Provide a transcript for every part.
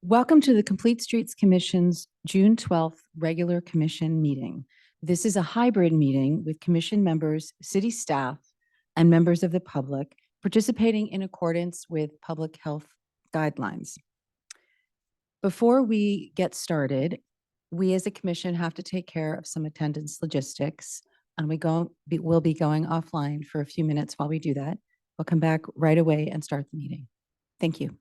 Welcome to the Complete Streets Commission's June 12th regular commission meeting. This is a hybrid meeting with commission members, city staff, and members of the public participating in accordance with public health guidelines. Before we get started, we as a commission have to take care of some attendance logistics, and we'll be going offline for a few minutes while we do that. We'll come back right away and start the meeting. Thank you.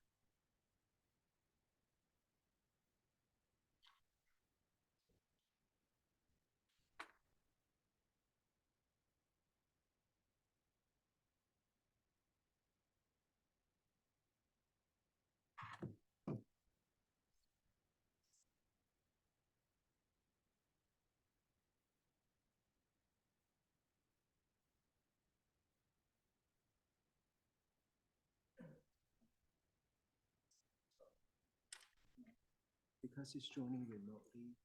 Because he's joining remotely.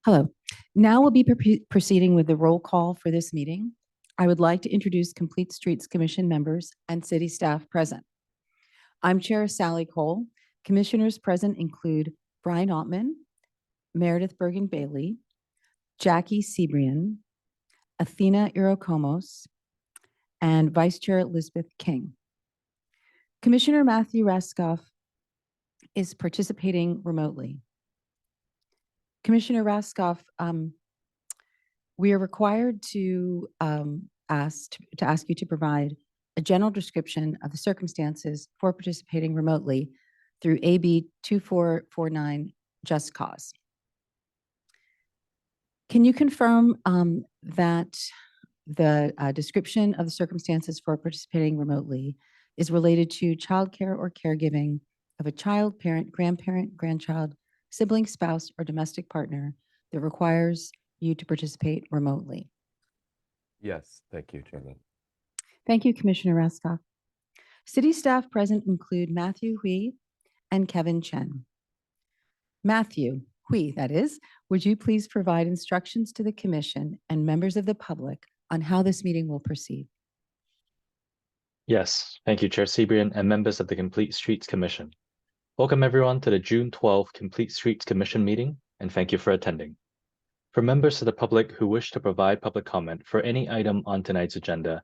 Hello. Now we'll be proceeding with the roll call for this meeting. I would like to introduce Complete Streets Commission members and city staff present. I'm Chair Sally Cole. Commissioners present include Brian Ottman, Meredith Bergen Bailey, Jackie Sebrian, Athena Irokomos, and Vice Chair Elizabeth King. Commissioner Matthew Raskoff is participating remotely. Commissioner Raskoff, we are required to ask you to provide a general description of the circumstances for participating remotely through AB 2449 Just Cause. Can you confirm that the description of the circumstances for participating remotely is related to childcare or caregiving of a child, parent, grandparent, grandchild, sibling, spouse, or domestic partner that requires you to participate remotely? Yes, thank you, Chairman. Thank you, Commissioner Raskoff. City staff present include Matthew Hui and Kevin Chen. Matthew, Hui, that is, would you please provide instructions to the commission and members of the public on how this meeting will proceed? Yes, thank you, Chair Sebrian and members of the Complete Streets Commission. Welcome everyone to the June 12th Complete Streets Commission meeting, and thank you for attending. For members of the public who wish to provide public comment for any item on tonight's agenda,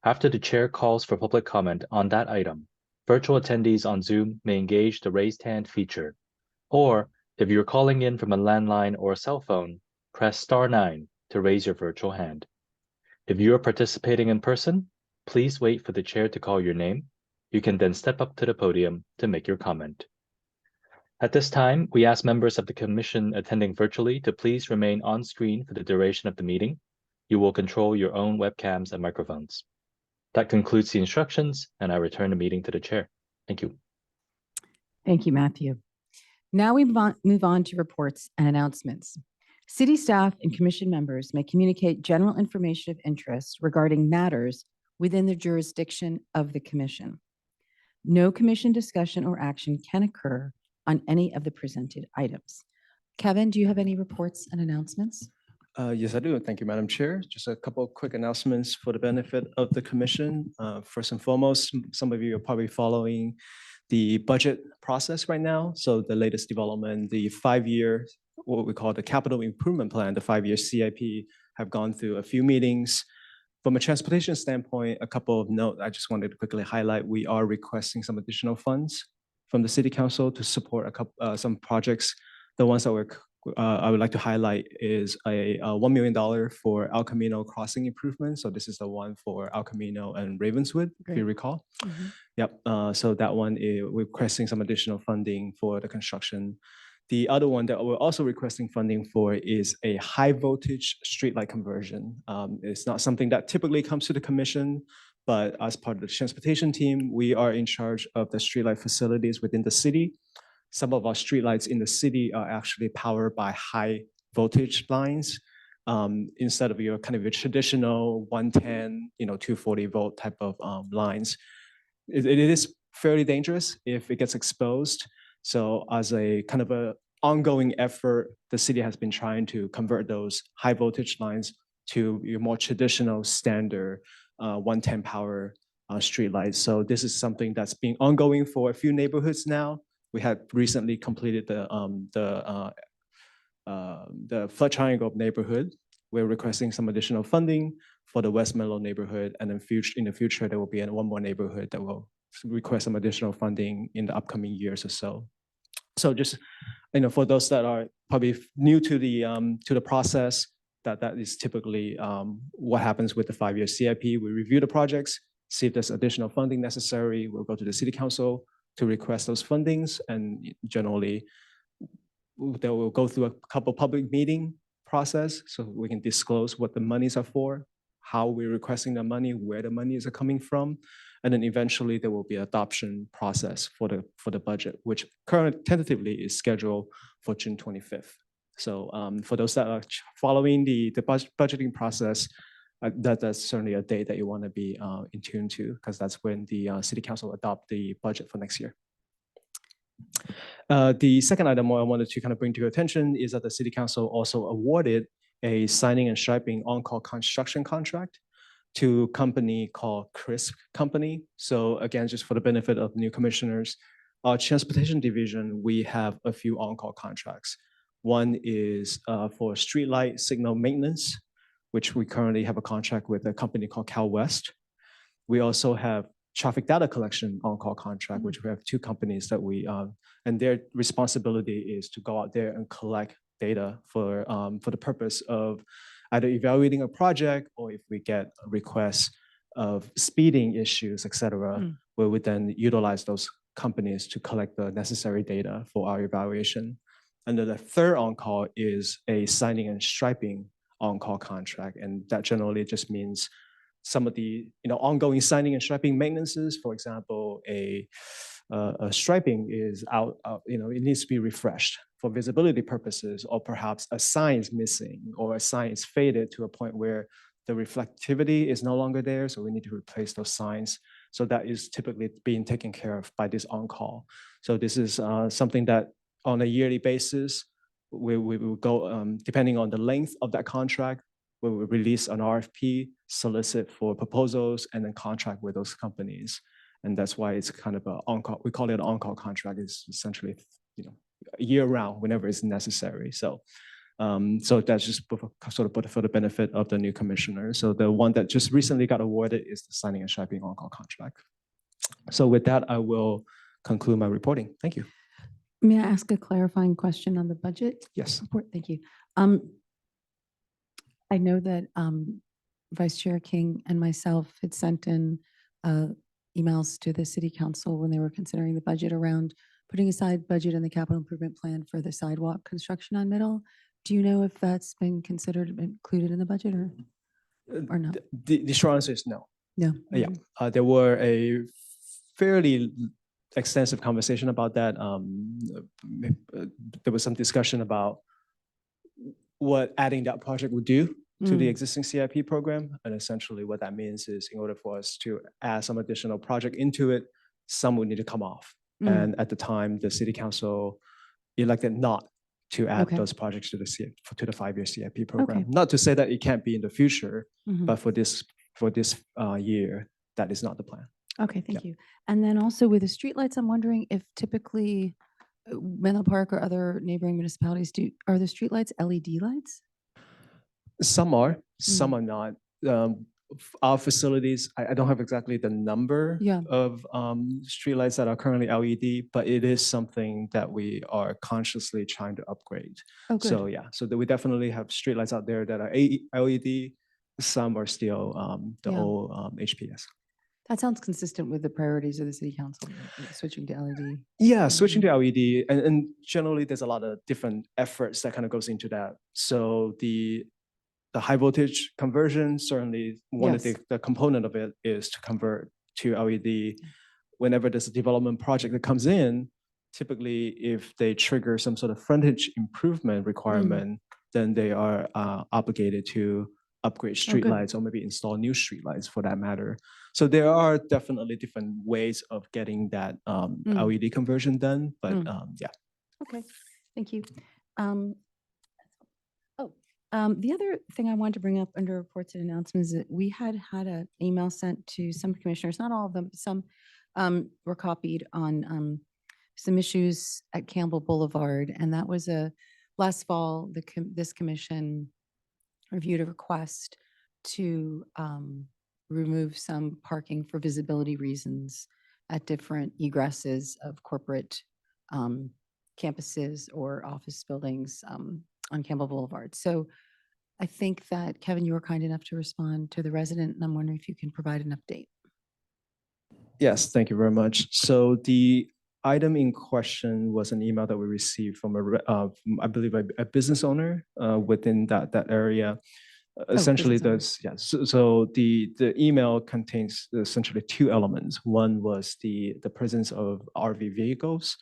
after the chair calls for public comment on that item, virtual attendees on Zoom may engage the raised hand feature. Or if you're calling in from a landline or a cell phone, press *9 to raise your virtual hand. If you are participating in person, please wait for the chair to call your name. You can then step up to the podium to make your comment. At this time, we ask members of the commission attending virtually to please remain on screen for the duration of the meeting. You will control your own webcams and microphones. That concludes the instructions, and I return the meeting to the chair. Thank you. Thank you, Matthew. Now we move on to reports and announcements. City staff and commission members may communicate general information of interest regarding matters within the jurisdiction of the commission. No commission discussion or action can occur on any of the presented items. Kevin, do you have any reports and announcements? Yes, I do. Thank you, Madam Chair. Just a couple of quick announcements for the benefit of the commission. First and foremost, some of you are probably following the budget process right now. So the latest development, the 5-year, what we call the capital improvement plan, the 5-year CIP, have gone through a few meetings. From a transportation standpoint, a couple of notes I just wanted to quickly highlight. We are requesting some additional funds from the City Council to support some projects. The ones that I would like to highlight is a $1 million for El Camino crossing improvement. So this is the one for El Camino and Ravenswood, if you recall. Yep. So that one, we're requesting some additional funding for the construction. The other one that we're also requesting funding for is a high voltage streetlight conversion. It's not something that typically comes to the commission, but as part of the transportation team, we are in charge of the streetlight facilities within the city. Some of our streetlights in the city are actually powered by high voltage lines instead of your traditional 110, 240 volt type of lines. It is fairly dangerous if it gets exposed. So as a kind of a ongoing effort, the city has been trying to convert those high voltage lines to your more traditional standard 110 power streetlights. So this is something that's been ongoing for a few neighborhoods now. We had recently completed the Flood Triangle neighborhood. We're requesting some additional funding for the West Menlo neighborhood, and in the future there will be one more neighborhood that will request some additional funding in the upcoming years or so. So just for those that are probably new to the process, that is typically what happens with the 5-year CIP. We review the projects, see if there's additional funding necessary. We'll go to the City Council to request those fundings, and generally they will go through a couple public meeting process so we can disclose what the monies are for, how we're requesting the money, where the money is coming from, and then eventually there will be an adoption process for the budget, which currently tentatively is scheduled for June 25th. So for those that are following the budgeting process, that's certainly a date that you want to be in tune to, because that's when the City Council adopt the budget for next year. The second item I wanted to bring to your attention is that the City Council also awarded a signing and striping on-call construction contract to a company called Crisp Company. So again, just for the benefit of new commissioners, our transportation division, we have a few on-call contracts. One is for streetlight signal maintenance, which we currently have a contract with a company called CalWest. We also have traffic data collection on-call contract, which we have 2 companies that and their responsibility is to go out there and collect data for the purpose of either evaluating a project, or if we get requests of speeding issues, et cetera, where we then utilize those companies to collect the necessary data for our evaluation. And then the third on-call is a signing and striping on-call contract. And that generally just means some of the ongoing signing and striping maintenances. For example, a striping is out, it needs to be refreshed for visibility purposes, or perhaps a sign is missing, or a sign is faded to a point where the reflectivity is no longer there, so we need to replace those signs. So that is typically being taken care of by this on-call. So this is something that on a yearly basis, we will go, depending on the length of that contract, we will release an RFP, solicit for proposals, and then contract with those companies. And that's why it's kind of a on-call, we call it an on-call contract. It's essentially, year round whenever it's necessary. So that's just for the benefit of the new commissioner. So the one that just recently got awarded is the signing and striping on-call contract. So with that, I will conclude my reporting. Thank you. May I ask a clarifying question on the budget Yes. report? Thank you. I know that Vice Chair King and myself had sent in emails to the city council when they were considering the budget around putting aside budget in the capital improvement plan for the sidewalk construction on Middle. Do you know if that's been considered, included in the budget or not? The short answer is no. No. Yeah, there were a fairly extensive conversation about that. There was some discussion about what adding that project would do to the existing CIP program. And essentially what that means is in order for us to add some additional project into it, some would need to come off. And at the time, the city council elected not to add those projects to the to the 5-year CIP program. Not to say that it can't be in the future, but for this year, that is not the plan. Okay, thank you. And then also with the streetlights, I'm wondering if typically Menlo Park or other neighboring municipalities are the streetlights LED lights? Some are, some are not. Our facilities, I don't have exactly the number of streetlights that are currently LED, but it is something that we are consciously trying to upgrade. Oh, good. So so we definitely have streetlights out there that are LED. Some are still the old HPS. That sounds consistent with the priorities of the city council, switching to LED. Yeah, switching to LED, and generally there's a lot of different efforts that kind of goes into that. So the high voltage conversion, certainly one of the component of it is to convert to LED. Whenever there's a development project that comes in, typically if they trigger some sort of frontage improvement requirement, then they are obligated to upgrade streetlights or maybe install new streetlights for that matter. So there are definitely different ways of getting that LED conversion done, but yeah. Okay, thank you. The other thing I wanted to bring up under reports and announcements is that we had an email sent to some commissioners, not all of them, but some were copied on some issues at Campbell Boulevard. And that was last fall, this commission reviewed a request to remove some parking for visibility reasons at different egresses of corporate campuses or office buildings on Campbell Boulevard. So I think that, Kevin, you were kind enough to respond to the resident, and I'm wondering if you can provide an update. Yes, thank you very much. So the item in question was an email that we received from I believe a business owner within that area. Essentially, so the email contains essentially two elements. One was the presence of RV vehicles,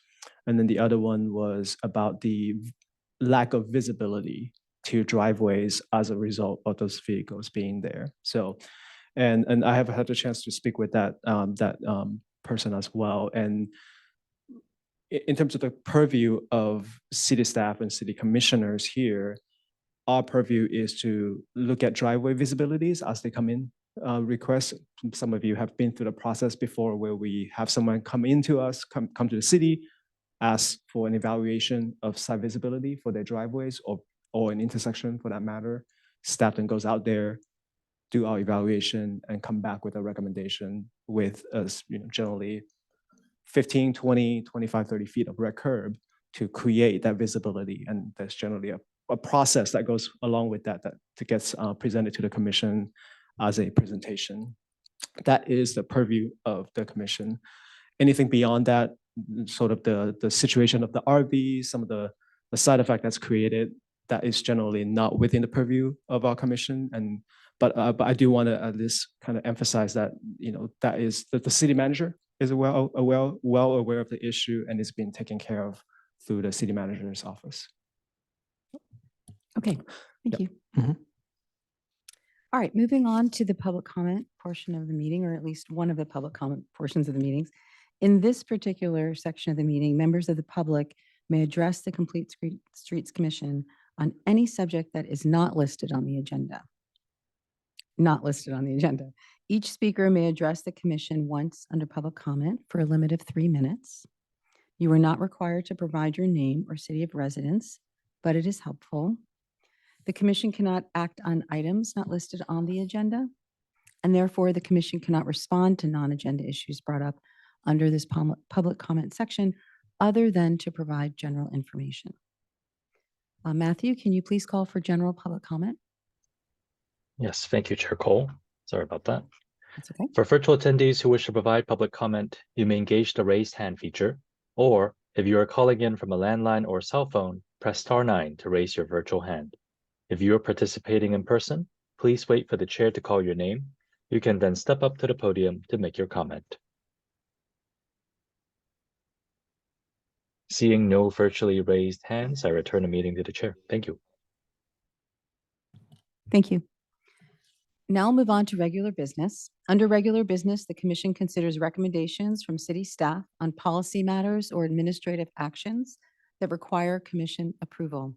and then the other one was about the lack of visibility to driveways as a result of those vehicles being there. So, and I have had a chance to speak with that person as well. And in terms of the purview of city staff and city commissioners here, our purview is to look at driveway visibilities as they come in. Requests. Some of you have been through the process before where we have someone come into us, come to the city, ask for an evaluation of site visibility for their driveways or an intersection for that matter. Staff then goes out there, do our evaluation, and come back with a recommendation with generally 15, 20, 25, 30 feet of red curb to create that visibility. And there's generally a process that goes along with that gets presented to the commission as a presentation. That is the purview of the commission. Anything beyond that, sort of the situation of the RV, some of the side effect that's created, that is generally not within the purview of our commission. But I do want to at least kind of emphasize that that is that the city manager is well aware of the issue and is being taken care of through the city manager's office. Okay, thank you. All right, moving on to the public comment portion of the meeting, or at least one of the public comment portions of the meetings. In this particular section of the meeting, members of the public may address the Complete Streets Commission on any subject that is not listed on the agenda. Not listed on the agenda. Each speaker may address the commission once under public comment for a limit of 3 minutes. You are not required to provide your name or city of residence, but it is helpful. The commission cannot act on items not listed on the agenda, and therefore the commission cannot respond to non-agenda issues brought up under this public comment section other than to provide general information. Matthew, can you please call for general public comment? Yes, thank you, Chair Cole. Sorry about that. That's okay. For virtual attendees who wish to provide public comment, you may engage the raised hand feature, or if you are calling in from a landline or cell phone, press *9 to raise your virtual hand. If you are participating in person, please wait for the chair to call your name. You can then step up to the podium to make your comment. Seeing no virtually raised hands, I return the meeting to the chair. Thank you. Thank you. Now I'll move on to regular business. Under regular business, the commission considers recommendations from city staff on policy matters or administrative actions that require commission approval.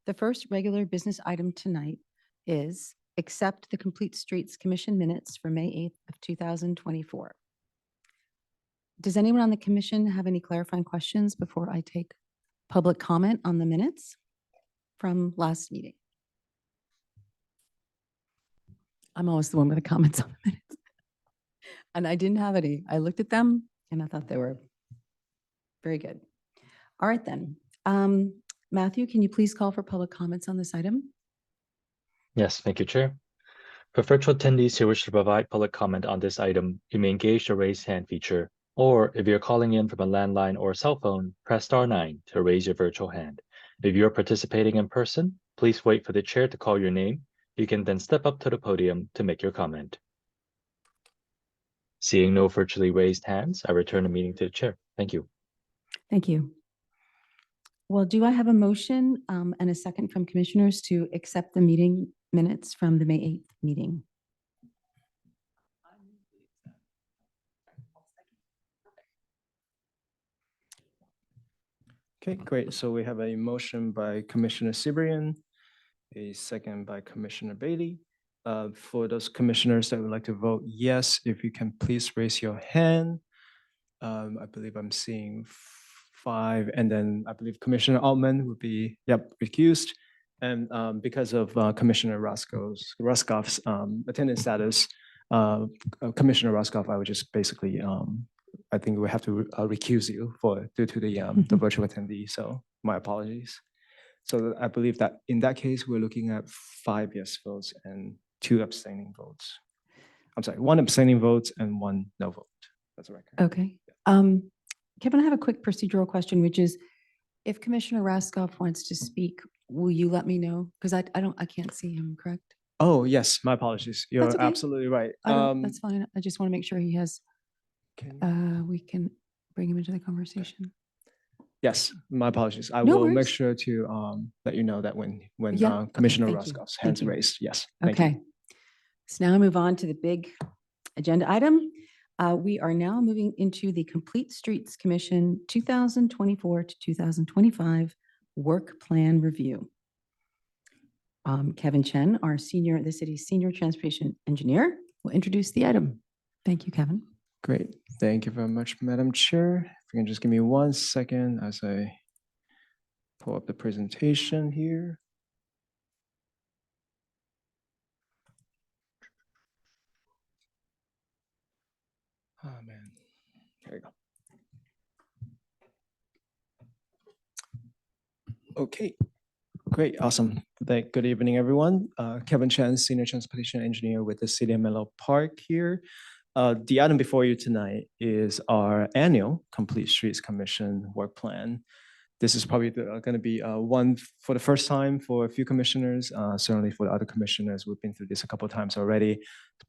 The first regular business item tonight is accept the Complete Streets Commission minutes for May 8th of 2024. Does anyone on the commission have any clarifying questions before I take public comment on the minutes from last meeting? I'm always the one with the comments on the minutes. And I didn't have any. I looked at them and I thought they were very good. All right then. Matthew, can you please call for public comments on this item? Yes, thank you, Chair. For virtual attendees who wish to provide public comment on this item, you may engage the raise hand feature, or if you're calling in from a landline or cell phone, press *9 to raise your virtual hand. If you're participating in person, please wait for the chair to call your name. You can then step up to the podium to make your comment. Seeing no virtually raised hands, I return the meeting to the chair. Thank you. Thank you. Well, do I have a motion and a second from commissioners to accept the meeting minutes from the May 8th meeting? Okay, great. So we have a motion by Commissioner Cibrian, a second by Commissioner Bailey. For those commissioners that would like to vote yes, if you can please raise your hand. I believe I'm seeing 5, and then I believe Commissioner Altman would be, recused. And because of Commissioner Ruskoff's attendance status, Commissioner Ruskoff, I would just basically, I think we have to recuse you due to the virtual attendee. So my apologies. So I believe that in that case, we're looking at 5 yes votes and 2 abstaining votes. I'm sorry, 1 abstaining vote and 1 no vote. That's a record. Okay. Kevin, I have a quick procedural question, which is if Commissioner Ruskoff wants to speak, will you let me know? Because I can't see him, correct? Oh, yes, my apologies. You're That's okay. absolutely right. That's fine. I just want to make sure he has, we can bring him into the conversation. Yes, my apologies. I No will make worries. sure to let you know that when Yeah, okay, Commissioner thank you. Ruskoff's Thank hands you. raised. Yes. thank you. Okay. So now I move on to the big agenda item. We are now moving into the Complete Streets Commission 2024 to 2025 Work Plan Review. Kevin Chen, the city's senior transportation engineer, will introduce the item. Thank you, Kevin. Great. Thank you very much, Madam Chair. If you can just give me 1 second as I pull up the presentation here. Oh, man. There you go. Okay, great, awesome. Good evening, everyone. Kevin Chen, Senior Transportation Engineer with the City of Menlo Park here. The item before you tonight is our annual Complete Streets Commission work plan. This is probably going to be one for the first time for a few commissioners. Certainly for the other commissioners, we've been through this a couple of times already.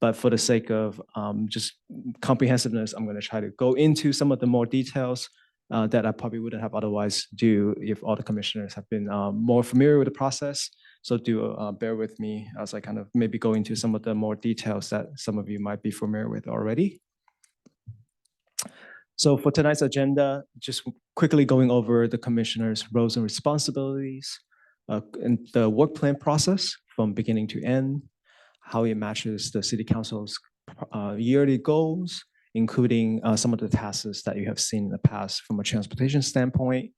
But for the sake of just comprehensiveness, I'm going to try to go into some of the more details that I probably wouldn't have otherwise do if all the commissioners have been more familiar with the process. So do bear with me as I kind of maybe go into some of the more details that some of you might be familiar with already. So for tonight's agenda, just quickly going over the commissioner's roles and responsibilities, and the work plan process from beginning to end, how it matches the city council's yearly goals, including some of the tasks that you have seen in the past from a transportation standpoint.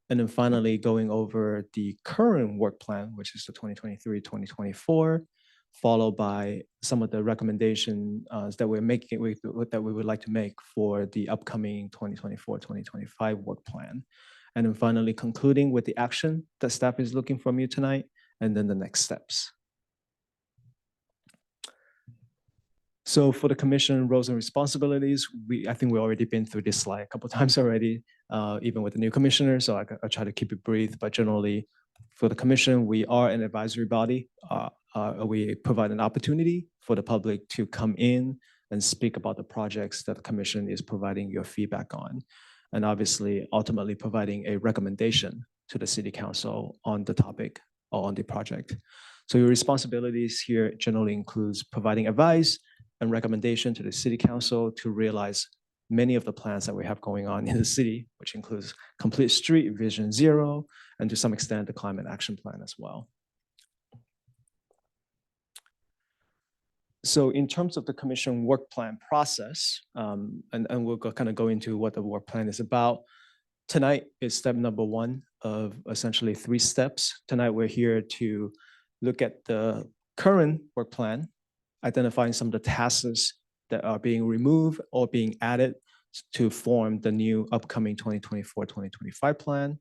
And then finally, going over the current work plan, which is the 2023-2024, followed by some of the recommendations that we're making, that we would like to make for the upcoming 2024-2025 work plan. And then finally, concluding with the action that staff is looking from you tonight, and then the next steps. So for the commission roles and responsibilities, I think we've already been through this slide a couple of times already, even with the new commissioner. So I'll try to keep it brief, but generally for the commission, we are an advisory body. We provide an opportunity for the public to come in and speak about the projects that the commission is providing your feedback on. And obviously, ultimately providing a recommendation to the city council on the topic or on the project. So your responsibilities here generally includes providing advice and recommendation to the city council to realize many of the plans that we have going on in the city, which includes Complete Street Vision Zero, and to some extent, the Climate Action Plan as well. So in terms of the commission work plan process, and we'll kind of go into what the work plan is about. Tonight is step number one of essentially 3 steps. Tonight, we're here to look at the current work plan, identifying some of the tasks that are being removed or being added to form the new upcoming 2024-2025 plan.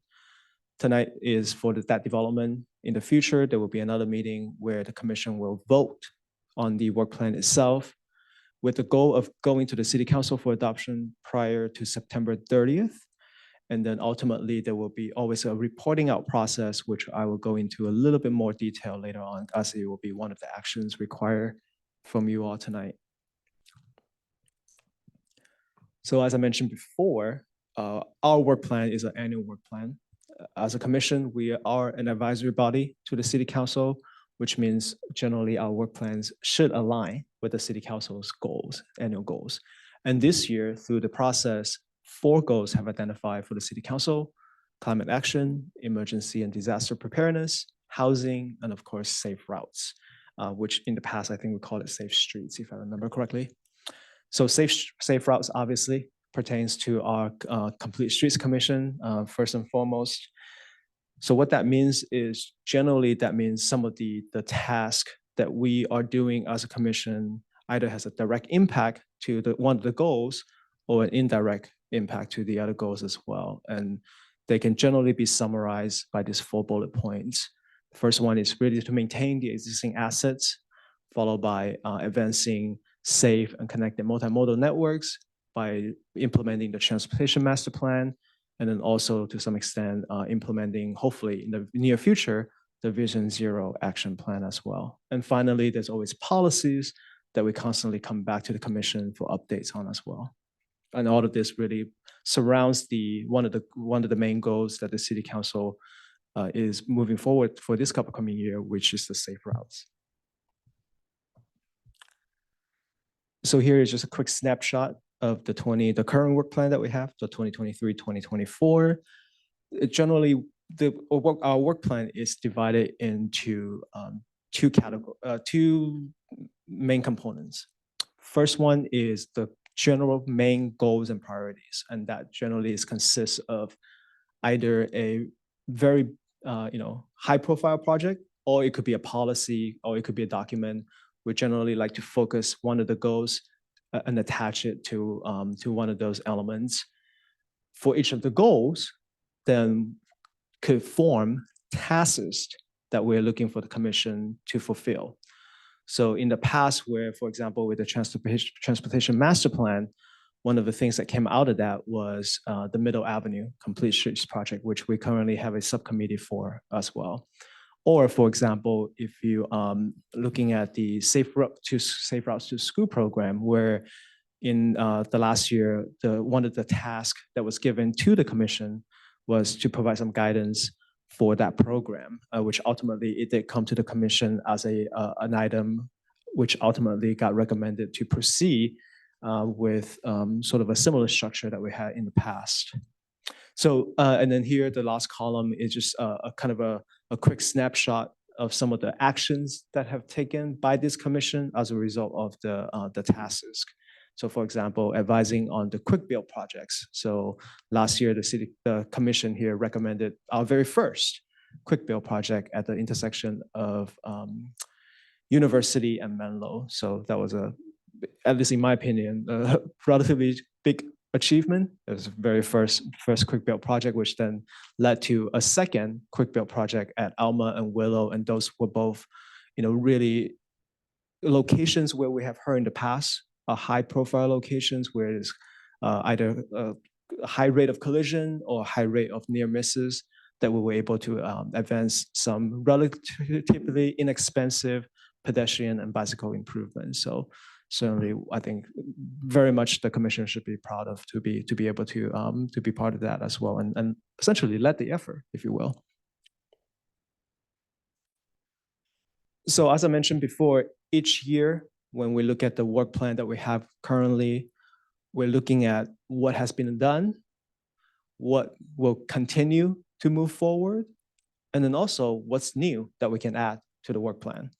Tonight is for that development. In the future, there will be another meeting where the commission will vote on the work plan itself with the goal of going to the city council for adoption prior to September 30th. And then ultimately, there will be always a reporting out process, which I will go into a little bit more detail later on, as it will be one of the actions required from you all tonight. So as I mentioned before, our work plan is an annual work plan. As a commission, we are an advisory body to the city council, which means generally our work plans should align with the city council's goals, annual goals. And this year, through the process, 4 goals have identified for the city council: climate action, emergency and disaster preparedness, housing, and of course, safe routes, which in the past, I think we call it safe streets, if I remember correctly. So safe routes obviously pertains to our Complete Streets Commission, first and foremost. So what that means is generally that means some of the task that we are doing as a commission either has a direct impact to one of the goals or an indirect impact to the other goals as well. And they can generally be summarized by these 4 bullet points. The first one is really to maintain the existing assets, followed by advancing safe and connected multimodal networks by implementing the Transportation Master Plan, and then also to some extent implementing, hopefully in the near future, the Vision Zero action plan as well. And finally, there's always policies that we constantly come back to the commission for updates on as well. And all of this really surrounds one of the main goals that the city council is moving forward for this upcoming year, which is the safe routes. So here is just a quick snapshot of the current work plan that we have, so 2023-2024. Generally, our work plan is divided into 2 main components. First one is the general main goals and priorities, and that generally consists of either a very high-profile project, or it could be a policy, or it could be a document. We generally like to focus one of the goals and attach it to one of those elements. For each of the goals, then could form tasks that we're looking for the commission to fulfill. So in the past, where, for example, with the Transportation Master Plan, one of the things that came out of that was the Middle Avenue Complete Streets project, which we currently have a subcommittee for as well. Or, for example, if you looking at the Safe Routes to School program, where in the last year, one of the tasks that was given to the commission was to provide some guidance for that program, which ultimately it did come to the commission as an item, which ultimately got recommended to proceed with sort of a similar structure that we had in the past. So, and then here, the last column is just a kind of a quick snapshot of some of the actions that have taken by this commission as a result of the tasks. So for example, advising on the quick build projects. So last year, the commission here recommended our very first quick build project at the intersection of University and Menlo. So that was at least in my opinion, a relatively big achievement. It was the very first quick build project, which then led to a second quick build project at Alma and Willow, and those were both, really locations where we have heard in the past, high-profile locations where it's either a high rate of collision or high rate of near misses that we were able to advance some relatively inexpensive pedestrian and bicycle improvements. So certainly, I think very much the commission should be proud of to be able to be part of that as well, and essentially led the effort, if you will. So as I mentioned before, each year when we look at the work plan that we have currently, we're looking at what has been done, what will continue to move forward, and then also what's new that we can add to the work plan.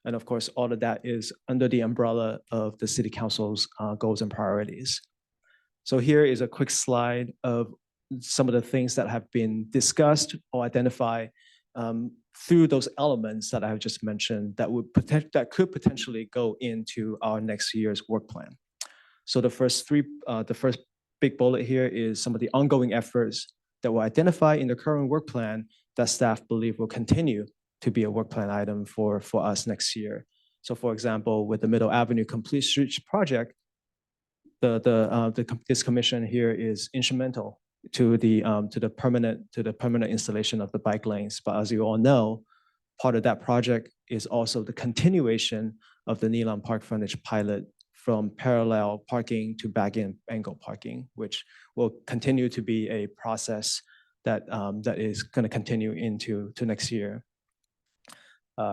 And of course, all of that is under the umbrella of the City Council's goals and priorities. So here is a quick slide of some of the things that have been discussed or identified through those elements that I have just mentioned that could potentially go into our next year's work plan. So the first big bullet here is some of the ongoing efforts that were identified in the current work plan that staff believe will continue to be a work plan item for us next year. So for example, with the Middle Avenue Complete Streets project, this commission here is instrumental to the permanent installation of the bike lanes. But as you all know, part of that project is also the continuation of the Neelam Park frontage pilot from parallel parking to back-end angle parking, which will continue to be a process that is going to continue into next year.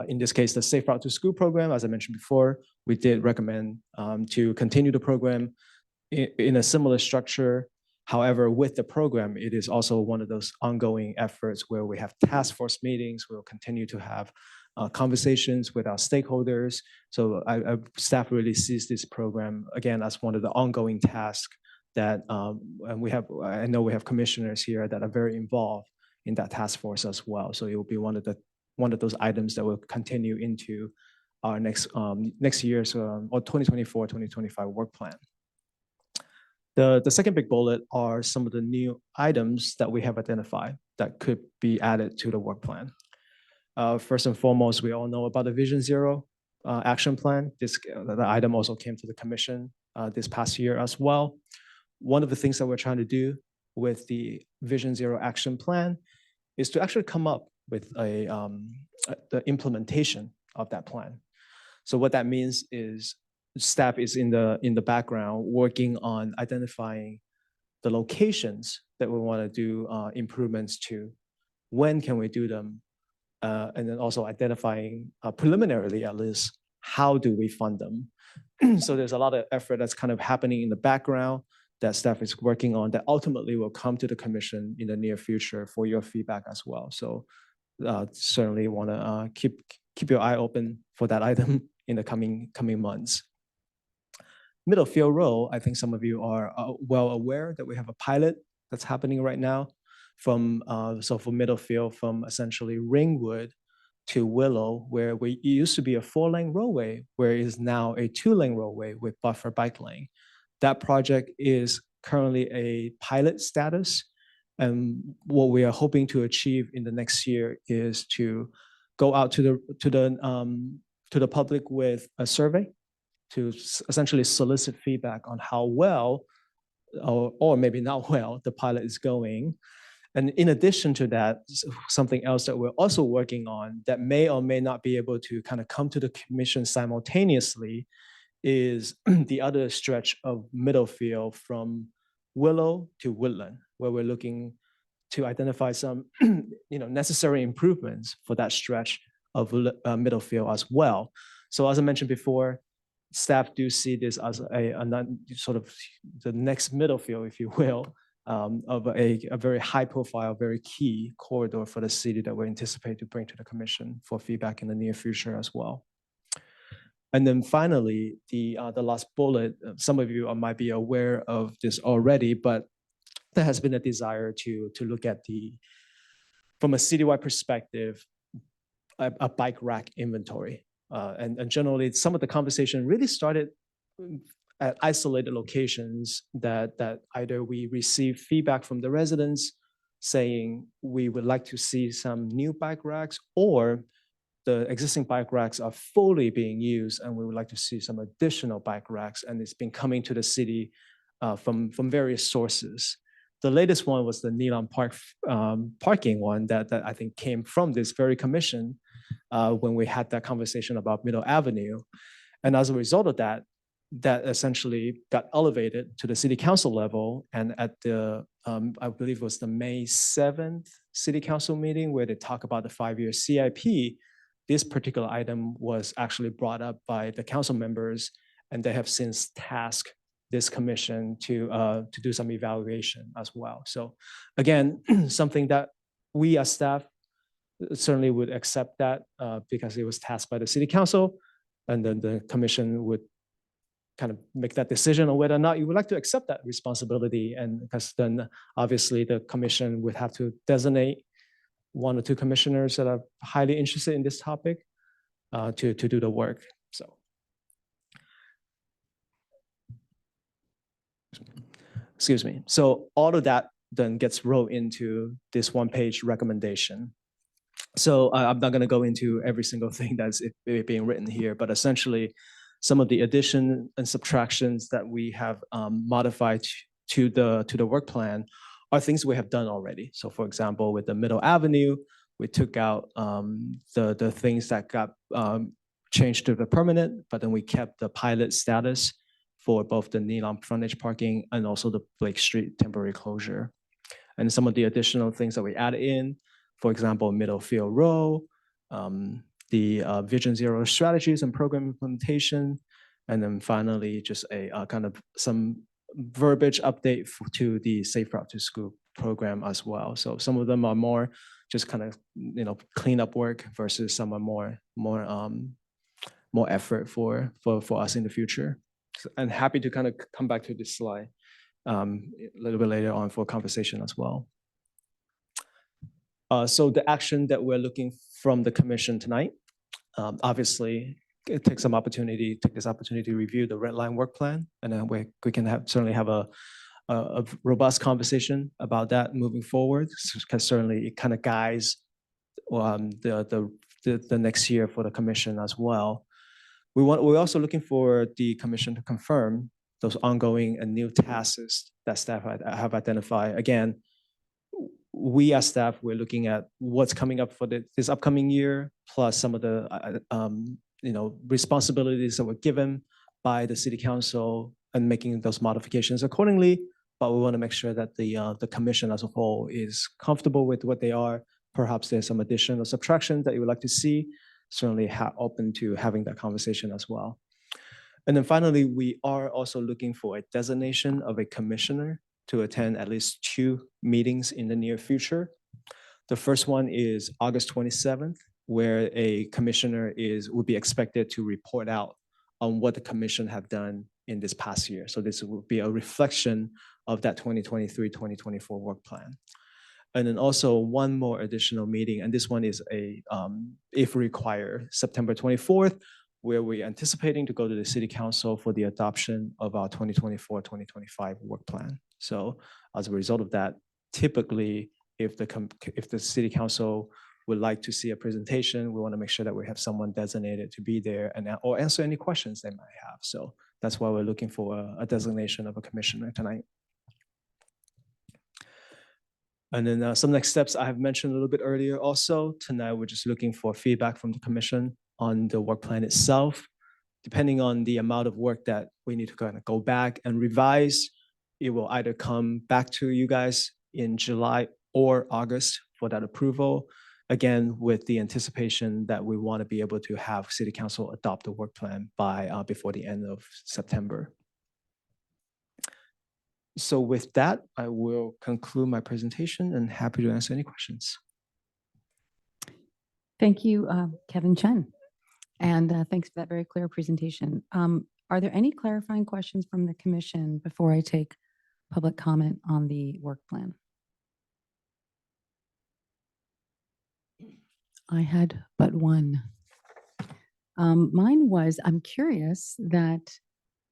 In this case, the Safe Route to School program, as I mentioned before, we did recommend to continue the program in a similar structure. However, with the program, it is also one of those ongoing efforts where we have task force meetings. We'll continue to have conversations with our stakeholders. So staff really sees this program, again, as one of the ongoing tasks that, and I know we have commissioners here that are very involved in that task force as well. So it will be one of those items that will continue into our next year's or 2024-2025 work plan. The second big bullet are some of the new items that we have identified that could be added to the work plan. First and foremost, we all know about the Vision Zero action plan. The item also came to the commission this past year as well. One of the things that we're trying to do with the Vision Zero action plan is to actually come up with the implementation of that plan. So what that means is staff is in the background working on identifying the locations that we want to do improvements to. When can we do them? And then also identifying preliminarily, at least, how do we fund them? So there's a lot of effort that's kind of happening in the background that staff is working on that ultimately will come to the commission in the near future for your feedback as well. So certainly want to keep your eye open for that item in the coming months. Middlefield Road, I think some of you are well aware that we have a pilot that's happening right now for Middlefield, from essentially Ringwood to Willow, where it used to be a 4-lane roadway, where it is now a 2-lane roadway with buffer bike lane. That project is currently a pilot status. And what we are hoping to achieve in the next year is to go out to the public with a survey to essentially solicit feedback on how well, or maybe not well, the pilot is going. And in addition to that, something else that we're also working on that may or may not be able to kind of come to the commission simultaneously is the other stretch of Middlefield from Willow to Woodland, where we're looking to identify some necessary improvements for that stretch of Middlefield as well. So as I mentioned before, staff do see this as sort of the next middle field, if you will, of a very high profile, very key corridor for the city that we anticipate to bring to the commission for feedback in the near future as well. And then finally, the last bullet, some of you might be aware of this already, but there has been a desire to look at from a citywide perspective, a bike rack inventory. And generally, some of the conversation really started at isolated locations that either we receive feedback from the residents saying we would like to see some new bike racks, or the existing bike racks are fully being used and we would like to see some additional bike racks, and it's been coming to the city from various sources. The latest one was the Neelam Park parking one that I think came from this very commission when we had that conversation about Middle Avenue. And as a result of that, that essentially got elevated to the city council level. And at the, I believe it was the May 7th city council meeting where they talk about the 5-year CIP, this particular item was actually brought up by the council members, and they have since tasked this commission to do some evaluation as well. So again, something that we as staff certainly would accept that because it was tasked by the city council, and then the commission would kind of make that decision on whether or not you would like to accept that responsibility. And because then obviously the commission would have to designate 1 or 2 commissioners that are highly interested in this topic to do the work. So. Excuse me. So all of that then gets rolled into this 1-page recommendation. So I'm not going to go into every single thing that's being written here, but essentially some of the addition and subtractions that we have modified to the work plan are things we have done already. So for example, with the Middle Avenue, we took out the things that got changed to the permanent, but then we kept the pilot status for both the Neelam frontage parking and also the Blake Street temporary closure. And some of the additional things that we added in, for example, Middlefield Row, the Vision Zero strategies and program implementation, and then finally just a kind of some verbiage update to the Safe Route to School program as well. So some of them are more just kind of cleanup work versus some are more effort for us in the future. And happy to kind of come back to this slide a little bit later on for conversation as well. So the action that we're looking from the commission tonight, obviously, take this opportunity to review the red line work plan, and then we can certainly have a robust conversation about that moving forward, because certainly it kind of guides the next year for the commission as well. We're also looking for the commission to confirm those ongoing and new tasks that staff have identified. Again, we as staff, we're looking at what's coming up for this upcoming year, plus some of the responsibilities that were given by the city council and making those modifications accordingly. But we want to make sure that the commission as a whole is comfortable with what they are. Perhaps there's some addition or subtraction that you would like to see. Certainly open to having that conversation as well. And then finally, we are also looking for a designation of a commissioner to attend at least 2 meetings in the near future. The first one is August 27th, where a commissioner would be expected to report out on what the commission have done in this past year. So this will be a reflection of that 2023-2024 work plan. And then also one more additional meeting, and this one is if required, September 24th, where we're anticipating to go to the city council for the adoption of our 2024-2025 work plan. So as a result of that, typically, if the city council would like to see a presentation, we want to make sure that we have someone designated to be there or answer any questions they might have. So that's why we're looking for a designation of a commissioner tonight. And then some next steps I have mentioned a little bit earlier also. Tonight, we're just looking for feedback from the commission on the work plan itself. Depending on the amount of work that we need to kind of go back and revise, it will either come back to you guys in July or August for that approval. again, with the anticipation that we want to be able to have City Council adopt the work plan by before the end of September. So with that, I will conclude my presentation and happy to answer any questions. Thank you, Kevin Chen. And thanks for that very clear presentation. Are there any clarifying questions from the commission before I take public comment on the work plan? I had but one. Mine was, I'm curious that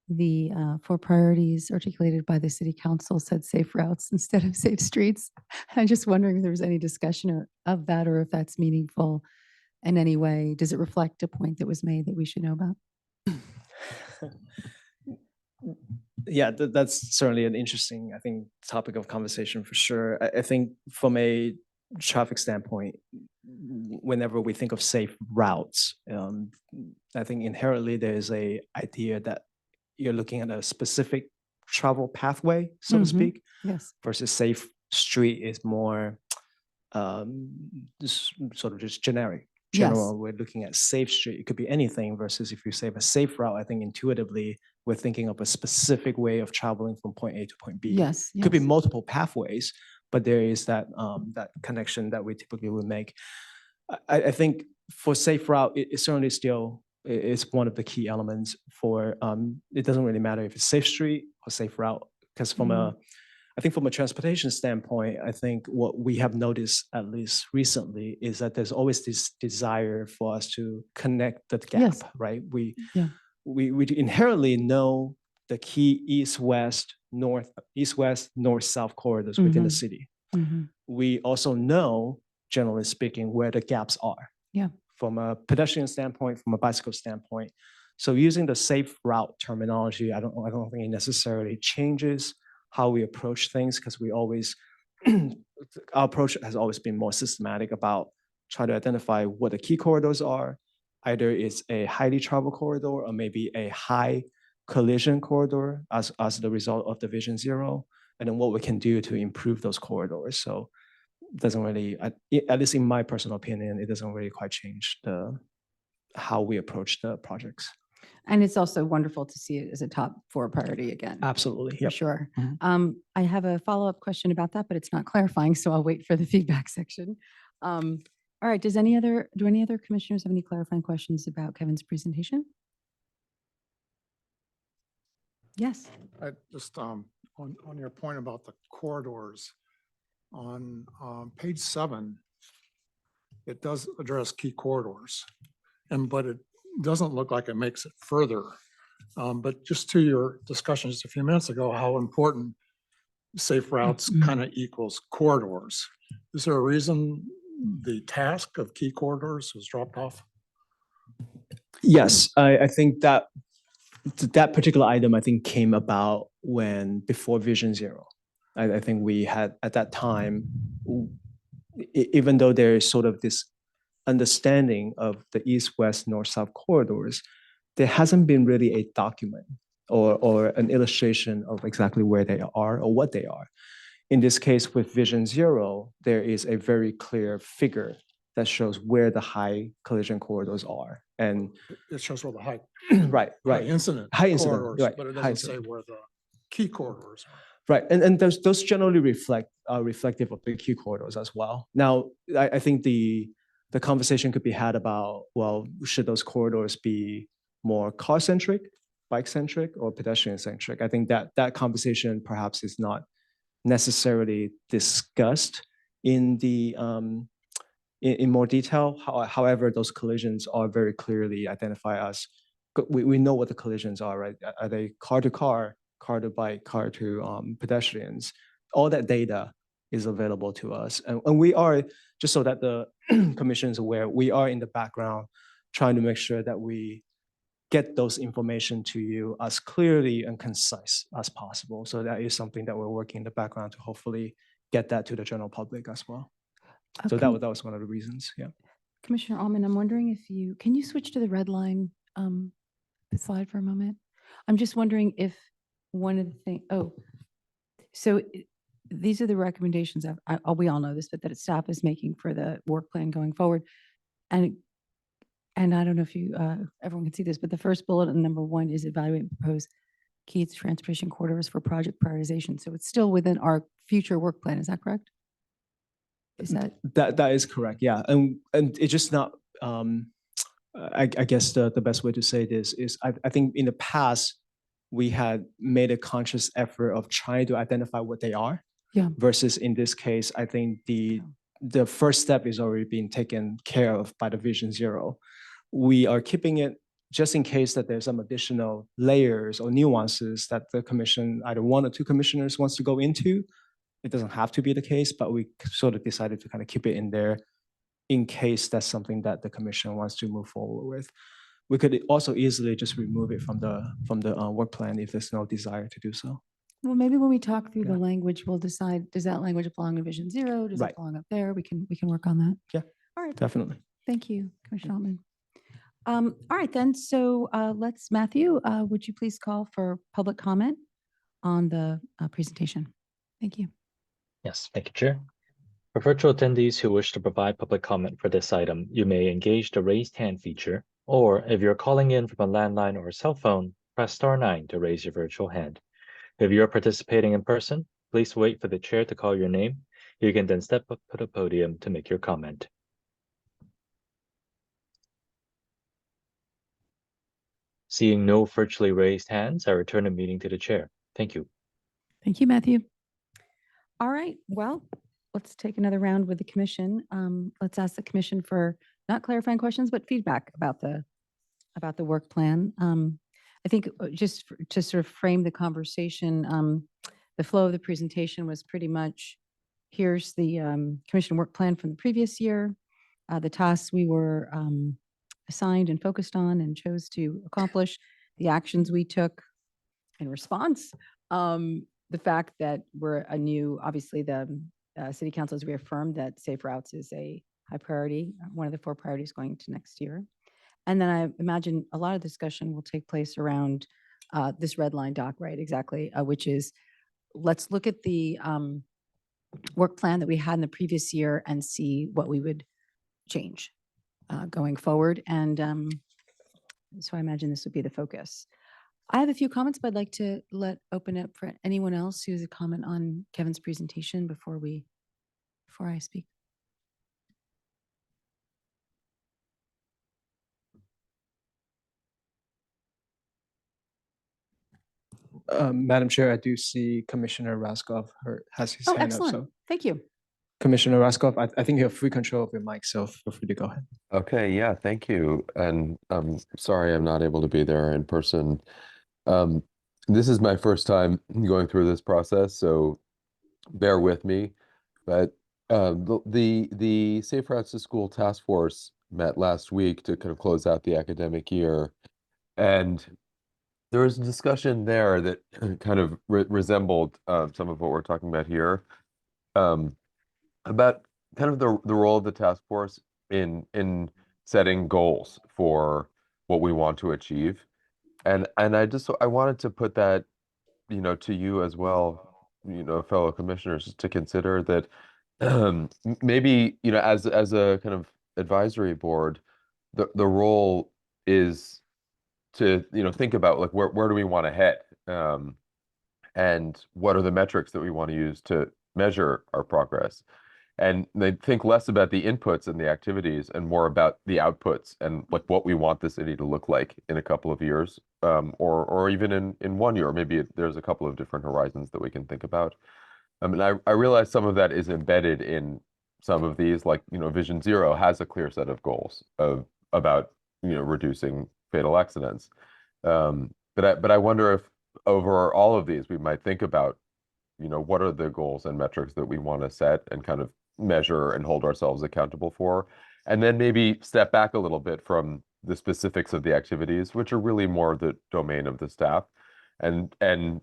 the 4 priorities articulated by the city council said safe routes instead of safe streets. I'm just wondering if there was any discussion of that or if that's meaningful in any way. Does it reflect a point that was made that we should know about? Yeah, that's certainly an interesting, I think, topic of conversation for sure. I think from a traffic standpoint, whenever we think of safe routes, I think inherently there is a idea that you're looking at a specific travel pathway, so to Mhm. speak, Yes. versus safe street is more sort of just generic. Yes. General, we're looking at safe street. It could be anything versus if you say a safe route, I think intuitively we're thinking of a specific way of traveling from point A to point B. Yes. Could be yes. multiple pathways, but there is that that connection that we typically would make. I think for safe route, it certainly still is one of the key elements for, it doesn't really matter if it's safe street or safe route, because from I think from a transportation standpoint, I think what we have noticed, at least recently, is that there's always this desire for us to connect the gap, Yes. right? Yeah. We inherently know the key east-west, north-south corridors within the Mhm. city. Mhm. We also know, generally speaking, where the gaps are. Yeah. From a pedestrian standpoint, from a bicycle standpoint. So using the safe route terminology, I don't think it necessarily changes how we approach things, because we always, our approach has always been more systematic about trying to identify what the key corridors are. Either it's a highly traveled corridor or maybe a high collision corridor as the result of the Vision Zero, and then what we can do to improve those corridors. So it doesn't really, at least in my personal opinion, it doesn't really quite change how we approach the projects. And it's also wonderful to see it as a top 4 priority again. Absolutely. For Yep. sure. Mhm. I have a follow-up question about that, but it's not clarifying, so I'll wait for the feedback section. All right, do any other commissioners have any clarifying questions about Kevin's presentation? Yes. I just, on your point about the corridors, on page 7, it does address key corridors, but it doesn't look like it makes it further. But just to your discussion just a few minutes ago, how important safe routes kind of equals corridors. Is there a reason the task of key corridors was dropped off? Yes, I think that that particular item, I think, came about before Vision Zero. I think we had at that time, even though there is sort of this understanding of the east-west, north-south corridors, there hasn't been really a document or an illustration of exactly where they are or what they are. In this case, with Vision Zero, there is a very clear figure that shows where the high collision corridors are. And It shows where the high right, right. incident High incident, corridors, right, but it high doesn't say where the key corridors are. Right, and those generally reflective of the key corridors as well. Now, I think the conversation could be had about, well, should those corridors be more car-centric, bike-centric, or pedestrian-centric? I think that conversation perhaps is not necessarily discussed in in more detail. However, those collisions are very clearly identified as, we know what the collisions are, right? Are they car to car, car to bike, car to pedestrians? All that data is available to us. And we are, just so that the commission is aware, we are in the background trying to make sure that we get those information to you as clearly and concise as possible. So that is something that we're working in the background to hopefully get that to the general public as well. So that was one of the reasons, yeah. Commissioner Allman, I'm wondering if can you switch to the red line slide for a moment? I'm just wondering if one of the things, so these are the recommendations of, we all know this, but that staff is making for the work plan going forward. And I don't know if you, everyone can see this, but the first bullet in number 1 is evaluate and propose key transportation corridors for project prioritization. So it's still within our future work plan. Is that correct? Is that? That is correct, yeah. And it's just not, I guess the best way to say this is I think in the past, we had made a conscious effort of trying to identify what they are. Yeah. Versus in this case, I think the first step is already being taken care of by the Vision Zero. We are keeping it just in case that there's some additional layers or nuances that the commission, either 1 or 2 commissioners wants to go into. It doesn't have to be the case, but we sort of decided to kind of keep it in there in case that's something that the commission wants to move forward with. We could also easily just remove it from the work plan if there's no desire to do so. Well, maybe when we talk through the Yeah. language, we'll decide, does that language belong in Vision Zero? Does it Right. belong up there? We can work on that. Yeah. All right. Definitely. Thank you, Commissioner Altman. All right, then. So Matthew, would you please call for public comment on the presentation? Thank you. Yes, thank you, Chair. For virtual attendees who wish to provide public comment for this item, you may engage the raised hand feature, or if you're calling in from a landline or a cell phone, press star 9 to raise your virtual hand. If you're participating in person, please wait for the chair to call your name. You can then step up to the podium to make your comment. Seeing no virtually raised hands, I return the meeting to the chair. Thank you. Thank you, Matthew. All right, well, let's take another round with the commission. Let's ask the commission for not clarifying questions, but feedback about the work plan. I think just to sort of frame the conversation, the flow of the presentation was pretty much, here's the commission work plan from the previous year, the tasks we were assigned and focused on and chose to accomplish, the actions we took in response, the fact that we're a new, obviously the city council has reaffirmed that safe routes is a high priority, one of the 4 priorities going to next year. And then I imagine a lot of discussion will take place around this red line doc, right? Exactly, which is, let's look at the work plan that we had in the previous year and see what we would change going forward. And so I imagine this would be the focus. I have a few comments, but I'd like to open up for anyone else who has a comment on Kevin's presentation before I speak. Madam Chair, I do see Commissioner Raskov has his Oh, hand up. excellent. So Thank you. Commissioner Raskov, I think you have free control of your mic, so feel free to go ahead. Okay, yeah, thank you. And I'm sorry I'm not able to be there in person. This is my first time going through this process, so bear with me. But the Safe Routes to School Task Force met last week to kind of close out the academic year. And there was a discussion there that kind of resembled some of what we're talking about here, about kind of the role of the task force in setting goals for what we want to achieve. And I wanted to put that, to you as well, fellow commissioners, to consider that maybe, as a kind of advisory board, the role is to think about, like, where do we want to head, and what are the metrics that we want to use to measure our progress, and they think less about the inputs and the activities and more about the outputs and like what we want the city to look like in a couple of years, or even in 1 year. Maybe there's a couple of different horizons that we can think about. I mean, I realize some of that is embedded in some of these, like, Vision Zero has a clear set of goals about reducing fatal accidents. But I wonder if over all of these, we might think about, what are the goals and metrics that we want to set and kind of measure and hold ourselves accountable for, and then maybe step back a little bit from the specifics of the activities, which are really more the domain of the staff, and think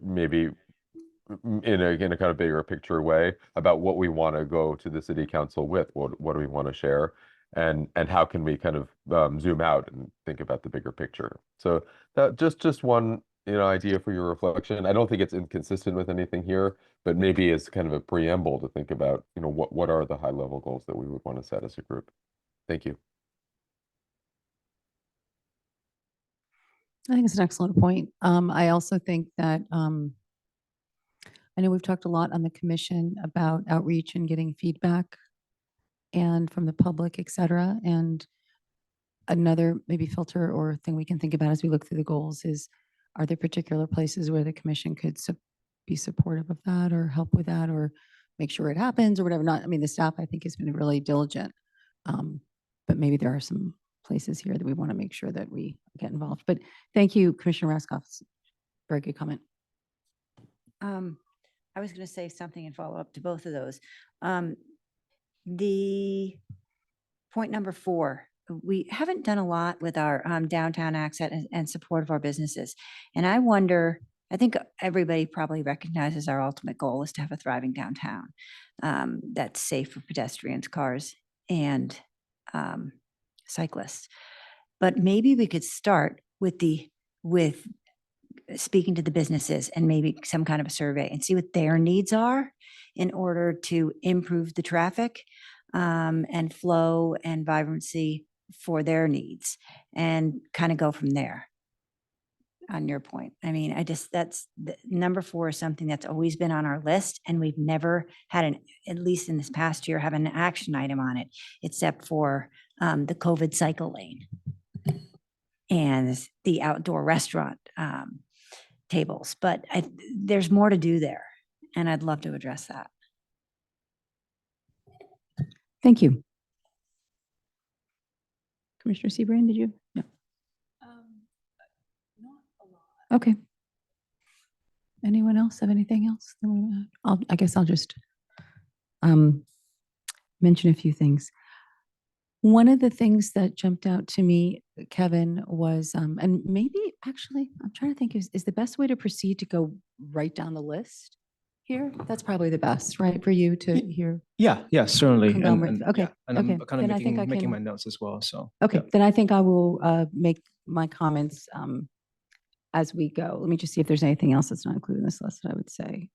maybe in a kind of bigger picture way about what we want to go to the city council with, what do we want to share, and how can we kind of zoom out and think about the bigger picture. So that just one idea for your reflection. I don't think it's inconsistent with anything here, but maybe it's kind of a preamble to think about, what are the high level goals that we would want to set as a group. Thank you. I think it's an excellent point. I also think that, I know we've talked a lot on the commission about outreach and getting feedback and from the public, et cetera. And another maybe filter or thing we can think about as we look through the goals is, are there particular places where the commission could be supportive of that or help with that or make sure it happens or whatever? Not, I mean, the staff I think has been really diligent. But maybe there are some places here that we want to make sure that we get involved. But thank you, Commissioner Raskoff. Very good comment. I was going to say something and follow up to both of those. The point number 4, we haven't done a lot with our downtown access and support of our businesses. And I wonder, I think everybody probably recognizes our ultimate goal is to have a thriving downtown that's safe for pedestrians, cars, and cyclists. But maybe we could start with speaking to the businesses and maybe some kind of a survey and see what their needs are in order to improve the traffic and flow and vibrancy for their needs and kind of go from there. On your point, I mean, that's number 4 is something that's always been on our list, and we've never had at least in this past year, have an action item on it, except for the COVID cycle lane and the outdoor restaurant tables. But there's more to do there, and I'd love to address that. Thank you. Commissioner Seabrand, did you? No. Not a lot. Okay. Anyone else have anything else? I guess I'll just mention a few things. One of the things that jumped out to me, Kevin, was, and maybe actually, I'm trying to think, is the best way to proceed to go right down the list here? That's probably the best, right, for you to hear? Yeah, certainly. Come down And with- okay, yeah, and I'm okay. kind Then of I think I making can- my notes as well, so. Okay, yeah. then I think I will make my comments as we go. Let me just see if there's anything else that's not included in this list that I would say.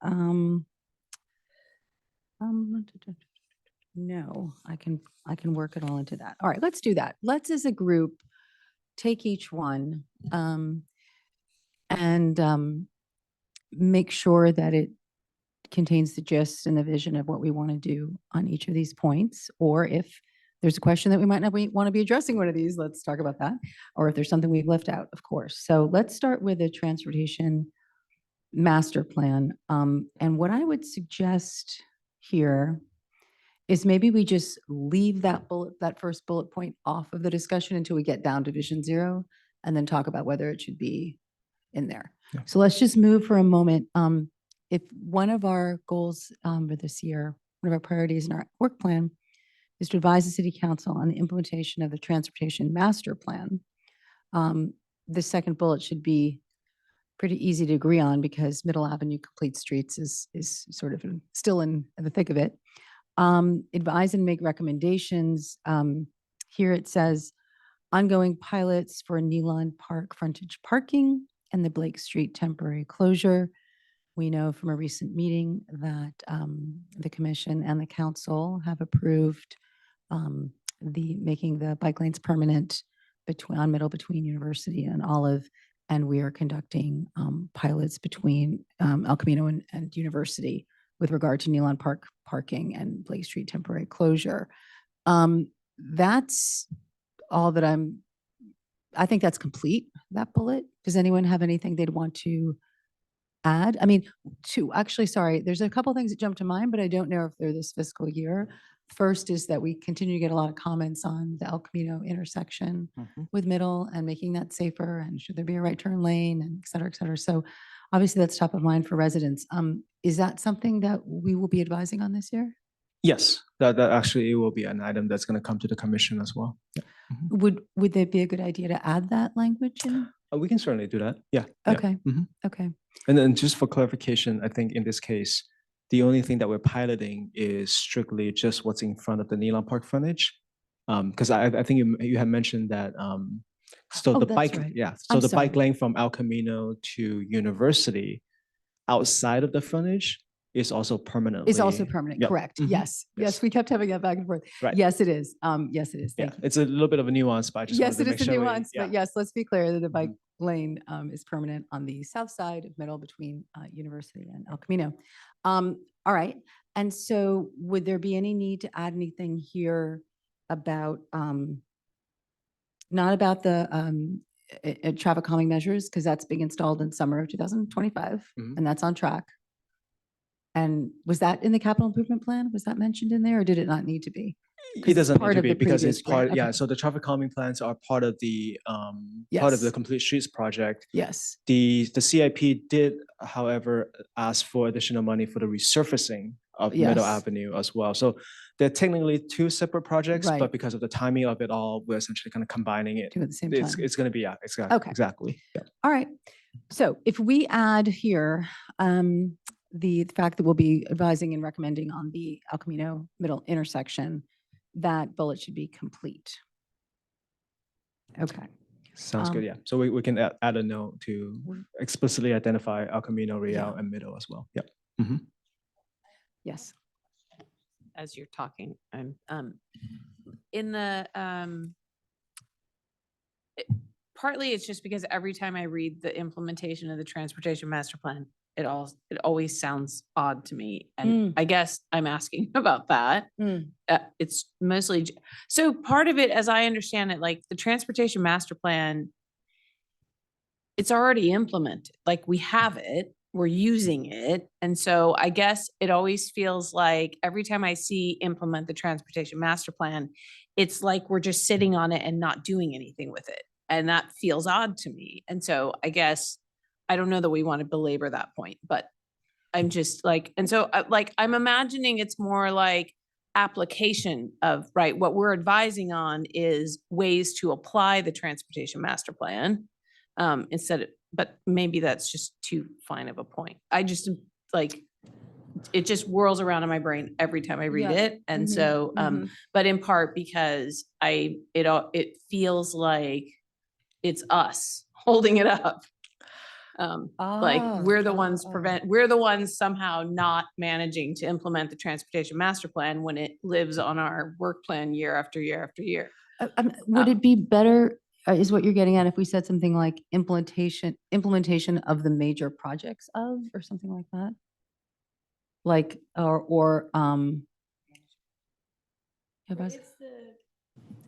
No, I can work it all into that. All right, let's do that. Let's as a group take each one and make sure that it contains the gist and the vision of what we want to do on each of these points. Or if there's a question that we might not want to be addressing one of these, let's talk about that. Or if there's something we've left out, of course. So let's start with the transportation master plan. And what I would suggest here is maybe we just leave that first bullet point off of the discussion until we get down to Vision 0 and then talk about whether it should be in there. Yeah. So let's just move for a moment. If one of our goals for this year, one of our priorities in our work plan is to advise the city council on the implementation of the transportation master plan, the second bullet should be pretty easy to agree on because Middle Avenue Complete Streets is sort of still in the thick of it. Advise and make recommendations. Here it says ongoing pilots for Nealon Park frontage parking and the Blake Street temporary closure. We know from a recent meeting that the commission and the council have approved making the bike lanes permanent on Middle between University and Olive, and we are conducting pilots between El Camino and University with regard to Nealon Park parking and Blake Street temporary closure. That's all that I think that's complete, that bullet. Does anyone have anything they'd want to add? I mean, sorry, there's a couple things that jump to mind, but I don't know if they're this fiscal year. First is that we continue to get a lot of comments on the El Camino intersection with Middle and making that safer, and should there be a right turn lane, and et cetera, et cetera. So obviously that's top of mind for residents. Is that something that we will be advising on this year? Yes, that actually will be an item that's going to come to the commission as well. Yeah. Would there be a good idea to add that language in? We can certainly do that. Yeah. yeah. Okay, Mhm. okay. And then just for clarification, I think in this case, the only thing that we're piloting is strictly just what's in front of the Nealon Park frontage. Because I think you had mentioned that So Oh, the that's bike, right. yeah, I'm so the bike sorry. lane from El Camino to University outside of the frontage is also permanently. Is also permanent, Yep. correct? Mhm. Yes, yes, Yes. we kept having that back and forth. Right. Yes, it is. Yes, it is. Yeah, Thank you. it's a little bit of a nuance, but I just Yes, wanted it to is make a sure. nuance, but Yeah. yes, let's be clear that the bike Mhm. lane is permanent on the south side of Middle between University and El Camino. All right, and so would there be any need to add anything here about, not about the traffic calming measures, because that's being installed in summer of 2025, Mhm. and that's on track. And was that in the capital improvement plan? Was that mentioned in there, or did it not need to be? 'Cause It it's doesn't need part to of be the because it's previous grant. part, yeah, Okay. so the traffic calming plans are part of the Yes. Complete Streets project. Yes. The CIP did, however, ask for additional money for the resurfacing of Middle Yes. Avenue as well. So they're technically two separate projects, Right. but because of the timing of it all, we're essentially kind of combining it. Do at the same It's, time. it's gonna be, yeah, exactly, Okay. exactly. Yeah. All right. So if we add here, the fact that we'll be advising and recommending on the El Camino Middle intersection, that bullet should be complete. Okay. Sounds Um, good, yeah. So we can add a note to explicitly identify El Camino, Real, Yeah. and Middle as well. Yep. Yes. As you're talking, I'm in the partly it's just because every time I read the implementation of the transportation master plan, it always sounds odd to me. And I guess I'm asking about that. It's mostly so part of it, as I understand it, like the transportation master plan, it's already implemented. Like we have it, we're using it. And so I guess it always feels like every time I see implement the transportation master plan, it's like we're just sitting on it and not doing anything with it. And that feels odd to me. And so I guess, I don't know that we want to belabor that point, but I'm just like, and so like, I'm imagining it's more like application of, right, what we're advising on is ways to apply the transportation master plan. Instead of, but maybe that's just too fine of a point. I just like, it just whirls around in my brain every time I read Yeah. it. And so, but in part because it feels like it's us holding it up. Like we're the ones we're the ones somehow not managing to implement the transportation master plan when it lives on our work plan year after year after year. Would it be better, is what you're getting at, if we said something like implementation of the major projects of, or something like that? Like, yeah, Buzz?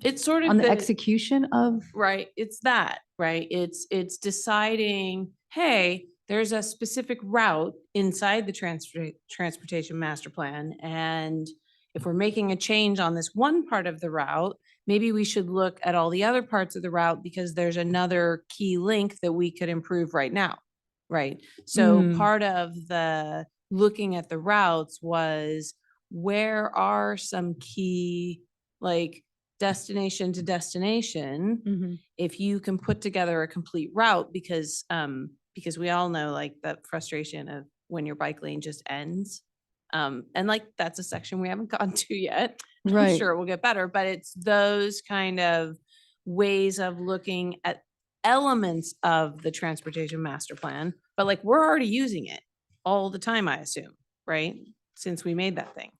It's sort of on the execution of, right. It's that, right? It's deciding, hey, there's a specific route inside the transportation master plan. And if we're making a change on this one part of the route, maybe we should look at all the other parts of the route because there's another key link that we could improve right now, right? So part of the looking at the routes was where are some key, like destination to destination, if you can put together a complete route, because we all know like the frustration of when your bike lane just ends. And like, that's a section we haven't gotten to yet. I'm right? sure it will get better, but it's those kind of ways of looking at elements of the transportation master plan, but like, we're already using it all the time, I assume, right? Since we made that thing.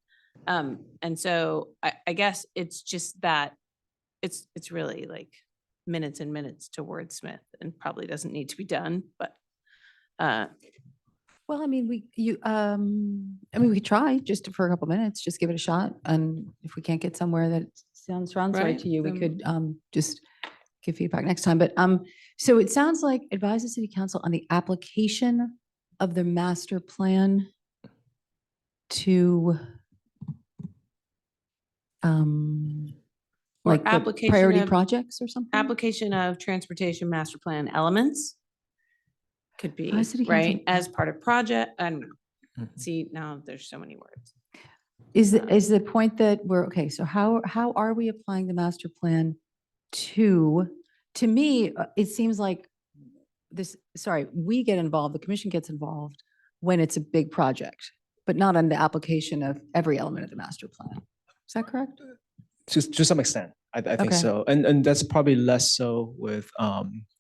And so I guess it's just that it's really like minutes and minutes to wordsmith and probably doesn't need to be done, but Well, I mean, we could try just for a couple minutes, just give it a shot. And if we can't get somewhere that sounds right Right, to you, we then- could just give feedback next time. But so it sounds like advise the city council on the application of the master plan to Or like the application priority of- projects or something? application of transportation master plan elements could be, Advise city council right, as part of project, I don't know. Mhm. See, now there's so many words. Is the point that we're, okay, so how are we applying the master plan to me, it seems like we get involved, the commission gets involved when it's a big project, but not on the application of every element of the master plan. Is that correct? To some extent, I think Okay. so. And that's probably less so with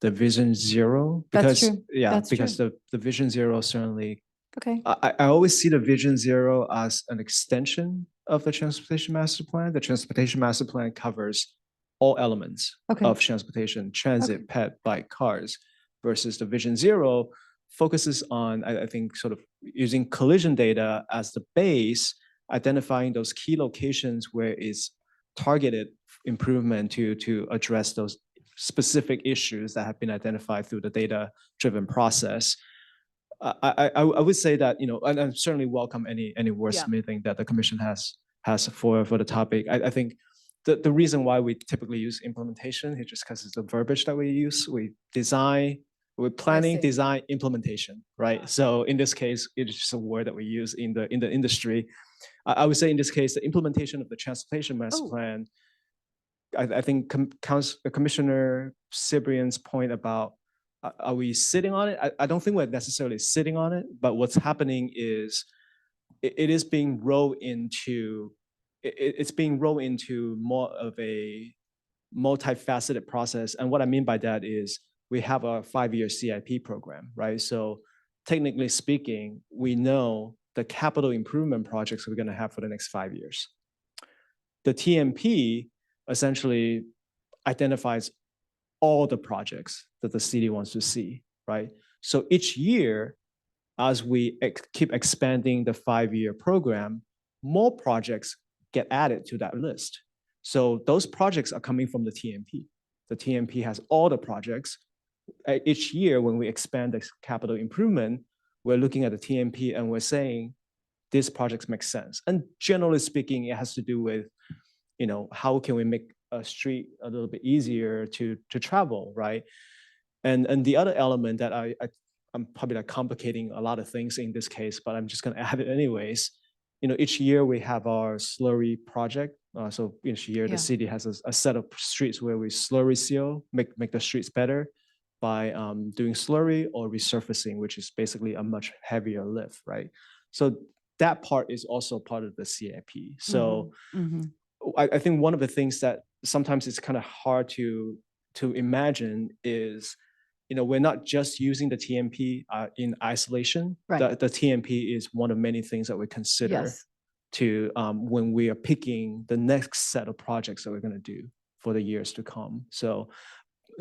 the Vision Zero. That's Because true. yeah, That's because true. the Vision Zero certainly, Okay. I always see the Vision Zero as an extension of the Transportation Master Plan. The Transportation Master Plan covers all elements Okay. of transportation, transit, Okay. pet, bike, cars, versus the Vision Zero focuses on, I think, sort of using collision data as the base, identifying those key locations where it's targeted improvement to address those specific issues that have been identified through the data-driven process. I would say that, and I certainly welcome any wordsmithing that the commission has for the topic. I think the reason why we typically use implementation is just because it's the verbiage that we use. We're planning, see. design, implementation, right? So in this case, it's just a word that we use in the industry. I would say in this case, the implementation of the Transportation Master Oh. Plan, I think Commissioner Cyprian's point about are we sitting on it? I don't think we're necessarily sitting on it, but what's happening is it is being rolled into it's being rolled into more of a multifaceted process. And what I mean by that is we have a 5-year CIP program, right? So technically speaking, we know the capital improvement projects we're going to have for the next 5 years. The TMP essentially identifies all the projects that the city wants to see, right? So each year, as we keep expanding the 5-year program, more projects get added to that list. So those projects are coming from the TMP. The TMP has all the projects. Each year, when we expand the capital improvement, we're looking at the TMP and we're saying, these projects make sense. And generally speaking, it has to do with, how can we make a street a little bit easier to travel, right? And the other element that I'm probably like complicating a lot of things in this case, but I'm just going to add it anyways. Each year we have our slurry project. So each year Yeah. the city has a set of streets where we slurry seal, make the streets better by doing slurry or resurfacing, which is basically a much heavier lift, right? So that part is also part of the CIP. So Mhm. I think one of the things that sometimes it's kind of hard to imagine is, we're not just using the TMP in isolation. Right. The TMP is one of many things that we consider Yes. to when we are picking the next set of projects that we're going to do for the years to come. So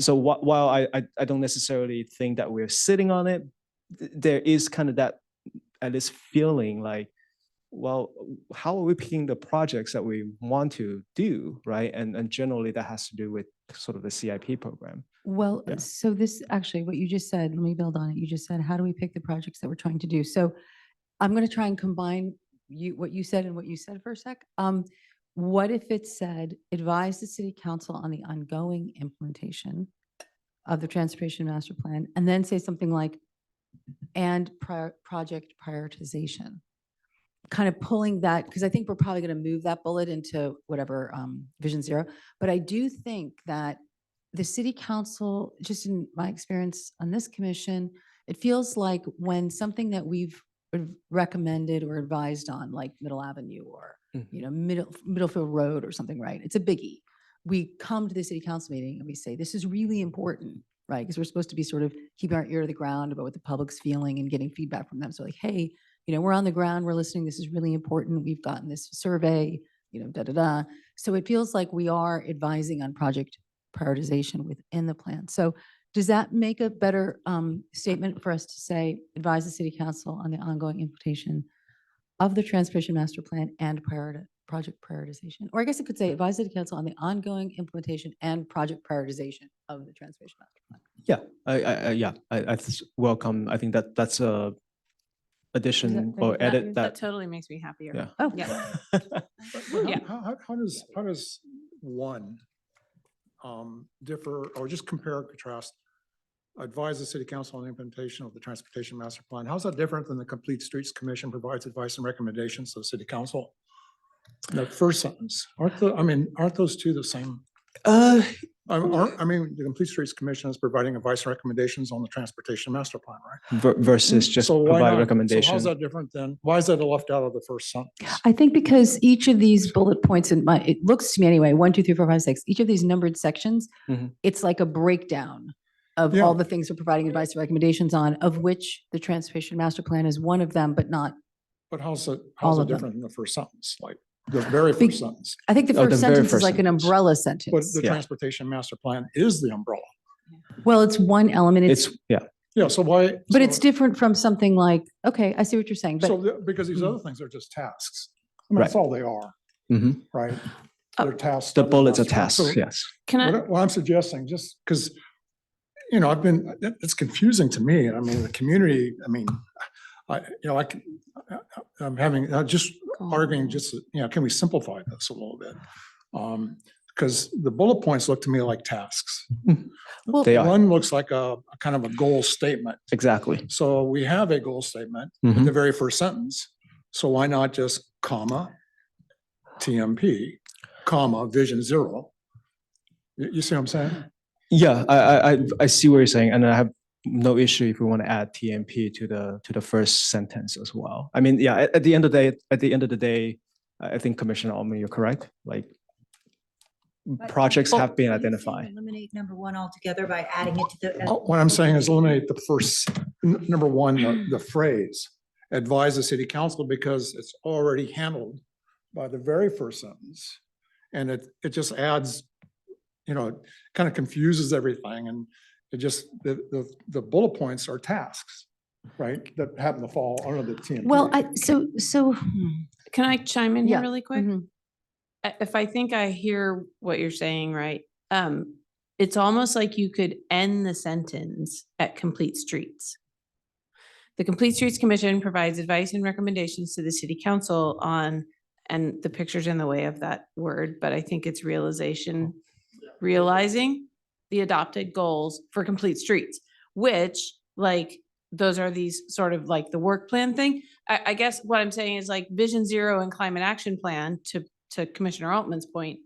while I don't necessarily think that we're sitting on it, there is kind of that at least feeling like, well, how are we picking the projects that we want to do, right? And generally that has to do with sort of the CIP program. Well, Yeah. so this actually, what you just said, let me build on it. You just said, how do we pick the projects that we're trying to do? So I'm going to try and combine what you said and what you said for a sec. What if it said, advise the city council on the ongoing implementation of the Transportation Master Plan, and then say something like, and project prioritization? Kind of pulling that, because I think we're probably going to move that bullet into whatever Vision Zero. But I do think that the city council, just in my experience on this commission, it feels like when something that we've recommended or advised on, like Middle Avenue or Middlefield Road or something, right? It's a biggie. We come to the city council meeting and we say, this is really important, right? Because we're supposed to be sort of keeping our ear to the ground about what the public's feeling and getting feedback from them. So like, hey, we're on the ground, we're listening, this is really important. We've gotten this survey, So it feels like we are advising on project prioritization within the plan. So does that make a better statement for us to say, advise the city council on the ongoing implementation of the Transportation Master Plan and project prioritization? Or I guess it could say, advise the city council on the ongoing implementation and project prioritization of the Transportation Master Plan. Yeah, I welcome. I think that's a addition fair? or edit That that. totally makes me happier. Yeah. Oh, Yeah. But Yeah. How does one differ or just compare and contrast? Advise the city council on the implementation of the Transportation Master Plan. How's that different than the Complete Streets Commission provides advice and recommendations to the city council? That first sentence, aren't those two the same? I mean, the Complete Streets Commission is providing advice and recommendations on the transportation master plan, right? Versus just So why provide not? recommendation. So how's that different than, why is that left out of the first sentence? I think because each of these bullet points in my, it looks to me anyway, 1, 2, 3, 4, 5, 6, each of these numbered sections, Mhm. it's like a breakdown of Yeah. all the things we're providing advice and recommendations on, of which the transportation master plan is one of them, but not. But how's it All of them. different than the first sentence, like the very Be- first sentence? I think the Oh, the first very sentence is first like an sentence. umbrella But sentence. the Yeah. transportation master plan is the umbrella. Well, it's one element, It's, yeah, Yeah, so why? but it's so- different from something like, okay, I see what you're saying, So, but because these Mm. other things are just tasks. I mean, that's Right. all they are, Mhm. right? Oh, They're tasks. The of bullets are master plan. tasks, So yes. Can I, What I'm suggesting, just because, you know, it's confusing to me. I mean, the community, I mean, I'm just arguing, just, you know, can we simplify this a little bit? Because the bullet points look to me like tasks. well, They are, One looks like a kind of a goal statement. exactly. So we have a goal statement in Mhm. the very first sentence. So why not just comma, TMP, comma, vision zero? You see what I'm saying? Yeah, I see what you're saying, and I have no issue if we want to add TMP to the first sentence as well. I mean, yeah, at the end of the day, I think Commissioner Altman, you're correct. Like, projects have been identified. Eliminate number 1 altogether by adding it to the. What I'm saying is eliminate the first, number one, the phrase, advise the city council, because it's already handled by the very first sentence. And it just adds, you know, kind of confuses everything, and it just, the bullet points are tasks, right? That happen to fall under the TMP. well, so. can I chime in here Yeah. really quick? Mhm. If I think I hear what you're saying, right? It's almost like you could end the sentence at complete streets. The Complete Streets Commission provides advice and recommendations to the city council on, and the picture's in the way of that word, but I think it's realizing the adopted goals for complete streets, which, like, those are these sort of like the work plan thing. I guess what I'm saying is, like, Vision Zero and Climate Action Plan, to Commissioner Altman's point,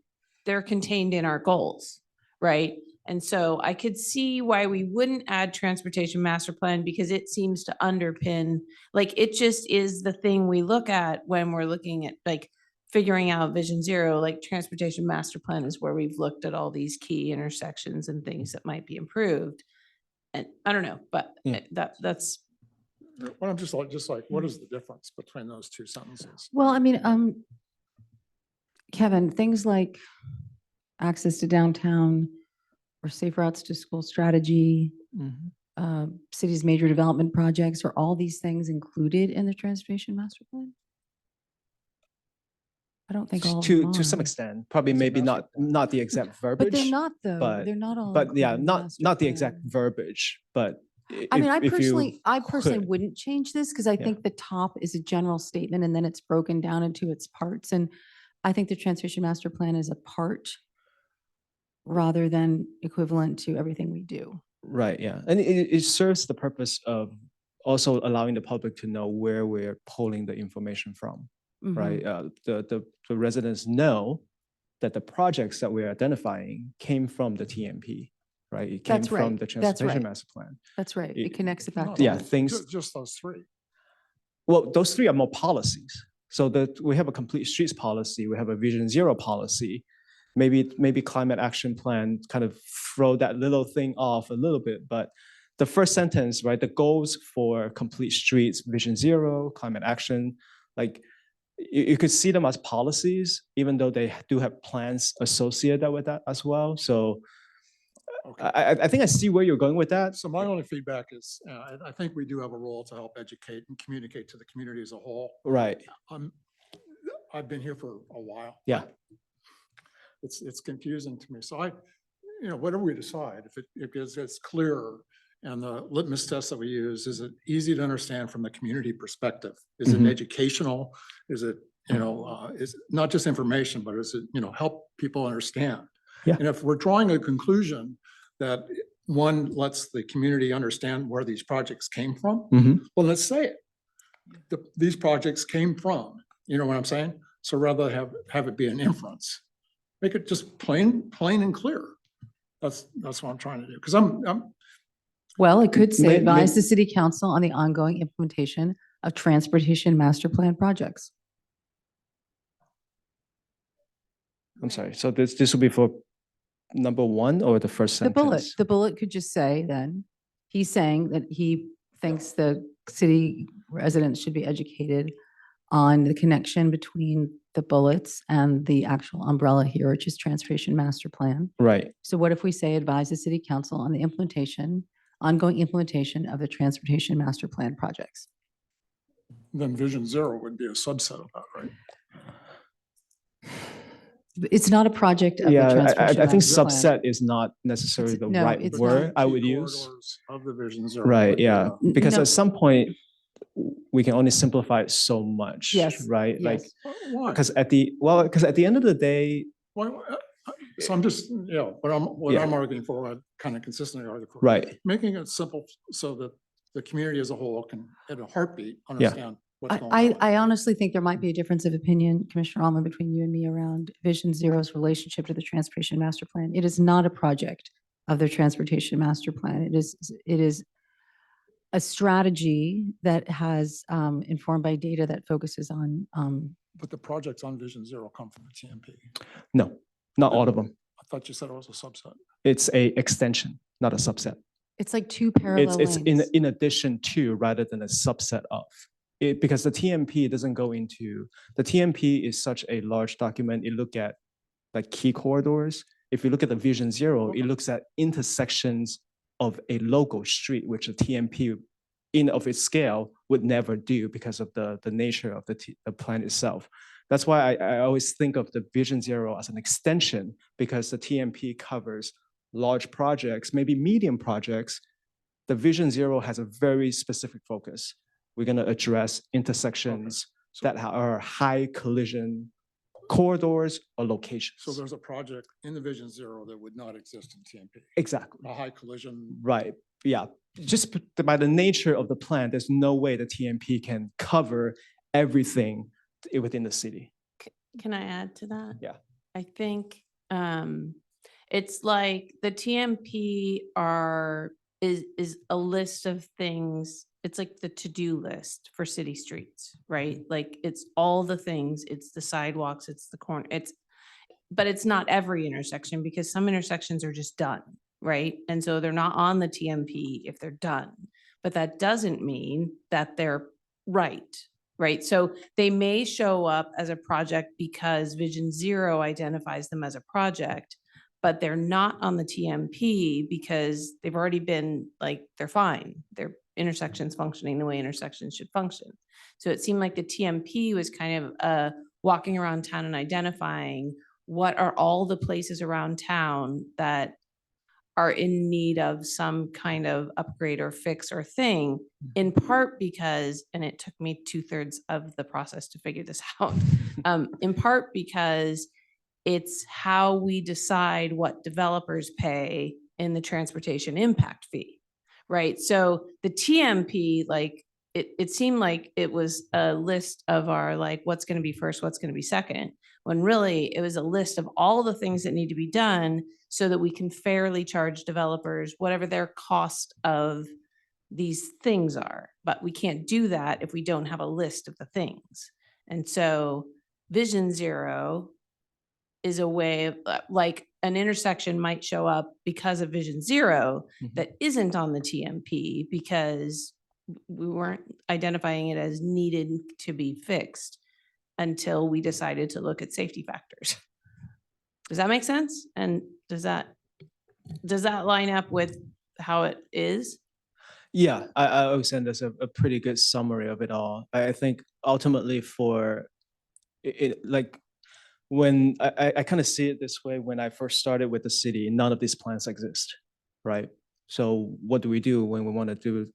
they're contained in our goals, right? And so I could see why we wouldn't add Transportation Master Plan, because it seems to underpin, like, it just is the thing we look at when we're looking at, like, figuring out Vision Zero. Like, Transportation Master Plan is where we've looked at all these key intersections and things that might be improved. And I don't know, but Yeah. that's, Well, I'm just like, what is the difference between those two sentences? Well, I mean, Kevin, things like access to downtown or safe routes to school strategy, city's major development projects, are all these things included in the transportation master plan? I don't think all of them To some are. extent, probably It's a maybe master not the exact verbiage. But they're not though. but- They're not all. But yeah, included in the not master the exact plan. verbiage, but. I mean, if you I personally could. wouldn't change this, because I Yeah. think the top is a general statement and then it's broken down into its parts. And I think the transportation master plan is a part rather than equivalent to everything we do. Right, yeah. And it serves the purpose of also allowing the public to know where we're pulling the information from, Mhm. right? The residents know that the projects that we're identifying came from the TMP, right? It came That's from right. the That's Transportation right. Master Plan. That's right. It- It connects it back Not to. Yeah, all, things- Just those three. Well, those three are more policies. So that we have a complete streets policy, we have a Vision Zero policy. Maybe climate action plan kind of throw that little thing off a little bit, but the first sentence, right, the goals for complete streets, Vision Zero, climate action, like you could see them as policies, even though they do have plans associated with that as well. So Okay. I think I see where you're going with that. So my only feedback is, I think we do have a role to help educate and communicate to the community as a whole. Right, I've been here for a while. yeah, It's confusing to me. So whatever we decide, if it's clearer, and the litmus test that we use, is it easy to understand from the community perspective? Is it Mhm. educational? Is it, is not just information, but is it, help people understand? Yeah. And if we're drawing a conclusion that one lets the community understand where these projects came from, Mhm. well, let's say it. These projects came from, you know what I'm saying? So rather have it be an inference, make it just plain and clear. That's what I'm trying to do, because Well, it could say May- advise may- the city council on the ongoing implementation of transportation master plan projects. I'm sorry, so this will be for number one or the first sentence? The bullet could just say then, he's saying that he thinks the city residents should be educated on the connection between the bullets and the actual umbrella here, which is transportation master plan. Right, So what if we say advise the city council on the ongoing implementation of the transportation master plan projects? then Vision Zero would be a subset of that, right? It's not a project of the yeah, transportation I think master plan. subset is not necessarily the no, right it's word not. I Key would use. corridors of the Vision Zero. Right, would be yeah, the- because No. at some point, we can only simplify it so much. Yes, Right, like, Yes. Why? because at the end of the day, So I'm just, what Yeah. I'm arguing for, I kind of consistently argue for. right, Making it simple so that the community as a whole can, at a heartbeat, understand what's going on. I honestly think there might be a difference of opinion, Commissioner Alman, between you and me around Vision Zero's relationship to the transportation master plan. It is not a project of the transportation master plan. It is a strategy that has informed by data that focuses on, But the projects on Vision Zero come from the TMP. no, not all of them. I thought you said it was a subset. It's a extension, not a subset. it's like two parallel It's lanes. in addition to rather than a subset of. Because the TMP doesn't go into, the TMP is such a large document. It look at like key corridors. If you look at the Vision Zero, it looks at intersections of a local street, which a TMP in of its scale would never do because of the nature of the plan itself. That's why I always think of the Vision Zero as an extension, because the TMP covers large projects, maybe medium projects. The Vision Zero has a very specific focus. We're going to address intersections So- that are high collision corridors or locations. So there's a project in the Vision Zero that would not exist in TMP, Exactly. a high collision. Right, yeah. Just by the nature of the plan, there's no way the TMP can cover everything within the city. Can I add to that? Yeah. I think it's like the TMP is a list of things. It's like the to-do list for city streets, right? Like it's all the things, it's the sidewalks, it's the corner, but it's not every intersection because some intersections are just done, right? And so they're not on the TMP if they're done, but that doesn't mean that they're right? So they may show up as a project because Vision Zero identifies them as a project, but they're not on the TMP because they've already been like, they're fine. Their intersections functioning the way intersections should function. So it seemed like the TMP was kind of walking around town and identifying what are all the places around town that are in need of some kind of upgrade or fix or thing, in part because, and it took me 2/3 of the process to figure this out, in part because it's how we decide what developers pay in the transportation impact fee, right? So the TMP, like, it seemed like it was a list of our, like, what's going to be first, what's going to be second, when really it was a list of all the things that need to be done so that we can fairly charge developers whatever their cost of these things are. But we can't do that if we don't have a list of the things. And so Vision Zero is a way of, like, an intersection might show up because of Vision Zero Mhm. that isn't on the TMP because we weren't identifying it as needed to be fixed until we decided to look at safety factors. Does that make sense? And does that line up with how it is? Yeah, I would say that's a pretty good summary of it all. I think ultimately for it, like when I kind of see it this way, when I first started with the city, none of these plans exist, right? So what do we do when we want to do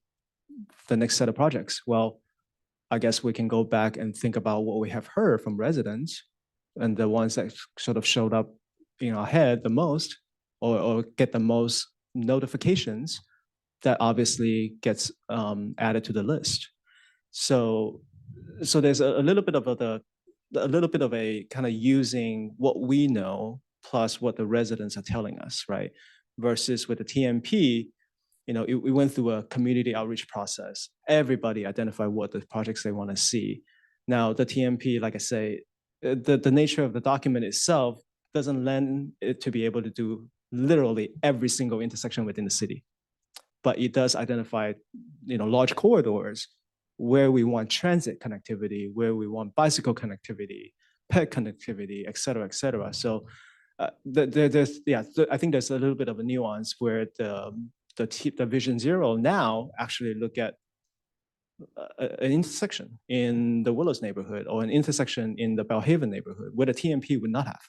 the next set of projects? Well, I guess we can go back and think about what we have heard from residents and the ones that sort of showed up in our head the most or get the most notifications. That obviously gets added to the list. So there's a little bit of a kind of using what we know plus what the residents are telling us, right? versus with the TMP, we went through a community outreach process. Everybody identified what the projects they want to see. Now, the TMP, like I say, the nature of the document itself doesn't lend it to be able to do literally every single intersection within the city. But it does identify, large corridors where we want transit connectivity, where we want bicycle connectivity, pet connectivity, et cetera, et cetera. So I think there's a little bit of a nuance where the Vision Zero now actually look at an intersection in the Willows neighborhood or an intersection in the Bellhaven neighborhood where the TMP would not have,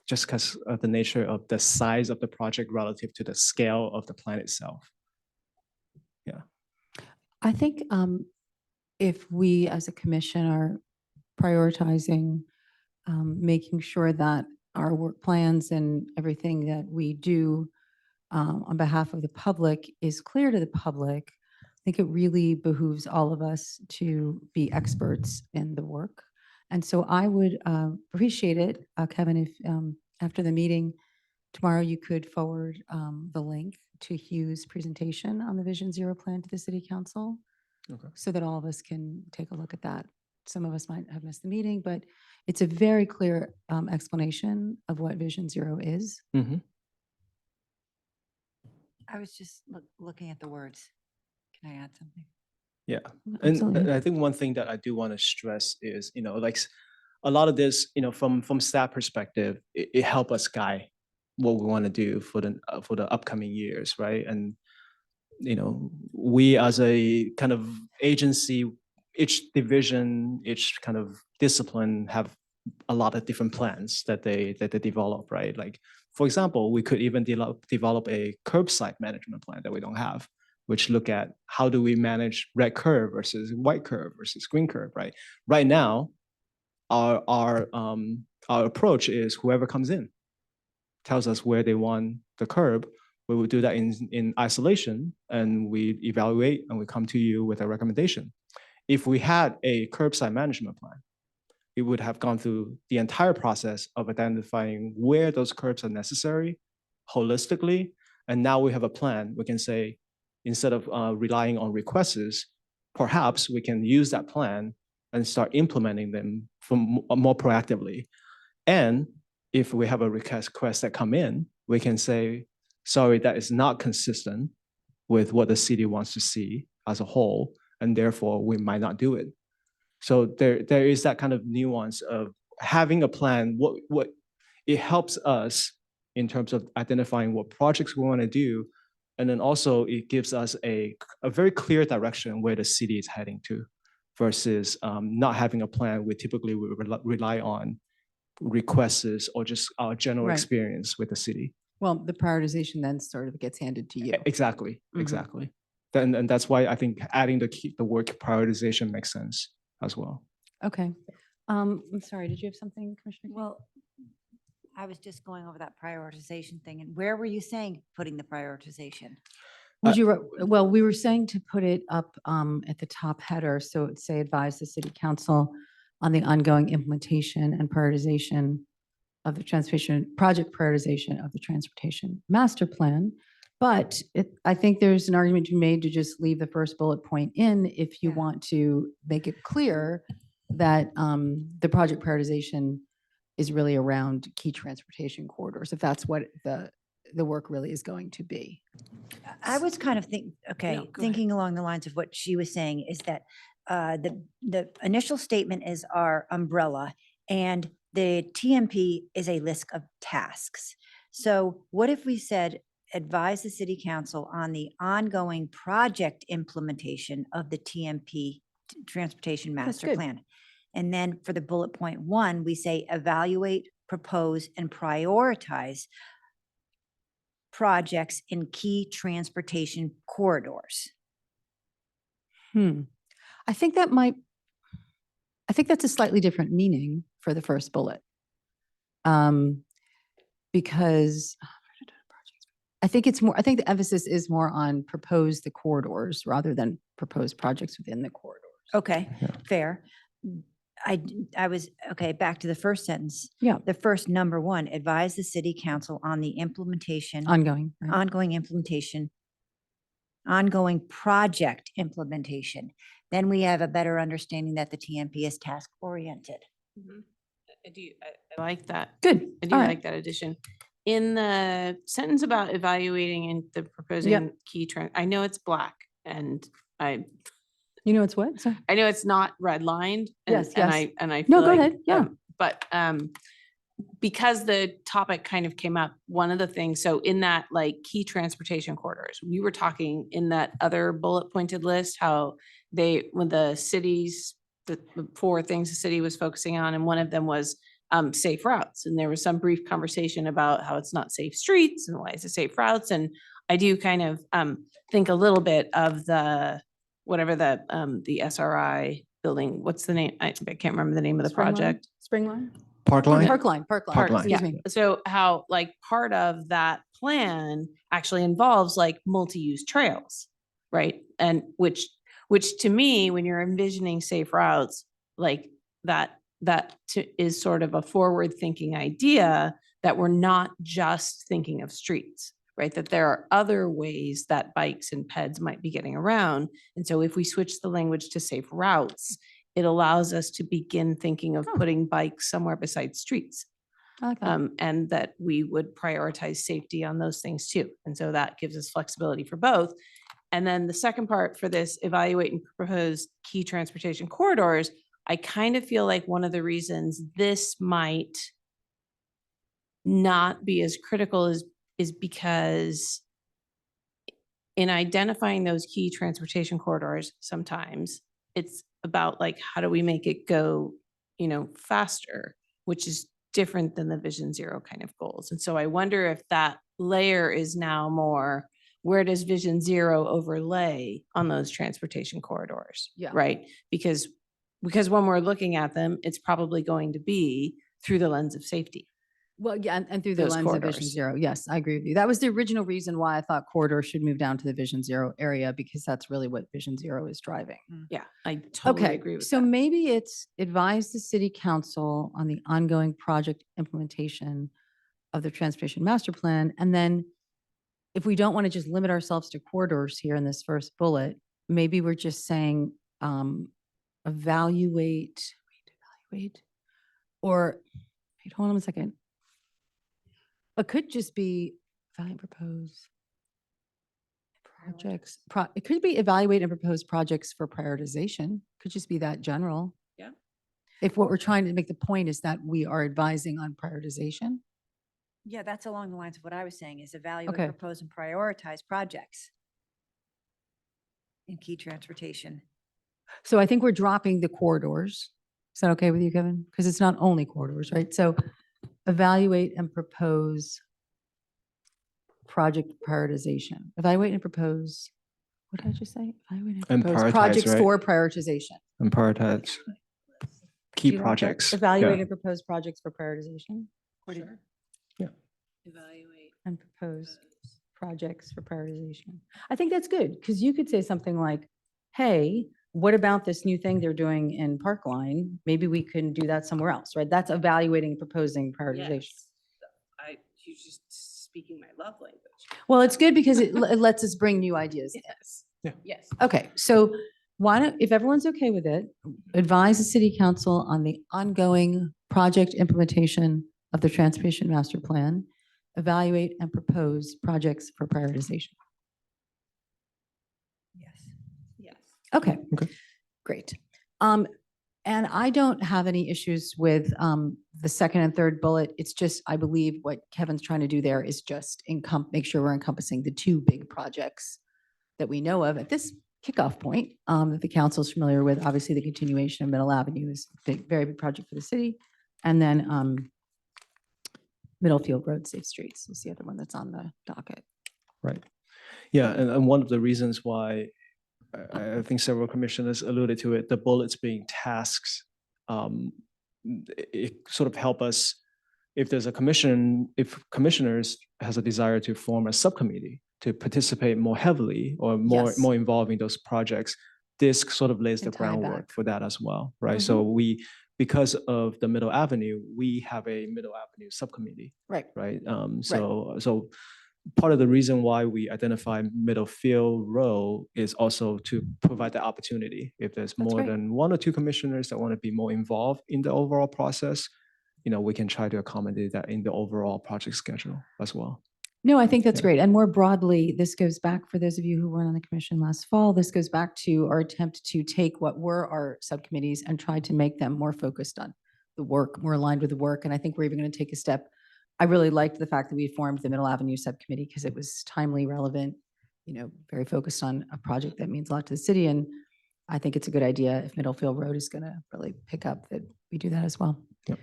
just because of the nature of the size of the project relative to the scale of the plan itself. I think if we as a commission are prioritizing making sure that our work plans and everything that we do on behalf of the public is clear to the public, I think it really behooves all of us to be experts in the work. And so I would appreciate it, Kevin, if after the meeting tomorrow you could forward the link to Hugh's presentation on the Vision Zero plan to the City Council, Okay. so that all of us can take a look at that. Some of us might have missed the meeting, but it's a very clear explanation of what Vision Zero is. Mm-hmm. I was just looking at the words. Can I add something? Yeah. And Absolutely. I think one thing that I do want to stress is, like a lot of this, from staff perspective, it help us guide what we want to do for the upcoming years, right? And we as a kind of agency, each division, each kind of discipline have a lot of different plans that they develop, right? Like, for example, we could even develop a curbside management plan that we don't have, which look at how do we manage red curve versus white curve versus green curve, right? Right now, our approach is whoever comes in tells us where they want the curb. We will do that in isolation, and we evaluate and we come to you with a recommendation. If we had a curbside management plan, it would have gone through the entire process of identifying where those curbs are necessary holistically. And now we have a plan. We can say, instead of relying on requests, perhaps we can use that plan and start implementing them more proactively. And if we have a request that come in, we can say, sorry, that is not consistent with what the city wants to see as a whole, and therefore we might not do it. So there is that kind of nuance of having a plan. What it helps us in terms of identifying what projects we want to do, and then also it gives us a very clear direction where the city is heading to, versus not having a plan. We typically rely on requests or just our general Right. experience with the city. Well, the prioritization then sort of gets handed to you. Exactly, Mhm. exactly. And that's why I think adding the word prioritization makes sense as well. Okay. I'm sorry, did you have something, Commissioner? Well, I was just going over that prioritization thing. And where were you saying putting the prioritization? Would you, well, we were saying to put it up at the top header, so it'd say advise the City Council on the ongoing implementation and prioritization of the project prioritization of the transportation master plan. But I think there's an argument to be made to just leave the first bullet point in if you Yeah. want to make it clear that the project prioritization is really around key transportation corridors, if that's what the work really is going to be. I was kind of No, go ahead. thinking along the lines of what she was saying is that the initial statement is our umbrella and the TMP is a list of tasks. So what if we said, advise the City Council on the ongoing project implementation of the TMP, Transportation That's Master good. Plan? And then for the bullet point 1, we say evaluate, propose, and prioritize projects in key transportation corridors. I think that's a slightly different meaning for the first bullet. Because I think the emphasis is more on propose the corridors rather than propose projects within the corridors. Okay, Yeah. fair. I was, okay, back to the first sentence. Yeah. The first number one, advise the city council on the implementation, Ongoing. right? ongoing implementation, ongoing project implementation. Then we have a better understanding that the TMP is task oriented. I like that. Good. I do All right. like that addition. In the sentence about evaluating and the proposing key trend, I know it's black and You know it's what? Sorry. I know it's not redlined. Yes, yes. And I No, feel go like, ahead. Yeah. But because the topic kind of came up, one of the things, so in that like key transportation corridors, we were talking in that other bullet pointed list, how when the cities, the 4 things the city was focusing on, and one of them was safe routes. And there was some brief conversation about how it's not safe streets and why it's a safe routes. And I do kind of think a little bit of whatever the SRI building, what's the name? I can't remember the name of the Spring line? project. Spring line? Parkline? Parkline. Parkline. Excuse Yeah. me. So how like part of that plan actually involves like multi-use trails, right? And which to me, when you're envisioning safe routes, like that is sort of a forward thinking idea that we're not just thinking of streets, right? That there are other ways that bikes and peds might be getting around. And so if we switch the language to safe routes, it allows us to begin thinking of Oh. putting bikes somewhere beside streets. I like that. And that we would prioritize safety on those things too. And so that gives us flexibility for both. And then the second part for this, evaluate and propose key transportation corridors, I kind of feel like one of the reasons this might not be as critical is because in identifying those key transportation corridors, sometimes it's about like, how do we make it go, faster, which is different than the Vision Zero kind of goals. And so I wonder if that layer is now more, where does Vision Zero overlay on those transportation corridors? Yeah. Right? Because when we're looking at them, it's probably going to be through the lens of safety. Well, yeah, and through the Those lens of Vision corridors. Zero. Yes, I agree with you. That was the original reason why I thought corridors should move down to the Vision Zero area, because that's really what Vision Zero is driving. Yeah, I totally Okay, agree with so that. maybe it's advise the city council on the ongoing project implementation of the transportation master plan. And then if we don't want to just limit ourselves to corridors here in this first bullet, maybe we're just saying evaluate, or wait, hold on a second. It could just be evaluate, propose projects. It could be evaluate and propose projects for prioritization. Could just be that general. Yeah. If what we're trying to make the point is that we are advising on prioritization. Yeah, that's along the lines of what I was saying, is evaluate, Okay. propose, and prioritize projects in key transportation. So I think we're dropping the corridors. Is that okay with you, Kevin? Because it's not only corridors, right? So evaluate and propose project prioritization. Evaluate and propose, what did I just say? Evaluate And propose prioritize, projects right? for prioritization. And prioritize Do key you like that? projects. Evaluate Yeah. and propose projects for prioritization. Sure. Yeah. Evaluate. And propose projects for prioritization. I think that's good, because you could say something like, hey, what about this new thing they're doing in Parkline? Maybe we can do that somewhere else, right? That's evaluating, proposing prioritization. You're just speaking my love language. Well, it's good because it lets us bring new ideas. Yes. Yeah. Yes. Okay, so why don't, if everyone's okay with it, advise the city council on the ongoing project implementation of the transportation master plan, evaluate and propose projects for prioritization. Yes. Yes. Okay. Okay. Great. And I don't have any issues with the second and third bullet. It's just, I believe what Kevin's trying to do there is just make sure we're encompassing the 2 big projects that we know of at this kickoff point, that the council is familiar with. Obviously, the continuation of Middle Avenue is a very big project for the city. And then Middlefield Road Safe Streets is the other one that's on the docket. Right. Yeah, and one of the reasons why I think several commissioners alluded to it, the bullets being tasks, it sort of help us if there's a commission, if commissioners has a desire to form a subcommittee to participate more heavily or Yes. more involved in those projects, this sort of lays the And tie it groundwork back. for that as well, right? So because of the Middle Avenue, we have a Middle Avenue subcommittee, Right. right? So part of the reason why we identify Middlefield Row is also to provide the opportunity. If there's more great. than one or two commissioners that want to be more involved in the overall process, we can try to accommodate that in the overall project schedule as well. No, I think that's Yeah. great. And more broadly, this goes back, for those of you who weren't on the commission last fall, this goes back to our attempt to take what were our subcommittees and try to make them more focused on the work, more aligned with the work. And I think we're even going to take a step. I really liked the fact that we formed the Middle Avenue Subcommittee because it was timely, relevant, very focused on a project that means a lot to the city. And I think it's a good idea if Middlefield Road is going to really pick up that we do that as well. Yep.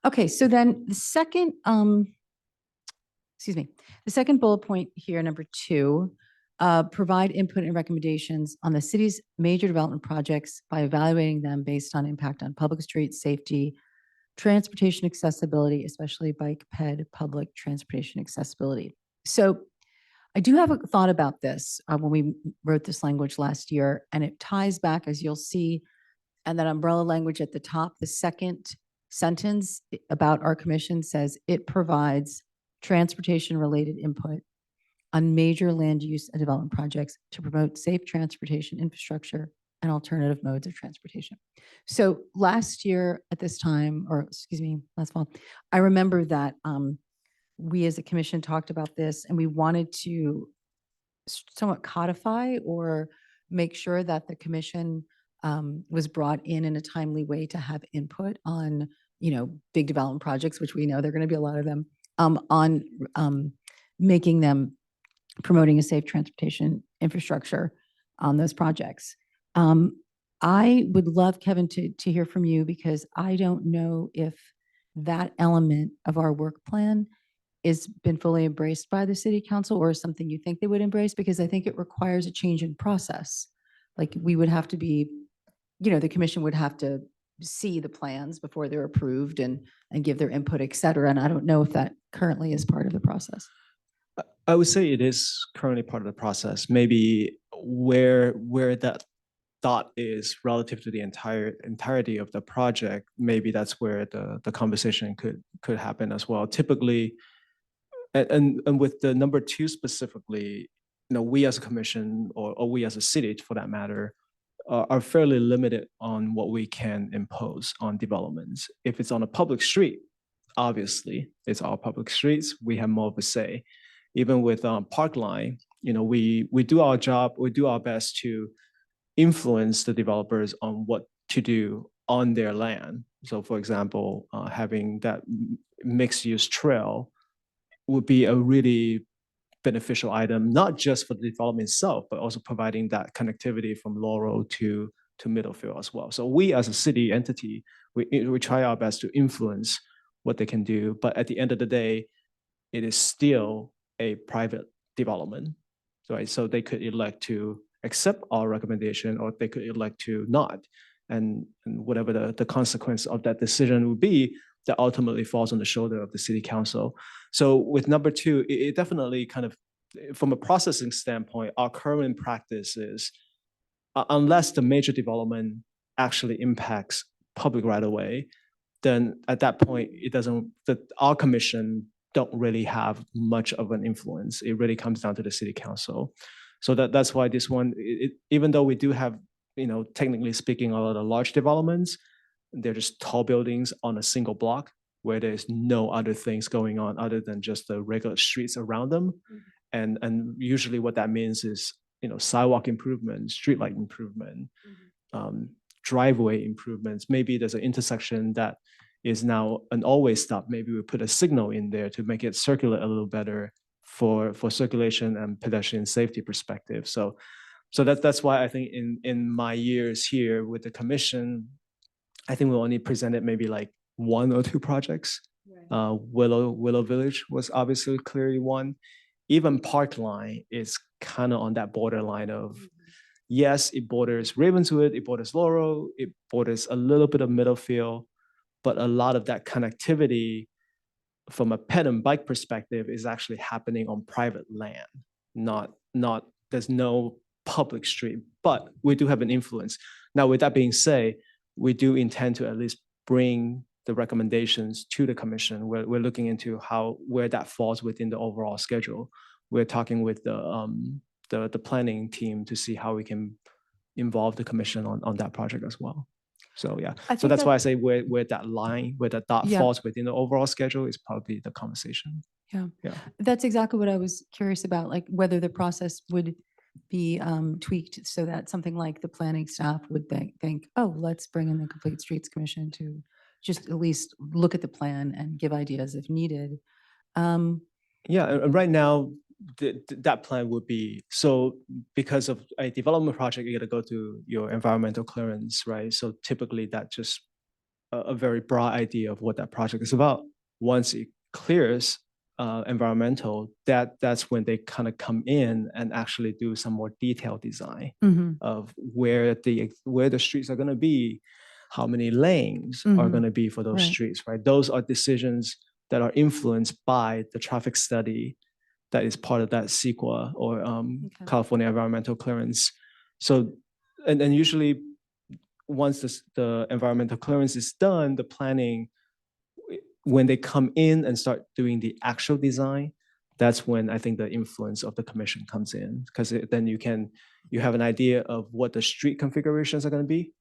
Okay, so then the second, the second bullet point here, number 2, provide input and recommendations on the city's major development projects by evaluating them based on impact on public streets, safety, transportation accessibility, especially bike ped public transportation accessibility. So I do have a thought about this when we wrote this language last year, and it ties back, as you'll see, and that umbrella language at the top, the second sentence about our commission says it provides transportation-related input on major land use and development projects to promote safe transportation infrastructure and alternative modes of transportation. So last year at this time, or excuse me, last fall, I remember that we as a commission talked about this and we wanted to somewhat codify or make sure that the commission was brought in a timely way to have input on, big development projects, which we know there are going to be a lot of them, on making them, promoting a safe transportation infrastructure on those projects. I would love, Kevin, to hear from you because I don't know if that element of our work plan has been fully embraced by the city council or is something you think they would embrace, because I think it requires a change in process. Like we would have to be, the commission would have to see the plans before they're approved and give their input, et cetera. And I don't know if that currently is part of the process. I would say it is currently part of the process. Maybe where that thought is relative to the entirety of the project, maybe that's where the conversation could happen as well. Typically, and with the number 2 specifically, we as a commission or we as a city for that matter, are fairly limited on what we can impose on developments. If it's on a public street, obviously it's our public streets, we have more of a say. Even with Parkline, we do our job, we do our best to influence the developers on what to do on their land. So for example, having that mixed use trail would be a really beneficial item, not just for the development itself, but also providing that connectivity from Laurel to Middlefield as well. So we as a city entity, we try our best to influence what they can do, but at the end of the day, it is still a private development, right? So they could elect to accept our recommendation or they could elect to not. And whatever the consequence of that decision would be, that ultimately falls on the shoulder of the city council. So with number 2, it definitely kind of, from a processing standpoint, our current practice is, unless the major development actually impacts public right of way, then at that point, our commission don't really have much of an influence. It really comes down to the city council. So that's why this one, even though we do have, technically speaking, a lot of large developments, they're just tall buildings on a single block where there's no other things going on other than just the regular streets around them. Mm-hmm. And usually what that means is, sidewalk improvement, streetlight improvement, mm-hmm. Driveway improvements. Maybe there's an intersection that is now an always stop. Maybe we put a signal in there to make it circulate a little better for circulation and pedestrian safety perspective. So that's why I think in my years here with the commission, I think we only presented maybe like 1 or 2 projects. Right. Willow Village was obviously clearly one. Even Parkline is kind of on that borderline of, yes, it borders Ravenswood, it borders Laurel, it borders a little bit of Middlefield, but a lot of that connectivity from a ped and bike perspective is actually happening on private land, not there's no public street, but we do have an influence. Now, with that being said, we do intend to at least bring the recommendations to the commission. We're looking into where that falls within the overall schedule. We're talking with the planning team to see how we can involve the commission on that project as well. So yeah, I so think that's that- why I say where that line, where that dot Yeah. falls within the overall schedule is probably the conversation. That's exactly what I was curious about, like whether the process would be tweaked so that something like the planning staff would think, oh, let's bring in the Complete Streets Commission to just at least look at the plan and give ideas if needed. Yeah, and right now, that plan would be, so because of a development project, you gotta go through your environmental clearance, right? So typically that just a very broad idea of what that project is about. Once it clears environmental, that's when they kind of come in and actually do some more detailed design of where the streets are gonna be, how many lanes are Mhm. gonna be for those Right. streets, right? Those are decisions that are influenced by the traffic study that is part of that CEQA or Okay. California Environmental Clearance. So, and usually once the environmental clearance is done, the planning, when they come in and start doing the actual design, that's when I think the influence of the commission comes in, because then you have an idea of what the street configurations are going to be.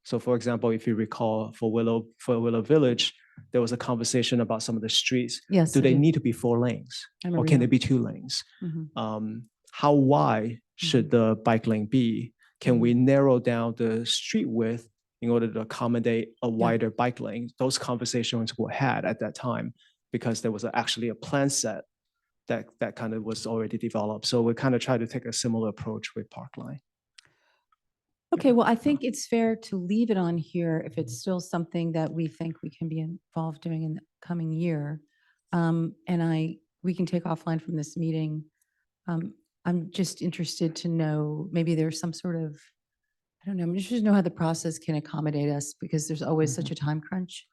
So for example, if you recall for Willow Village, there was a conversation about some of the streets. Yes. Do I they do. need to be 4 lanes? I Or remember can that. they be 2 lanes? Mhm. How wide should the bike lane be? Can we narrow down the street width in order to accommodate a wider bike lane? Those conversations were had at that time because there was actually a plan set that kind of was already developed. So we kind of try to take a similar approach with Parkline. Okay, well, I think it's fair to leave it on here if it's still something that we think we can be involved doing in the coming year. We can take offline from this meeting. I'm just interested to know, maybe there's some sort of, I don't know, I'm interested to know how the process can accommodate us because there's always such a time crunch.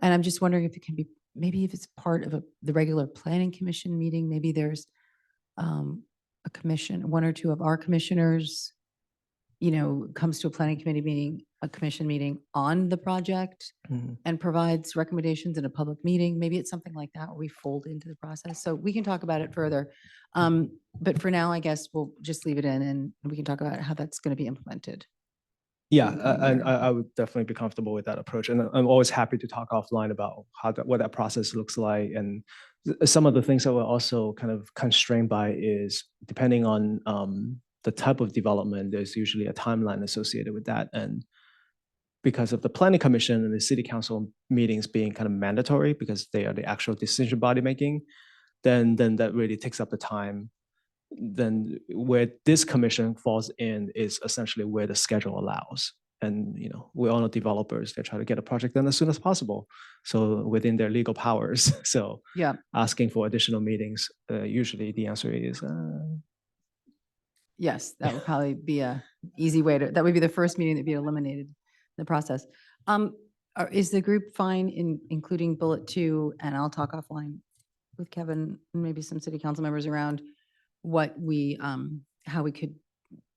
And I'm just wondering if it can be, maybe if it's part of the regular planning commission meeting, maybe there's a commission, 1 or 2 of our commissioners, comes to a planning committee meeting, a commission meeting on the project and provides recommendations in a public meeting. Maybe it's something like that where we fold into the process. So we can talk about it further. But for now, I guess we'll just leave it in and we can talk about how that's going to be implemented. Yeah, coming year. I would definitely be comfortable with that approach. And I'm always happy to talk offline about what that process looks like. And some of the things that we're also kind of constrained by is depending on the type of development, there's usually a timeline associated with that. And because of the planning commission and the city council meetings being kind of mandatory because they are the actual decision body making, then that really takes up the time. Then where this commission falls in is essentially where the schedule allows. And we all know developers, they try to get a project done as soon as possible. So within their legal powers. So Yeah. asking for additional meetings, usually the answer is Yes, that would probably be a easy way that would be the first meeting that'd be eliminated in the process. Is the group fine in including bullet 2, and I'll talk offline with Kevin and maybe some city council members around what we, how we could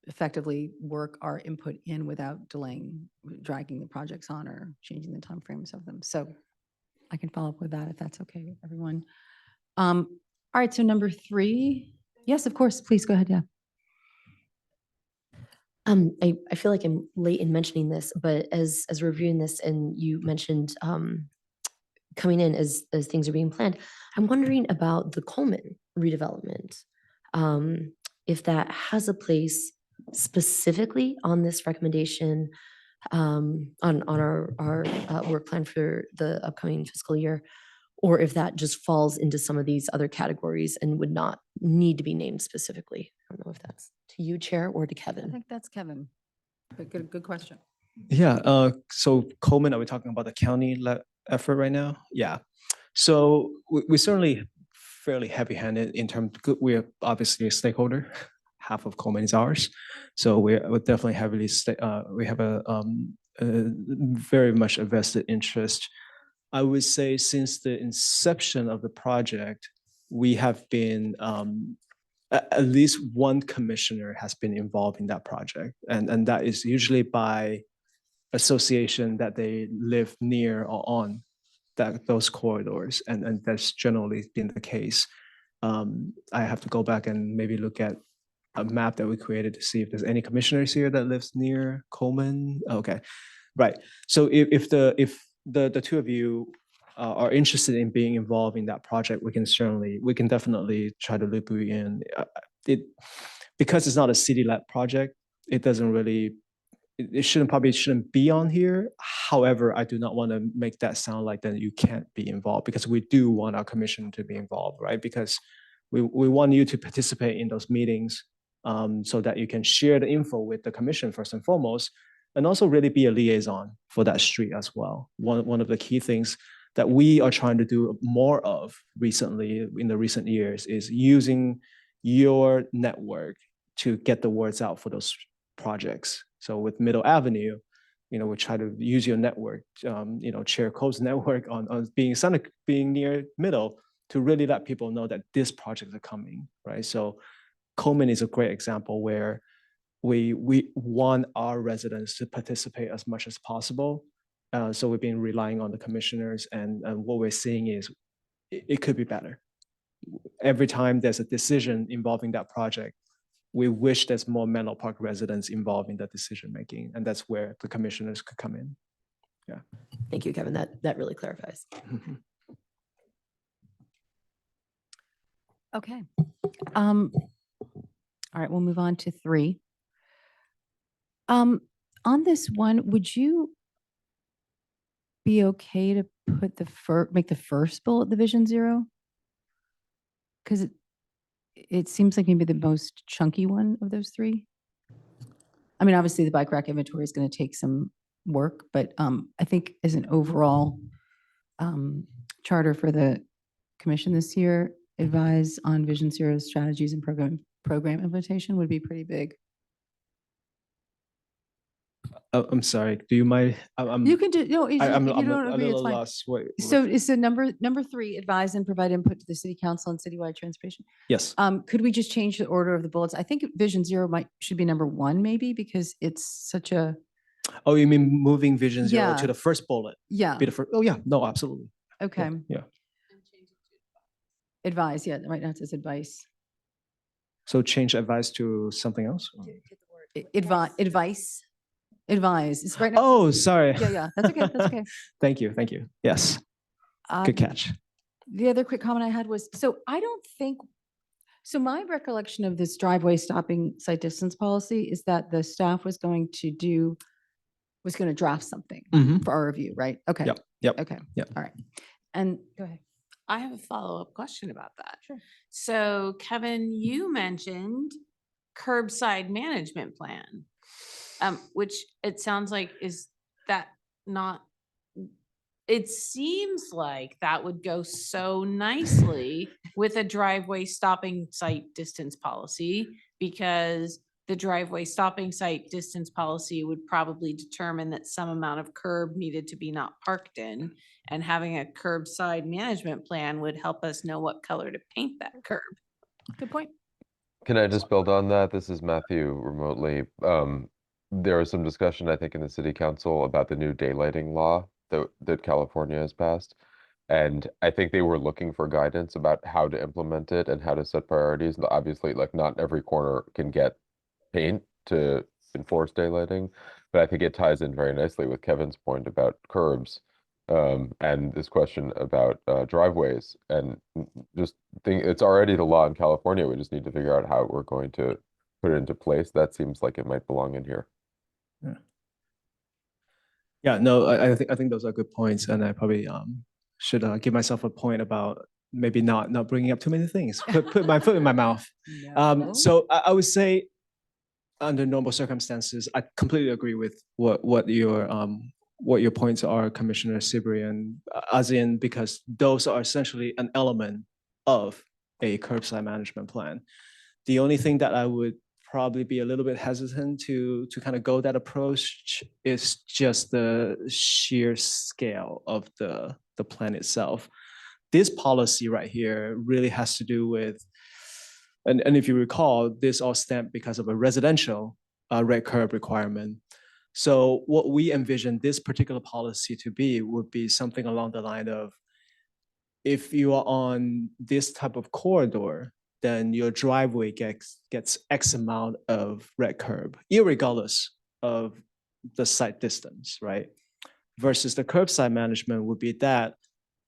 effectively work our input in without delaying, dragging the projects on or changing the timeframes of them. So I can follow up with that if that's okay with everyone. All right, so number 3. Yes, of course, please go ahead, yeah. I feel like I'm late in mentioning this, but as reviewing this and you mentioned coming in as things are being planned, I'm wondering about the Coleman redevelopment. If that has a place specifically on this recommendation on our work plan for the upcoming fiscal year, or if that just falls into some of these other categories and would not need to be named specifically. I don't know if that's to you, Chair, or to I Kevin. think that's Kevin. But good question. Yeah, so Coleman, are we talking about the county effort right now? Yeah. So we certainly fairly heavy-handed in terms, we're obviously a stakeholder. Half of Coleman is ours. So we're definitely heavily, we have a very much a vested interest. I would say since the inception of the project, we have been, at least one commissioner has been involved in that project. And that is usually by association that they live near or on those corridors, and that's generally been the case. I have to go back and maybe look at a map that we created to see if there's any commissioners here that lives near Coleman. Okay, right. So if the two of you are interested in being involved in that project, we can definitely try to loop you in. Because it's not a city-led project, it doesn't really, it shouldn't be on here. However, I do not want to make that sound like then you can't be involved, because we do want our commission to be involved, right? Because we want you to participate in those meetings, so that you can share the info with the commission first and foremost, and also really be a liaison for that street as well. One of the key things that we are trying to do more of recently in the recent years is using your network to get the words out for those projects. So with Middle Avenue, we try to use your network, Chair Cole's network on being near Middle, to really let people know that this projects are coming, right? So Coleman is a great example where we want our residents to participate as much as possible. So we've been relying on the commissioners, and what we're seeing is it could be better. Every time there's a decision involving that project, we wish there's more Menlo Park residents involved in that decision-making, and that's where the commissioners could come in. Yeah. Thank you, Kevin. That really clarifies. Okay. All right, we'll move on to 3. On this one, would you be okay to put make the first bullet the Vision Zero? Because it seems like maybe the most chunky one of those 3. I mean, obviously the bike rack inventory is going to take some work, but I think as an overall charter for the commission this year, advise on Vision Zero strategies and program implementation would be pretty big. I'm sorry. Do you mind? You can do, no, if you I'm don't a agree, it's little fine. lost. So it's the number 3, advise and provide input to the city council on citywide transportation. Yes. Could we just change the order of the bullets? I think Vision Zero should be number 1 maybe, because it's such a, Oh, you mean moving Vision Zero Yeah. to the first bullet? yeah, Be the first. Oh, yeah. No, absolutely. Yeah, okay. Yeah. Advise, yeah, right now it says advice. So change advice to something else? Advice, it's right now. Oh, sorry. Yeah, that's okay, that's okay. Thank you. Yes, good catch. The other quick comment I had was, so my recollection of this driveway stopping site distance policy is that the staff was going to draft something Mhm. for our review, right? Okay. Yep. Okay. Yep. All right. And go ahead. I have a follow-up question about that. Sure. So Kevin, you mentioned curbside management plan, which it sounds like, is that not, it seems like that would go so nicely with a driveway stopping site distance policy, because the driveway stopping site distance policy would probably determine that some amount of curb needed to be not parked in, and having a curbside management plan would help us know what color to paint that curb. Good point. Can I just build on that? This is Matthew remotely. There was some discussion, I think, in the city council about the new daylighting law that California has passed. And I think they were looking for guidance about how to implement it and how to set priorities. And obviously, like, not every corner can get paint to enforce daylighting, but I think it ties in very nicely with Kevin's point about curbs, and this question about driveways. And just think, it's already the law in California. We just need to figure out how we're going to put it into place. That seems like it might belong in here. Yeah, no, I think those are good points, and I probably should give myself a point about maybe not bringing up too many things. Put my foot in my mouth. No. So I would say, under normal circumstances, I completely agree with what your points are, Commissioner Cibrian, as in, because those are essentially an element of a curbside management plan. The only thing that I would probably be a little bit hesitant to kind of go that approach is just the sheer scale of the plan itself. This policy right here really has to do with, and if you recall, this all stemmed because of a residential red curb requirement. So what we envision this particular policy to be would be something along the line of, if you are on this type of corridor, then your driveway gets X amount of red curb, irregardless of the site distance, right? Versus the curbside management would be that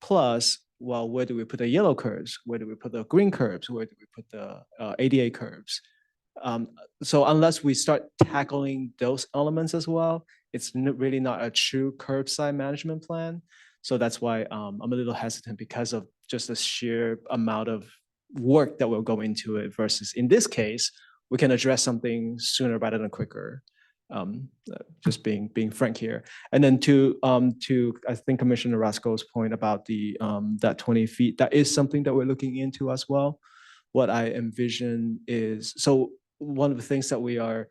plus, well, where do we put the yellow curbs? Where do we put the green curbs? Where do we put the ADA curbs? So unless we start tackling those elements as well, it's really not a true curbside management plan. So that's why I'm a little hesitant, because of just the sheer amount of work that will go into it versus in this case, we can address something sooner rather than quicker. Just being frank here. And then to I think Commissioner Rasco's point about the that 20 feet, that is something that we're looking into as well. What I envision is, so one of the things that we are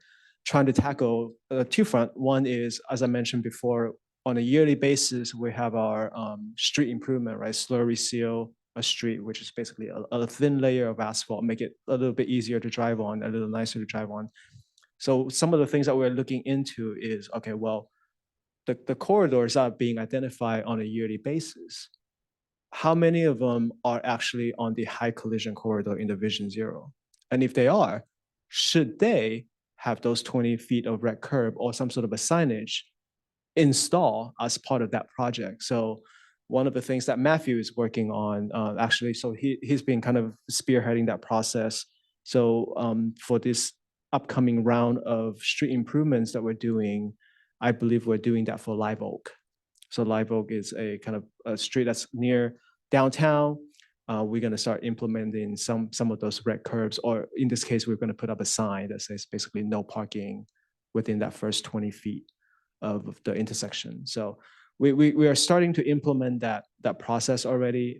trying to tackle, two front. One is, as I mentioned before, on a yearly basis, we have our street improvement, right? Slurry seal a street, which is basically a thin layer of asphalt, make it a little bit easier to drive on, a little nicer to drive on. So some of the things that we're looking into is, okay, well, the corridors are being identified on a yearly basis. How many of them are actually on the high collision corridor in the Vision Zero? And if they are, should they have those 20 feet of red curb or some sort of a signage install as part of that project? So one of the things that Matthew is working on, actually, so he's been kind of spearheading that process. So for this upcoming round of street improvements that we're doing, I believe we're doing that for Live Oak. So Live Oak is a kind of a street that's near downtown. We're going to start implementing some of those red curbs, or in this case, we're going to put up a sign that says basically no parking within that first 20 feet of the intersection. So we are starting to implement that process already.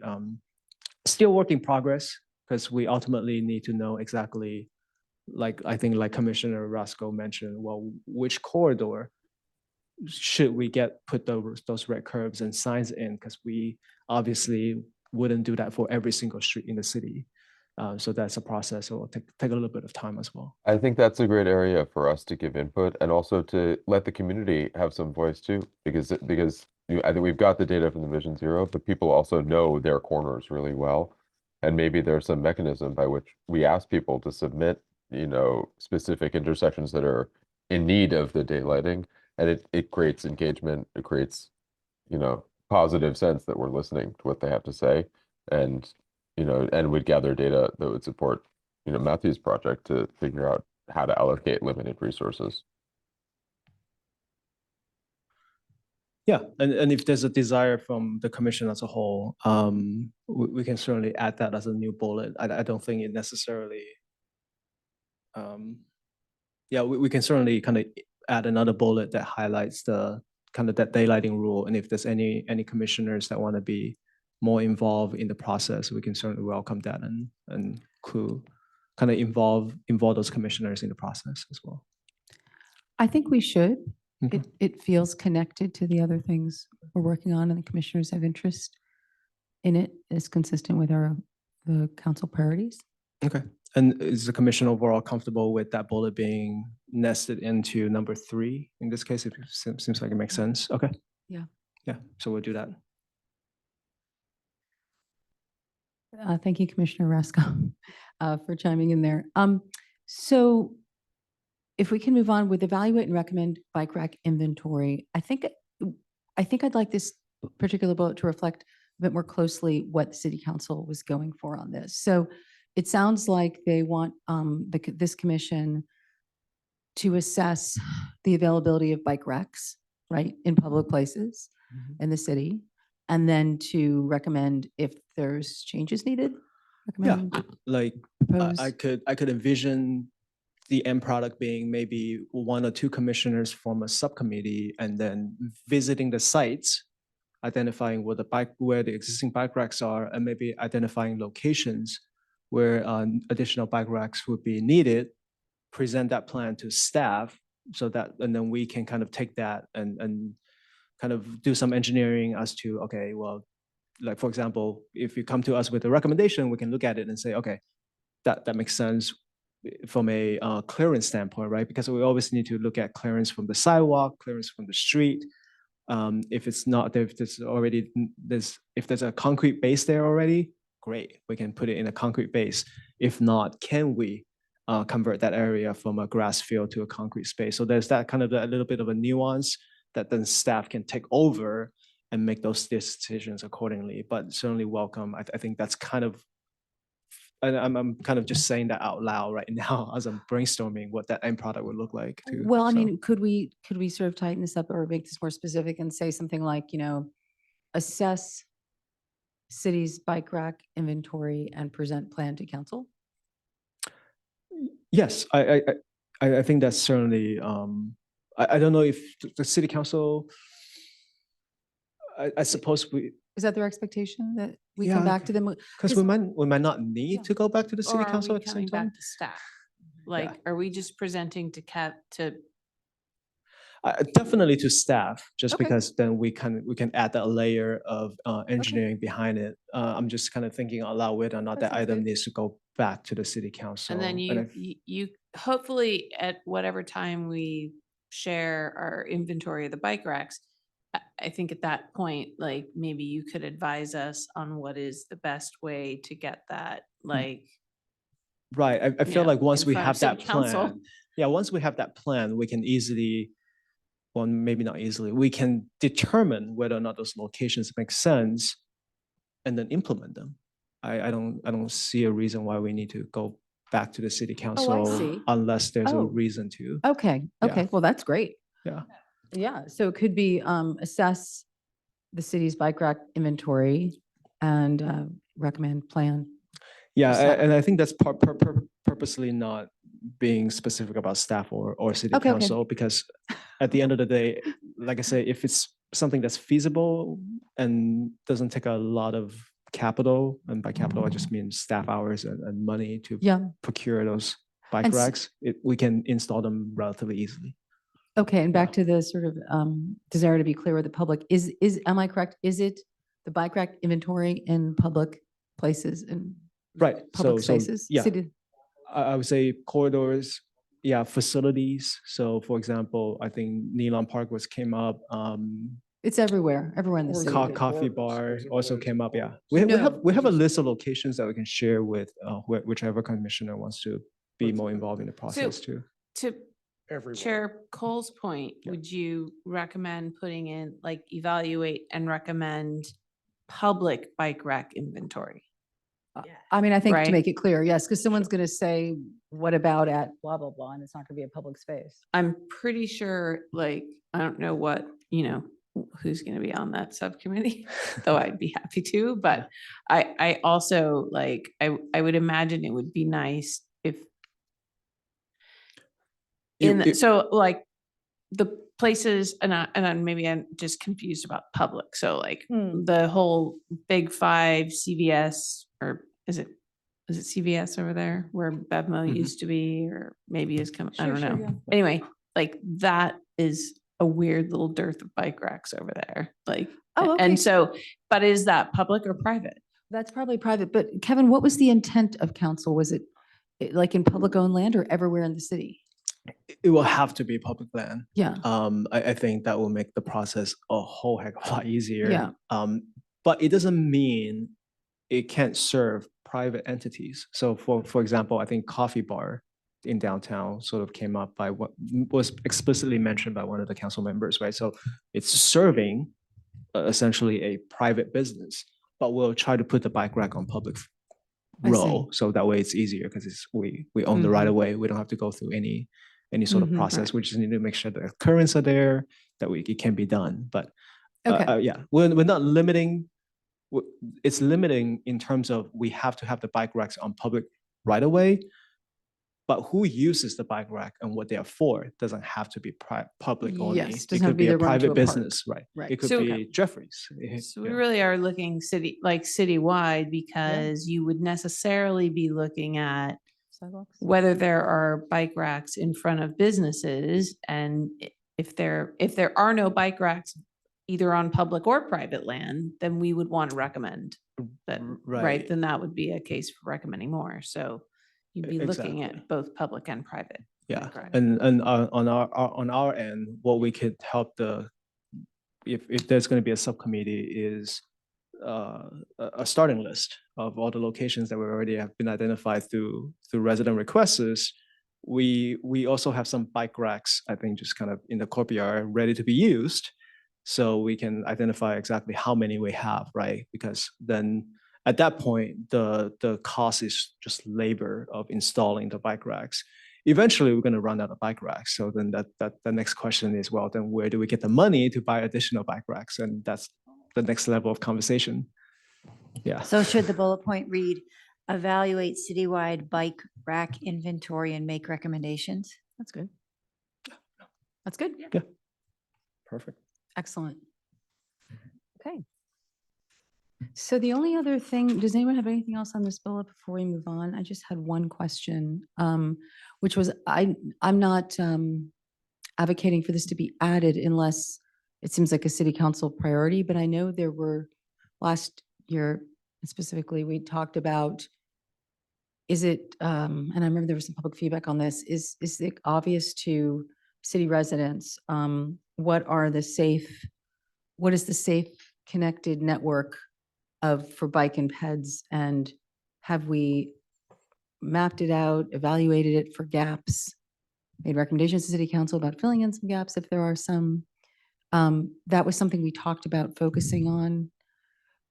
Still work in progress, because we ultimately need to know exactly, like I think like Commissioner Rasco mentioned, well, which corridor should we put those red curbs and signs in? Because we obviously wouldn't do that for every single street in the city. So that's a process. So it'll take a little bit of time as well. I think that's a great area for us to give input and also to let the community have some voice too, because I think we've got the data from the Vision Zero, but people also know their corners really well. And maybe there's some mechanism by which we ask people to submit, specific intersections that are in need of the daylighting, and it creates engagement. It creates, positive sense that we're listening to what they have to say, and we'd gather data that would support, Matthew's project to figure out how to allocate limited resources. Yeah, and if there's a desire from the commission as a whole, we can certainly add that as a new bullet. I don't think it necessarily. Yeah, we can certainly kind of add another bullet that highlights the kind of that daylighting rule, and if there's any commissioners that want to be more involved in the process, we can certainly welcome that and kind of involve those commissioners in the process as well. I think we should. Mhm. It feels connected to the other things we're working on, and the commissioners have interest in it. It's consistent with the council priorities. Okay. And is the commission overall comfortable with that bullet being nested into number 3? In this case, it seems like it makes sense. Okay. Yeah. Yeah, so we'll do that. Thank you, Commissioner Rasco, for chiming in there. So if we can move on with evaluate and recommend bike rack inventory, I think I'd like this particular bullet to reflect a bit more closely what the city council was going for on this. So it sounds like they want this commission to assess the availability of bike racks, right, in public places in the city, and then to recommend if there's changes needed. Recommend, Like propose. I could envision the end product being maybe 1 or 2 commissioners form a subcommittee and then visiting the sites, identifying where the existing bike racks are, and maybe identifying locations where additional bike racks would be needed, present that plan to staff, and then we can kind of take that and kind of do some engineering as to, okay, well, like for example, if you come to us with a recommendation, we can look at it and say, okay, that makes sense. from a clearance standpoint, right? Because we always need to look at clearance from the sidewalk, clearance from the street. If it's not, if there's already, if there's a concrete base there already, great, we can put it in a concrete base. If not, can we convert that area from a grass field to a concrete space? So there's that kind of a little bit of a nuance that then staff can take over and make those decisions accordingly. But certainly welcome. I think that's kind of, and I'm kind of just saying that out loud right now as I'm brainstorming what that end product would look like too. Well, I So- mean, could we sort of tighten this up or make this more specific and say something like, assess city's bike rack inventory and present plan to council? Yes, I think that's certainly, I don't know if the city council, I suppose Is that their expectation that we Yeah, come back to them? because Is- we might not need Yeah. to go back to the Or city are council we at the coming same time. back to staff? Like, are we just presenting to Definitely to staff, just Okay. because then we can add that layer of engineering behind it. I'm just kind of thinking out loud whether or not That that sounds item good. needs to go back to the city council. And then if- you hopefully at whatever time we share our inventory of the bike racks, I think at that point, like maybe you could advise us on what is the best way to get that, like, Right, I feel know, like once in we front of have that city council. plan, yeah, once we have that plan, we can easily, well, maybe not easily, we can determine whether or not those locations make sense and then implement them. I don't see a reason why we need to go back to the city council see. unless there's a Oh. reason to. Okay, Yeah. okay, well, that's great. Yeah. Yeah, so it could be assess the city's bike rack inventory and recommend plan. Yeah, Staff. and I think that's purposely not being specific about staff or city Okay, okay. council, because at the end of the day, like I say, if it's something that's feasible and doesn't take a lot of capital, and by capital, I just mean staff hours and money to Yeah, procure those bike And s- racks, we can install them relatively easily. okay, and back to the sort of desire to be clear with the public, am I correct? Is it the bike rack inventory in public places and Right, public so, spaces? yeah. City- I would say corridors, yeah, facilities. So for example, I think Nealon Park came up, It's everywhere in the Or city. coffee bar also came up, yeah. We have a list of locations that we can share with whichever commissioner wants to be more involved in the process too. To Everywhere. Chair Cole's point, Yeah. would you recommend putting in, like, evaluate and recommend public bike rack inventory? I mean, I think to Right. make it clear, yes, because someone's going to say, what about at blah, blah, blah, and it's not going to be a public space. I'm pretty sure, like, I don't know what, who's going to be on that subcommittee, though I'd be happy to, but I also, like, I would imagine it would be nice if so like the places, and maybe I'm just confused about public. So like the whole Big Five, CVS, or is it CVS over there where BevMo Mhm. used to be, or maybe is coming, I Sure, don't sure, know. yeah. Anyway, like that is a weird little dearth of bike racks over there. Like, Oh, okay. and so, but is that public or private? That's probably private, but Kevin, what was the intent of council? Was it like in public owned land or everywhere in the city? It will have to be public land. Yeah, I think that will make the process a whole heck of a lot easier. Yeah. But it doesn't mean it can't serve private entities. So for example, I think coffee bar in downtown sort of came up by what was explicitly mentioned by one of the council members, right? So it's serving essentially a private business, but we'll try to put the bike rack on public I see. row. So that way it's easier because we own the right of way. We don't have to go through any sort of Mhm, process. We just need to make sure the currents are there, that it can be done. But okay, yeah, we're not limiting. It's limiting in terms of we have to have the bike racks on public right of way. But who uses the bike rack and what they are for doesn't have to be public only. Yes, It doesn't have to could be be a they're going to private a park. business, right? Right. It could So- be Jeffrey's. So we Yeah. really are looking citywide, because you would necessarily be looking at sidewalks. whether there are bike racks in front of businesses, and if there are no bike racks either on public or private land, then we would want to recommend that, right? Right. Then that would be a case for recommending more. So you'd be looking Exactly. at both public and private. Yeah, Correct. and on our end, what we could help if there's going to be a subcommittee is a starting list of all the locations that we already have been identified through resident requests. We also have some bike racks, I think, just kind of in the courtyard, ready to be used, so we can identify exactly how many we have, right? Because then at that point, the cost is just labor of installing the bike racks. Eventually, we're going to run out of bike racks. So then that the next question is, well, then where do we get the money to buy additional bike racks? And that's the next level of conversation. Yeah. So should the bullet point read, evaluate citywide bike rack inventory and make recommendations? That's good. That's good. Perfect. Excellent. Okay. So the only other thing, does anyone have anything else on this bullet before we move on? I just had one question, which was, I'm not advocating for this to be added unless it seems like a city council priority, but I know there were last year, specifically, we talked about, is it, and I remember there was some public feedback on this, is it obvious to city residents, what is the safe connected network for bike and peds, and have we mapped it out, evaluated it for gaps, made recommendations to city council about filling in some gaps if there are some? That was something we talked about focusing on.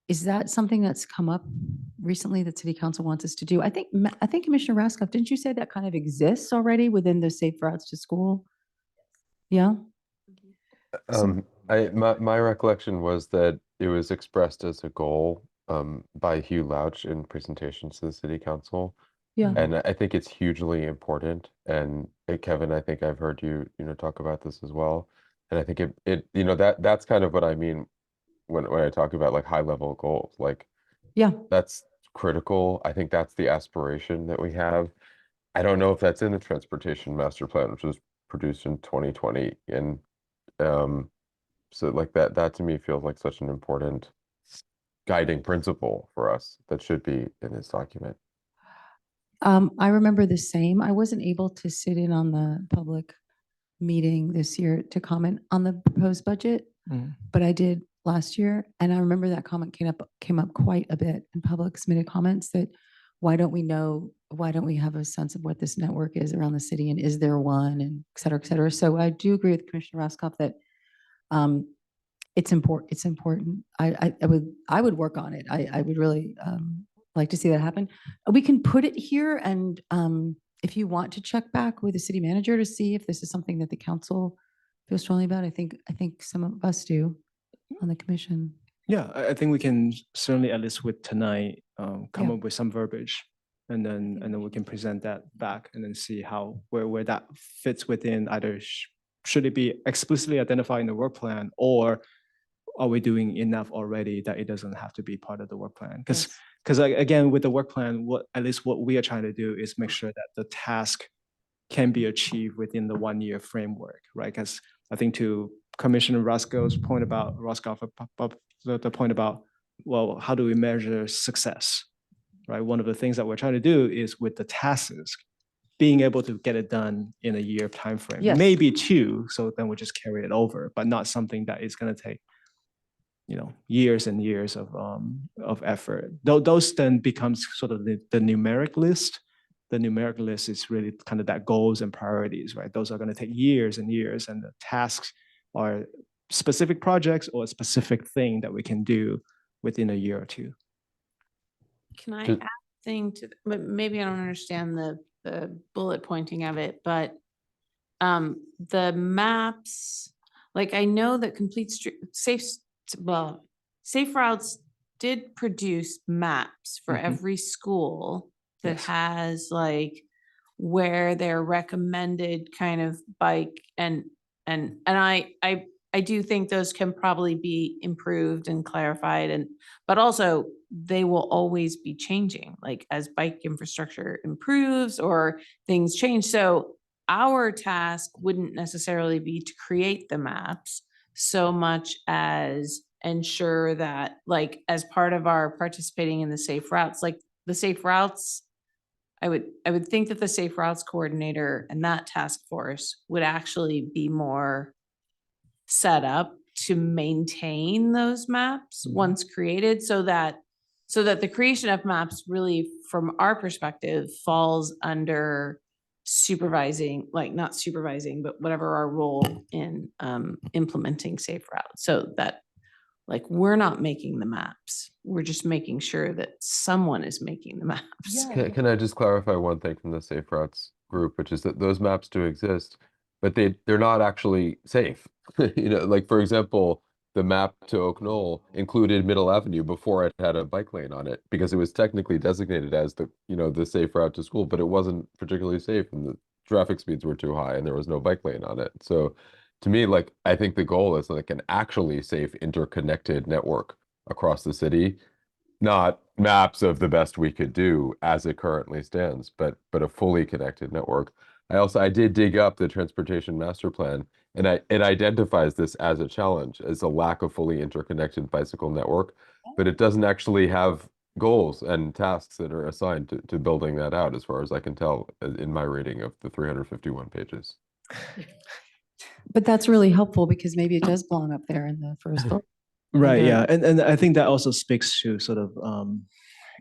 Is that something that's come up recently that city council wants us to do? I think Commissioner Raskoff, didn't you say that kind of exists already within the Safe Routes to School? Yeah? My recollection was that it was expressed as a goal by Hugh Louch in presentations to the city council. Yeah. And I think it's hugely important. And Kevin, I think I've heard you talk about this as well. And I think that's kind of what I mean when I talk about like high level goals. Like, Yeah. that's critical. I think that's the aspiration that we have. I don't know if that's in the transportation master plan, which was produced in 2020. And so like that to me feels like such an important guiding principle for us that should be in this document. I remember the same. I wasn't able to sit in on the public meeting this year to comment on the proposed budget, but I did last year. And I remember that comment came up quite a bit in public submitted comments that why don't we have a sense of what this network is around the city, and is there one, and et cetera, et cetera. So I do agree with Commissioner Raskoff that it's important. I would work on it. I would really like to see that happen. We can put it here, and if you want to check back with the city manager to see if this is something that the council feels strongly about, I think some of us do on the commission. Yeah, I think we can certainly, at least with tonight, come Yeah. up with some verbiage, and then we can present that back and then see where that fits within either should it be explicitly identified in the work plan, or are we doing enough already that it doesn't have to be part of the work plan? Because again, with the work plan, at least what we are trying to do is make sure that the task can be achieved within the 1 year framework, right? Because I think to Commissioner Roscoe's point about the point about, well, how do we measure success, right? One of the things that we're trying to do is with the tasks, being able to get it done in a year timeframe, Yes. maybe 2. So then we just carry it over, but not something that is going to take, years and years of effort. Those then becomes sort of the numeric list. The numeric list is really kind of that goals and priorities, right? Those are going to take years and years, and the tasks are specific projects or a specific thing that we can do within a year or 2. Can I Just- add a thing to, but maybe I don't understand the bullet pointing of it, but the maps, like I know that Safe Routes did produce maps for Mhm. every school that Yes. has like where their recommended kind of bike and I do think those can probably be improved and clarified, but also they will always be changing, like as bike infrastructure improves or things change. So our task wouldn't necessarily be to create the maps so much as ensure that, like, as part of our participating in the Safe Routes, like the Safe Routes, I would think that the Safe Routes Coordinator and that task force would actually be more set up to maintain those maps once created so that the creation of maps really, from our perspective, falls under supervising, like not supervising, but whatever our role in implementing Safe Routes. So that like, we're not making the maps. We're just making sure that someone is making the maps. Can I just clarify one thing from the Safe Routes group, which is that those maps do exist, but they're not actually safe. You know, like for example, the map to Oak Knoll included Middle Avenue before it had a bike lane on it because it was technically designated as the, you know, the safe route to school, but it wasn't particularly safe and the traffic speeds were too high and there was no bike lane on it. So to me, like, I think the goal is like an actually safe interconnected network across the city, not maps of the best we could do as it currently stands, but a fully connected network. I did dig up the transportation master plan, and it identifies this as a challenge, as a lack of fully interconnected bicycle network, but it doesn't actually have goals and tasks that are assigned to building that out, as far as I can tell, in my reading of the 351 pages. But that's really helpful because maybe it does belong up there in the first book. Right, Okay. yeah, and I think that also speaks to sort of,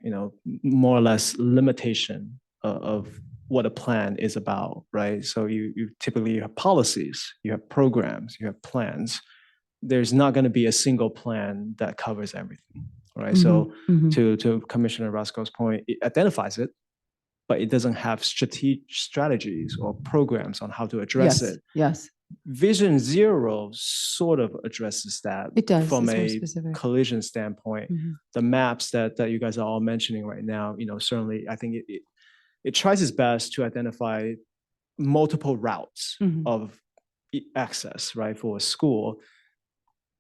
you know, more or less limitation of what a plan is about, right? So you typically have policies, you have programs, you have plans. There's not going to be a single plan that covers everything, right? So to Commissioner Roscoe's point, it identifies it, but it doesn't have strategies or programs on how to address it. Yes, Vision Zero sort of addresses that. it does. From It's very a specific. collision standpoint. The maps that you guys are all mentioning right now, you know, certainly I think it tries its best to identify multiple routes of access, right, for a school.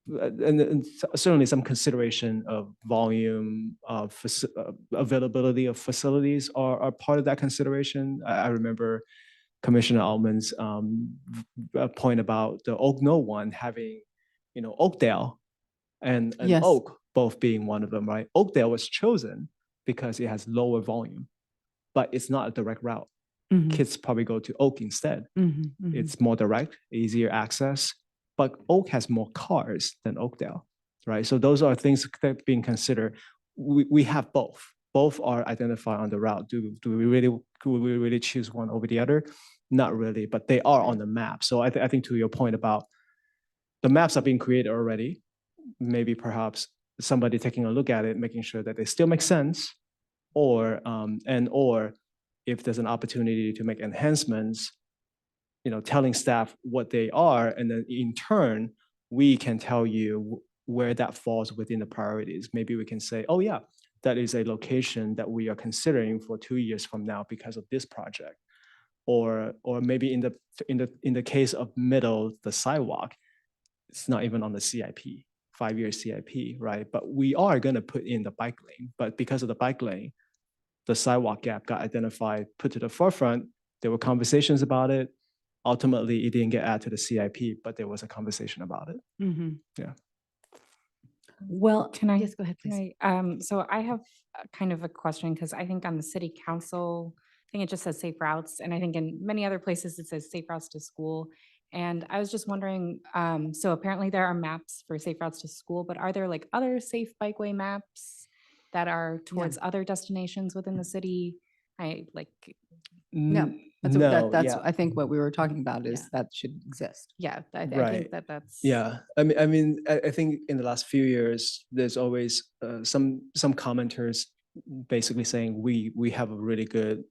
And certainly some consideration of volume, of availability of facilities are part of that consideration. I remember Commissioner Altman's point about the Oak Knoll one having, you know, Oakdale and Yes. Oak both being one of them, right? Oakdale was chosen because it has lower volume, but it's not a direct route. Kids probably go to Oak instead. It's more direct, easier access, but Oak has more cars than Oakdale, right? So those are things that are being considered. We have both. Both are identified on the route. Do we really choose one over the other? Not really, but they are on the map. So I think to your point about the maps are being created already, maybe perhaps somebody taking a look at it, making sure that they still make sense, or if there's an opportunity to make enhancements, you know, telling staff what they are, and then in turn, we can tell you where that falls within the priorities. Maybe we can say, oh yeah, that is a location that we are considering for 2 years from now because of this project. Or maybe in the case of Middle, the sidewalk, it's not even on the CIP, 5-year CIP, right? But we are going to put in the bike lane. But because of the bike lane, the sidewalk gap got identified, put to the forefront. There were conversations about it. Ultimately, it didn't get added to the CIP, but there was a conversation about it. Yeah. Well, Can I? yes, go ahead, please. So I have kind of a question because I think on the city council, I think it just says safe routes. And I think in many other places it says safe routes to school. And I was just wondering, so apparently there are maps for safe routes to school, but are there like other safe bikeway maps that are towards other destinations within the city? No, that's, No, that's, yeah. I think what we were talking about is Yeah. that should exist. Yeah, I Right. think that's. Yeah, I mean, I think in the last few years, there's always some commenters basically saying we have a really good,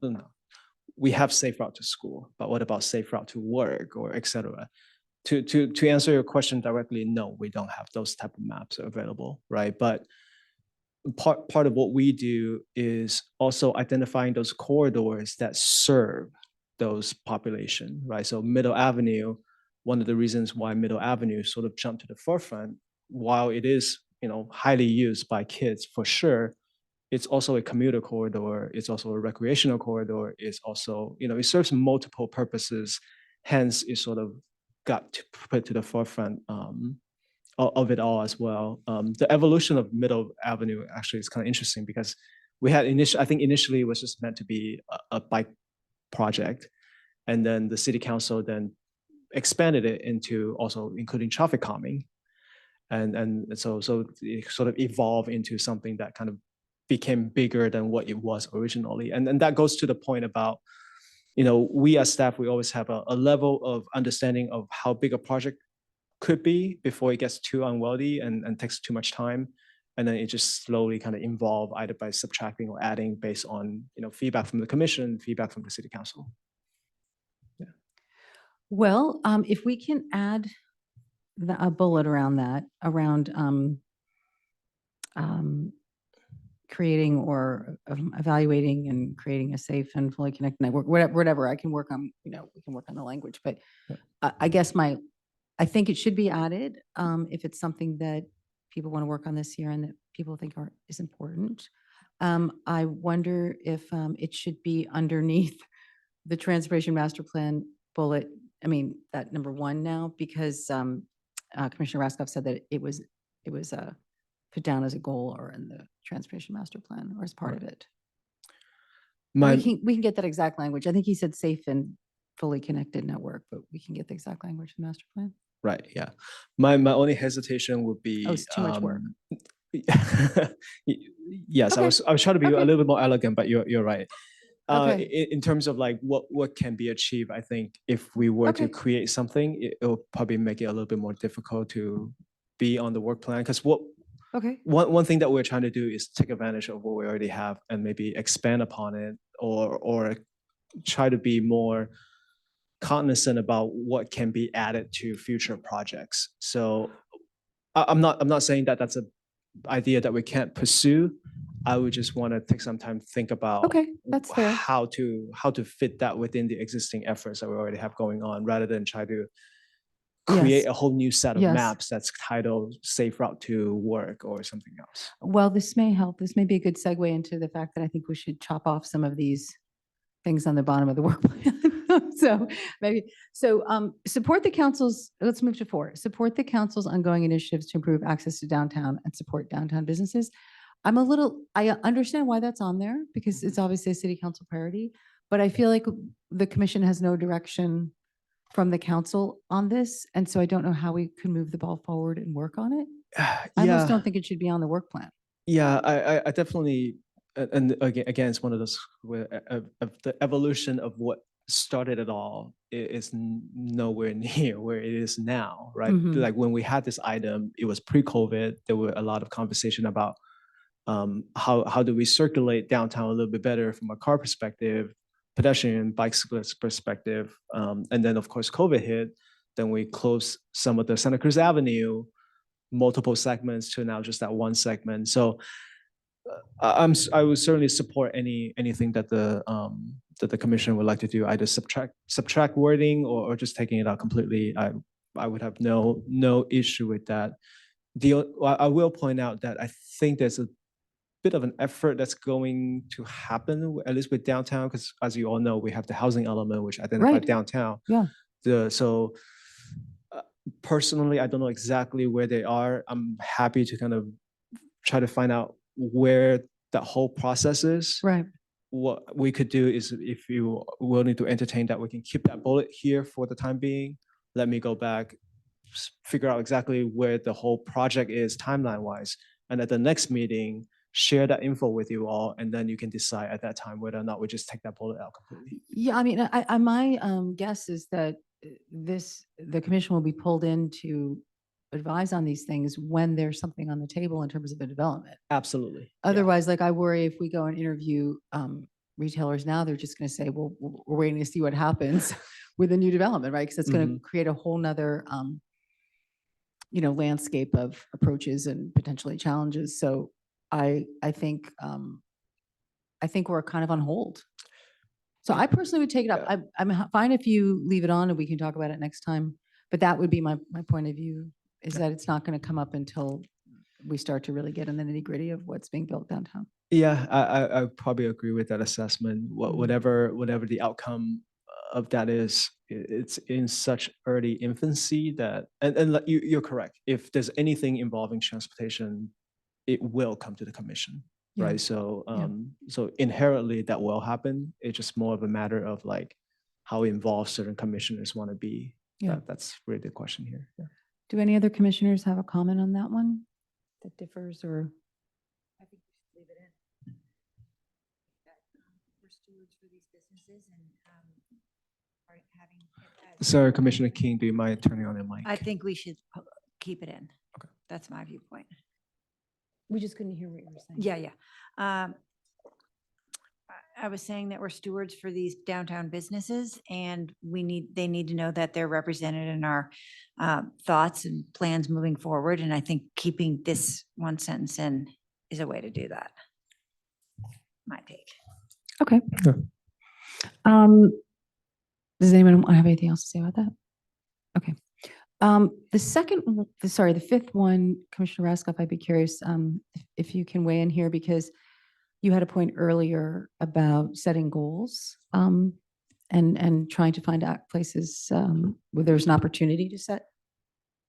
we have safe route to school, but what about safe route to work or etc. To answer your question directly, no, we don't have those type of maps available, right? But part of what we do is also identifying those corridors that serve those population, right? So Middle Avenue, one of the reasons why Middle Avenue sort of jumped to the forefront, while it is, you know, highly used by kids for sure, it's also a commuter corridor, it's also a recreational corridor, it's also, you know, it serves multiple purposes, hence it sort of got to put to the forefront of it all as well. The evolution of Middle Avenue actually is kind of interesting because we had I think initially it was just meant to be a bike project. And then the city council then expanded it into also including traffic calming. And so it sort of evolved into something that kind of became bigger than what it was originally. And that goes to the point about, we as staff, we always have a level of understanding of how big a project could be before it gets too unwieldy and takes too much time. And then it just slowly kind of evolve either by subtracting or adding based on, feedback from the commission, feedback from the city council. Well, if we can add a bullet around that, around creating or evaluating and creating a safe and fully connected network, whatever, I can work on, we can work on the language, but I guess I think it should be added if it's something that people want to work on this year and that people think is important. I wonder if it should be underneath the transportation master plan bullet. I mean, that number 1 now, because Commissioner Raskoff said that it was put down as a goal or in the transportation master plan or as part of it. We can get that exact language. I think he said safe and fully connected network, but we can get the exact language in the master plan. Right. Yeah. My only hesitation would be. Oh, it's too much work. Yes, Okay. I was trying to be a Okay. little bit more elegant, but you're right. Okay. In terms of like what can be achieved, I think if we were to Okay. create something, it'll probably make it a little bit more difficult to be on the work plan. Because Okay. one thing that we're trying to do is take advantage of what we already have and maybe expand upon it, or try to be more cognizant about what can be added to future projects. So I'm not saying that that's an idea that we can't pursue. I would just want to take some time to think about Okay, that's fair. how to fit that within the existing efforts that we already have going on, rather than try to create Yes. a whole new set of Yes. maps that's titled Safe Route to Work or something else. Well, this may help. This may be a good segue into the fact that I think we should chop off some of these things on the bottom of the work plan. Support the council's, let's move to 4. Support the council's ongoing initiatives to improve access to downtown and support downtown businesses. I understand why that's on there because it's obviously a city council priority, but I feel like the commission has no direction from the council on this. And so I don't know how we can move the ball forward and work on it. I almost don't think it should be on the work plan. Yeah, I definitely, and again, it's one of those of the evolution of what started it all is nowhere near where it is now, right? Mhm. Like when we had this item, it was pre-COVID. There were a lot of conversation about how do we circulate downtown a little bit better from a car perspective, pedestrian, bicyclist perspective, and then of course COVID hit. Then we closed some of the Santa Cruz Avenue, multiple segments to now just that one segment. So I would certainly support anything that the commission would like to do, either subtract wording or just taking it out completely. I would have no issue with that. I will point out that I think there's a bit of an effort that's going to happen, at least with downtown, because as you all know, we have the housing element, which identified Right. downtown. Yeah. Personally, I don't know exactly where they are. I'm happy to kind of try to find out where that whole process is. Right. What we could do is, if you willing to entertain that, we can keep that bullet here for the time being. Let me go back, figure out exactly where the whole project is timeline-wise, and at the next meeting, share that info with you all, and then you can decide at that time whether or not we just take that bullet out completely. Yeah, I mean, my guess is that the commission will be pulled in to advise on these things when there's something on the table in terms of the development. Absolutely. Yeah. Otherwise, like I worry if we go and interview retailers now, they're just going to say, well, we're waiting to see what happens with the new development, right? Because it's going to create a whole nother, landscape of approaches and potentially challenges. So I think we're kind of on hold. So I personally would take it up. I'm fine if you leave it on and we can talk about it next time. But that would be my point of view, is that it's not going to come up until we start to really get in the nitty gritty of what's being built downtown. Yeah, I probably agree with that assessment. Whatever the outcome of that is, it's in such early infancy that, and you're correct. If there's anything involving transportation, it will come to the commission. Yeah. right? So, Yeah. so inherently that will happen. It's just more of a matter of like how involved certain commissioners want to be. Yeah. That's really the question here. Yeah. Do any other commissioners have a comment on that one that differs or? I think we should leave it in. We're stewards for these businesses and are having. it as- Sorry, Commissioner King, do you mind turning on your mic? I think we should keep it in. Okay. That's my viewpoint. We just couldn't hear what you were saying. Yeah, yeah. I was saying that we're stewards for these downtown businesses and they need to know that they're represented in our thoughts and plans moving forward. And I think keeping this one sentence in is a way to do that. My take. Okay. Yeah. Does anyone have anything else to say about that? Okay. The fifth one, Commissioner Raskoff, I'd be curious if you can weigh in here because you had a point earlier about setting goals and trying to find out places where there's an opportunity to set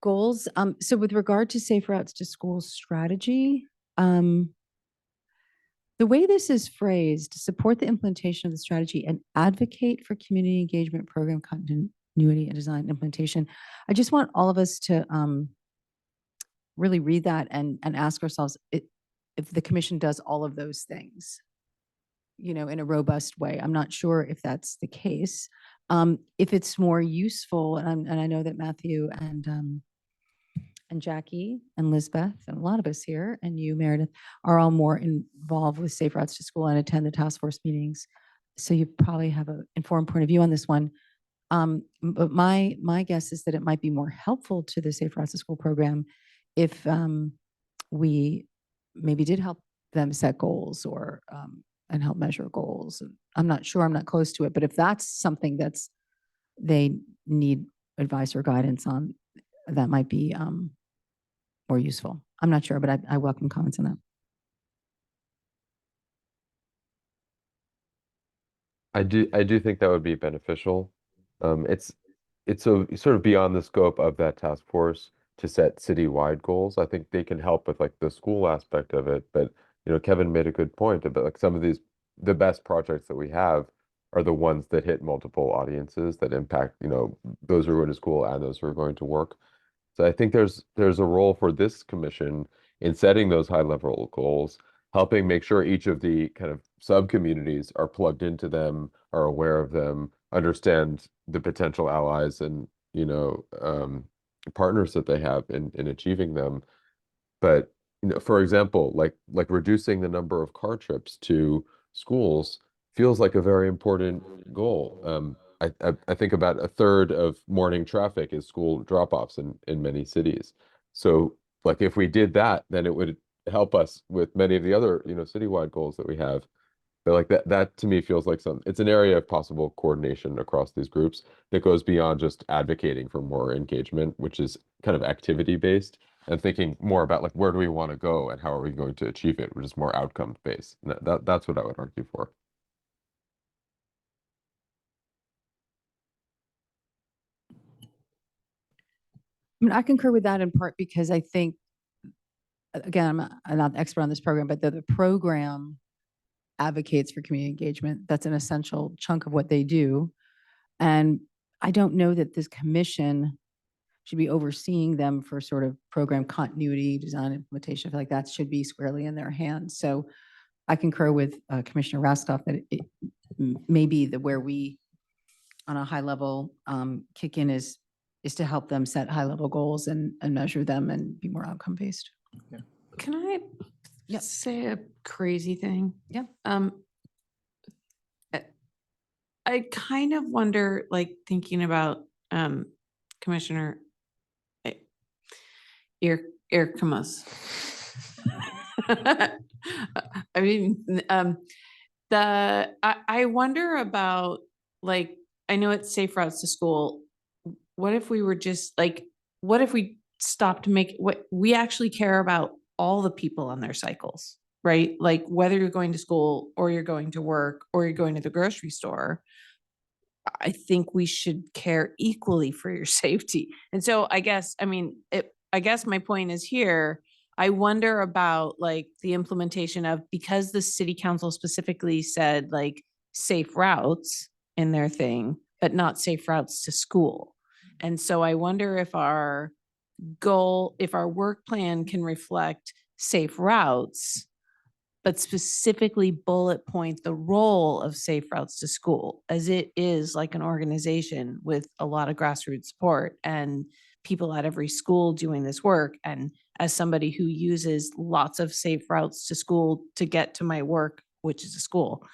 goals. So with regard to Safe Routes to School strategy, the way this is phrased, to support the implementation of the strategy and advocate for community engagement program continuity and design implementation. I just want all of us to really read that and ask ourselves if the commission does all of those things, you know, in a robust way. I'm not sure if that's the case. If it's more useful, and I know that Matthew and Jackie and Lisbeth and a lot of us here and you, Meredith, are all more involved with Safe Routes to School and attend the task force meetings. So you probably have an informed point of view on this one. But my guess is that it might be more helpful to the Safe Routes to School program if we maybe did help them set goals or and help measure goals. And I'm not sure, I'm not close to it, but if that's something they need advice or guidance on, that might be more useful. I'm not sure, but I welcome comments on that. I do think that would be beneficial. It's so sort of beyond the scope of that task force to set citywide goals. I think they can help with like the school aspect of it, but you know, Kevin made a good point about like some of the best projects that we have are the ones that hit multiple audiences that impact, you know, those who are going to school and those who are going to work. So I think there's a role for this commission in setting those high level goals, helping make sure each of the kind of sub communities are plugged into them, are aware of them, understand the potential allies and, you know, partners that they have in achieving them. But, you know, for example, like reducing the number of car trips to schools feels like a very important goal. I think about a third of morning traffic is school drop-offs in many cities. So like if we did that, then it would help us with many of the other, you know, citywide goals that we have. But like that to me feels like it's an area of possible coordination across these groups that goes beyond just advocating for more engagement, which is kind of activity based, and thinking more about like where do we want to go and how are we going to achieve it, which is more outcome based. That's what I would argue for. I mean, I concur with that in part because I think, again, I'm not the expert on this program, but the program advocates for community engagement. That's an essential chunk of what they do. And I don't know that this commission should be overseeing them for sort of program continuity, design, implementation. I feel like that should be squarely in their hands. So I concur with Commissioner Raskoff that it may be that where we, on a high level, kick in is to help them set high level goals and measure them and be more outcome based. Can I say a crazy thing? Yeah. I kind of wonder, like thinking about Commissioner Irkma's. I mean, I wonder about, like, I know it's Safe Routes to School. What if we were just like, what if we stopped what we actually care about all the people on their cycles, right? Like whether you're going to school or you're going to work or you're going to the grocery store, I think we should care equally for your safety. And so I guess my point is here, I wonder about like the implementation of, because the city council specifically said like safe routes in their thing, but not safe routes to school. And so I wonder if our goal, if our work plan can reflect safe routes, but specifically bullet point the role of safe routes to school, as it is like an organization with a lot of grassroots support and people at every school doing this work. And as somebody who uses lots of safe routes to school to get to my work, which is a school,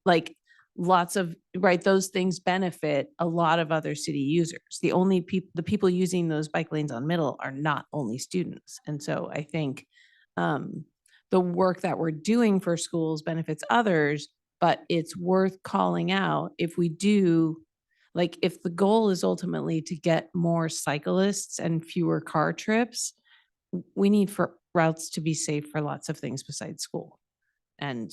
like lots of, right, those things benefit a lot of other city users. The people using those bike lanes on Middle are not only students. And so I think, the work that we're doing for schools benefits others, but it's worth calling out if we do, like, if the goal is ultimately to get more cyclists and fewer car trips, we need for routes to be safe for lots of things besides school. And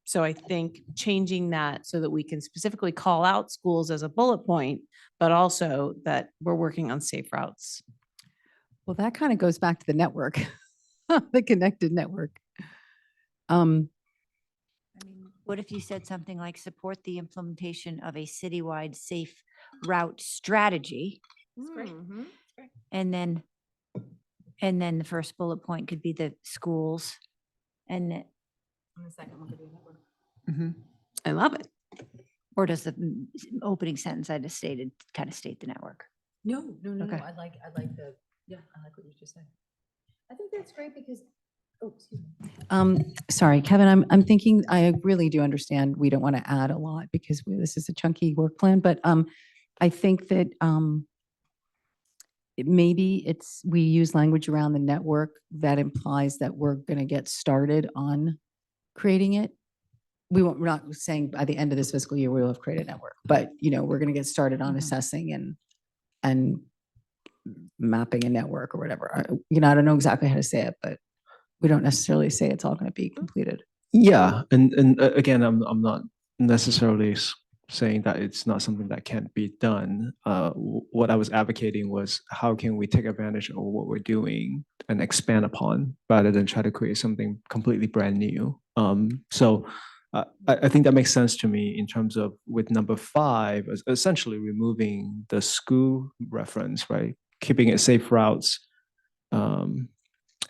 so I think changing that so that we can specifically call out schools as a bullet point, but also that we're working on safe routes. Well, that kind of goes back to the network, the connected network. I mean, what if you said something like support the implementation of a citywide safe route strategy? And then the first bullet point could be the schools. And the second one could be network. I love it. Or does the opening sentence I just stated kind of state the network? No, Okay. I like the, yeah, I like what you just said. I think that's great because, oh, excuse me. Sorry, Kevin, I'm thinking, I really do understand we don't want to add a lot because this is a chunky work plan, but I think that maybe we use language around the network that implies that we're going to get started on creating it. We're not saying by the end of this fiscal year, we will have created a network, but we're going to get started on assessing and mapping a network or whatever. I don't know exactly how to say it, but we don't necessarily say it's all going to be completed. Yeah, and again, I'm not necessarily saying that it's not something that can't be done. What I was advocating was how can we take advantage of what we're doing and expand upon rather than try to create something completely brand new. So I think that makes sense to me in terms of with number 5, essentially removing the school reference, right? Keeping it safe routes. And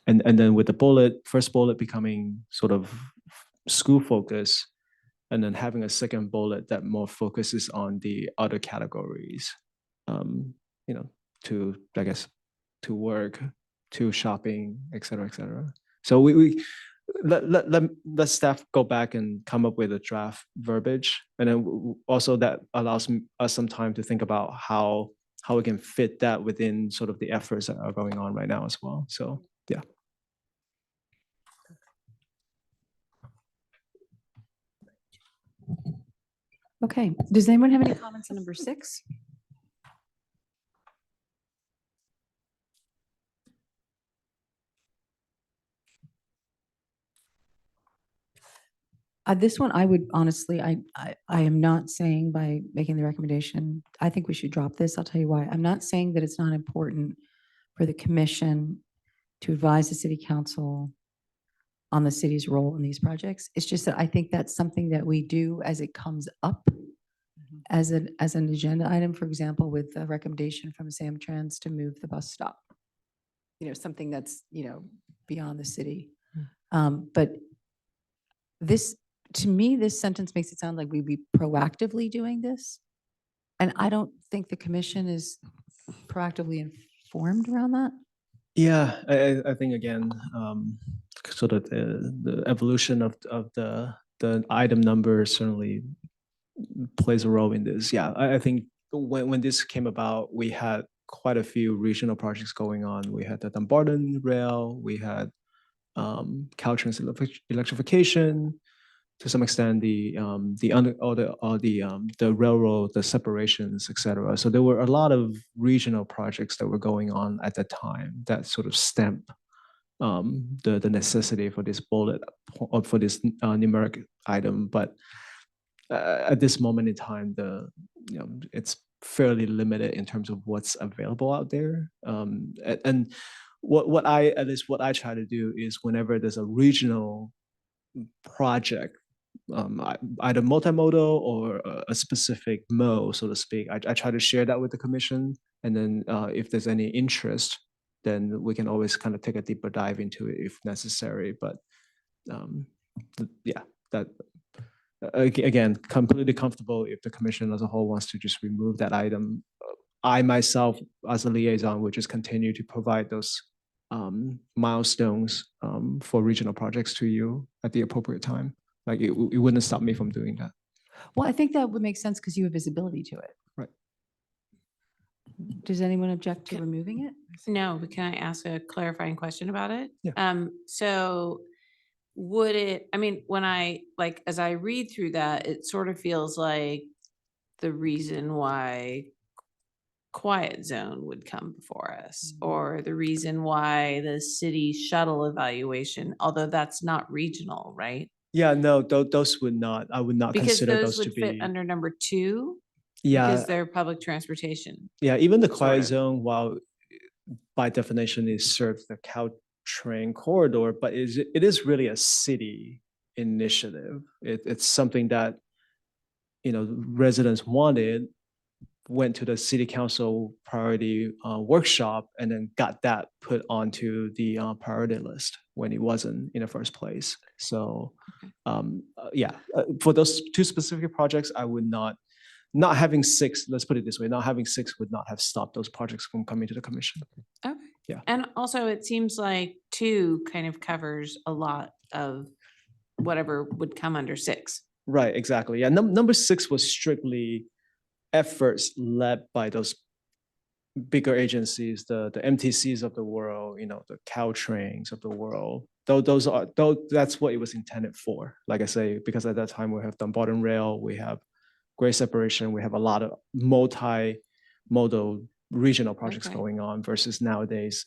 then with the first bullet becoming sort of school focus, and then having a second bullet that more focuses on the other categories, to, I guess, to work, to shopping, et cetera, et cetera. So we let staff go back and come up with a draft verbiage. And then also that allows us some time to think about how we can fit that within sort of the efforts that are going on right now as well. So, yeah. Okay, does anyone have any comments on number 6? This one, I would honestly, I am not saying by making the recommendation, I think we should drop this. I'll tell you why. I'm not saying that it's not important for the commission to advise the city council on the city's role in these projects. It's just that I think that's something that we do as it comes up as an agenda item, for example, with a recommendation from Samtrans to move the bus stop. Something that's, beyond the city. But this, to me, this sentence makes it sound like we'd be proactively doing this. And I don't think the commission is proactively informed around that. Yeah, I think again, sort of the evolution of the item number certainly plays a role in this. Yeah, I think when this came about, we had quite a few regional projects going on. We had the Dumbarton Rail, we had Caltrans electrification, to some extent the railroad, the separations, etc. So there were a lot of regional projects that were going on at the time that sort of stamp the necessity for this bullet or for this numeric item. But at this moment in time, it's fairly limited in terms of what's available out there. And at least what I try to do is whenever there's a regional project, either multimodal or a specific mode, so to speak, I try to share that with the commission. And then if there's any interest, then we can always kind of take a deeper dive into it if necessary. But yeah, that again, completely comfortable if the commission as a whole wants to just remove that item. I myself, as a liaison, would just continue to provide those milestones for regional projects to you at the appropriate time. Like it wouldn't stop me from doing that. Well, I think that would make sense because you have visibility to it. Right. Does anyone object to removing it? No, but can I ask a clarifying question about it? Yeah. So would it, I mean, when as I read through that, it sort of feels like the reason why Quiet Zone would come before us, or the reason why the city shuttle evaluation, although that's not regional, right? Yeah, no, those would not, I would not Because consider those those to would fit be. under number 2, Yeah, because they're public transportation. yeah, even the sort quiet of. zone, while by definition it serves the Caltrain corridor, but it is really a city initiative. It's something that, residents wanted, went to the city council priority workshop, and then got that put onto the priority list when it wasn't in the first place. So yeah, for those two specific projects, I would not having 6, let's put it this way, not having 6 would not have stopped those projects from coming to the commission. Okay. Yeah. And also it seems like 2 kind of covers a lot of whatever would come under 6. Right, exactly. Yeah, number 6 was strictly efforts led by those bigger agencies, the MTCs of the world, the Caltrains of the world. That's what it was intended for. Like I say, because at that time we have Dunbar Rail, we have Great Separation, we have a lot of multi-modal regional projects Okay. going on, versus nowadays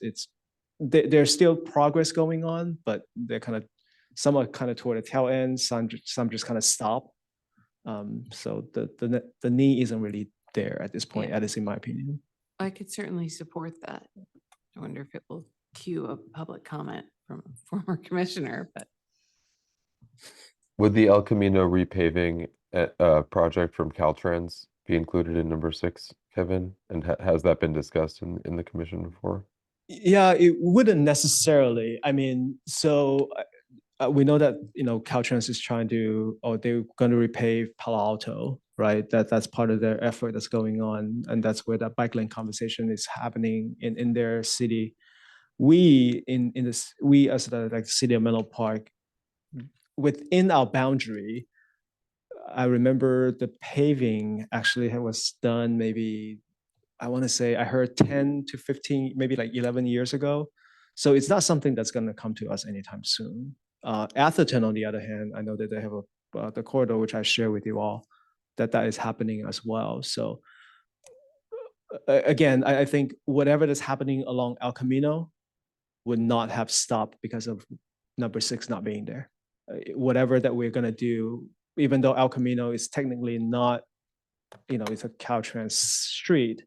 there's still progress going on, but some are kind of toward the tail end, some just kind of stop. So the need isn't really there at this point, Yeah. at least in my opinion. I could certainly support that. I wonder if it will cue a public comment from a former commissioner, but Would the El Camino repaving project from Caltrans be included in number 6, Kevin? And has that been discussed in the commission before? Yeah, it wouldn't necessarily. I mean, so we know that Caltrans is trying to, or they're going to repave Palo Alto, right? That's part of their effort that's going on, and that's where that bike lane conversation is happening in their city. We as the city of Menlo Park, within our boundary, I remember the paving actually was done maybe, I want to say, I heard 10 to 15, maybe like 11 years ago. So it's not something that's going to come to us anytime soon. Atherton, on the other hand, I know that they have the corridor, which I share with you all, that is happening as well. So again, I think whatever is happening along El Camino would not have stopped because of number 6 not being there. Whatever that we're going to do, even though El Camino is technically not, it's a Caltrans street,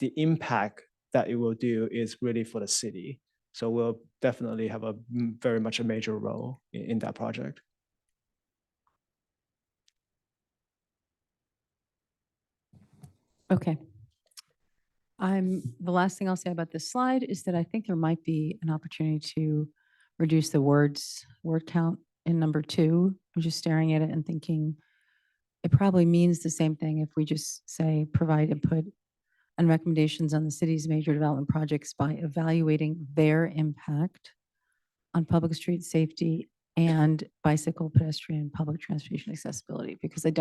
the impact that it will do is really for the city. So we'll definitely have very much a major role in that project. Okay. The last thing I'll say about this slide is that I think there might be an opportunity to reduce the word count in number 2. I'm just staring at it and thinking it probably means the same thing if we just say provide input and recommendations on the city's major development projects by evaluating their impact on public street safety and bicycle, pedestrian, public transportation accessibility, because I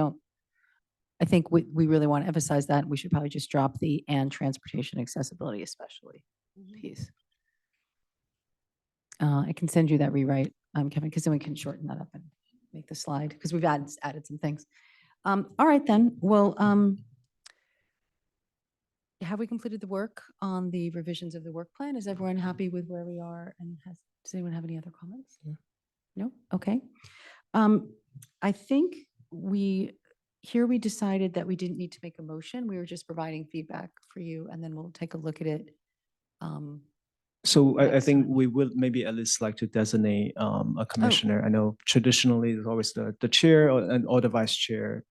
think we really want to emphasize that. We should probably just drop the and transportation accessibility especially piece. I can send you that rewrite, Kevin, because then we can shorten that up and make the slide, because we've added some things. All right, then. Well, have we completed the work on the revisions of the work plan? Is everyone happy with where we are? And does anyone have any other comments? No? Okay. I think we decided that we didn't need to make a motion. We were just providing feedback for you, and then we'll take a look at it So I next think time? we would maybe at least like to designate a commissioner. I know traditionally there's always the chair or the vice chair.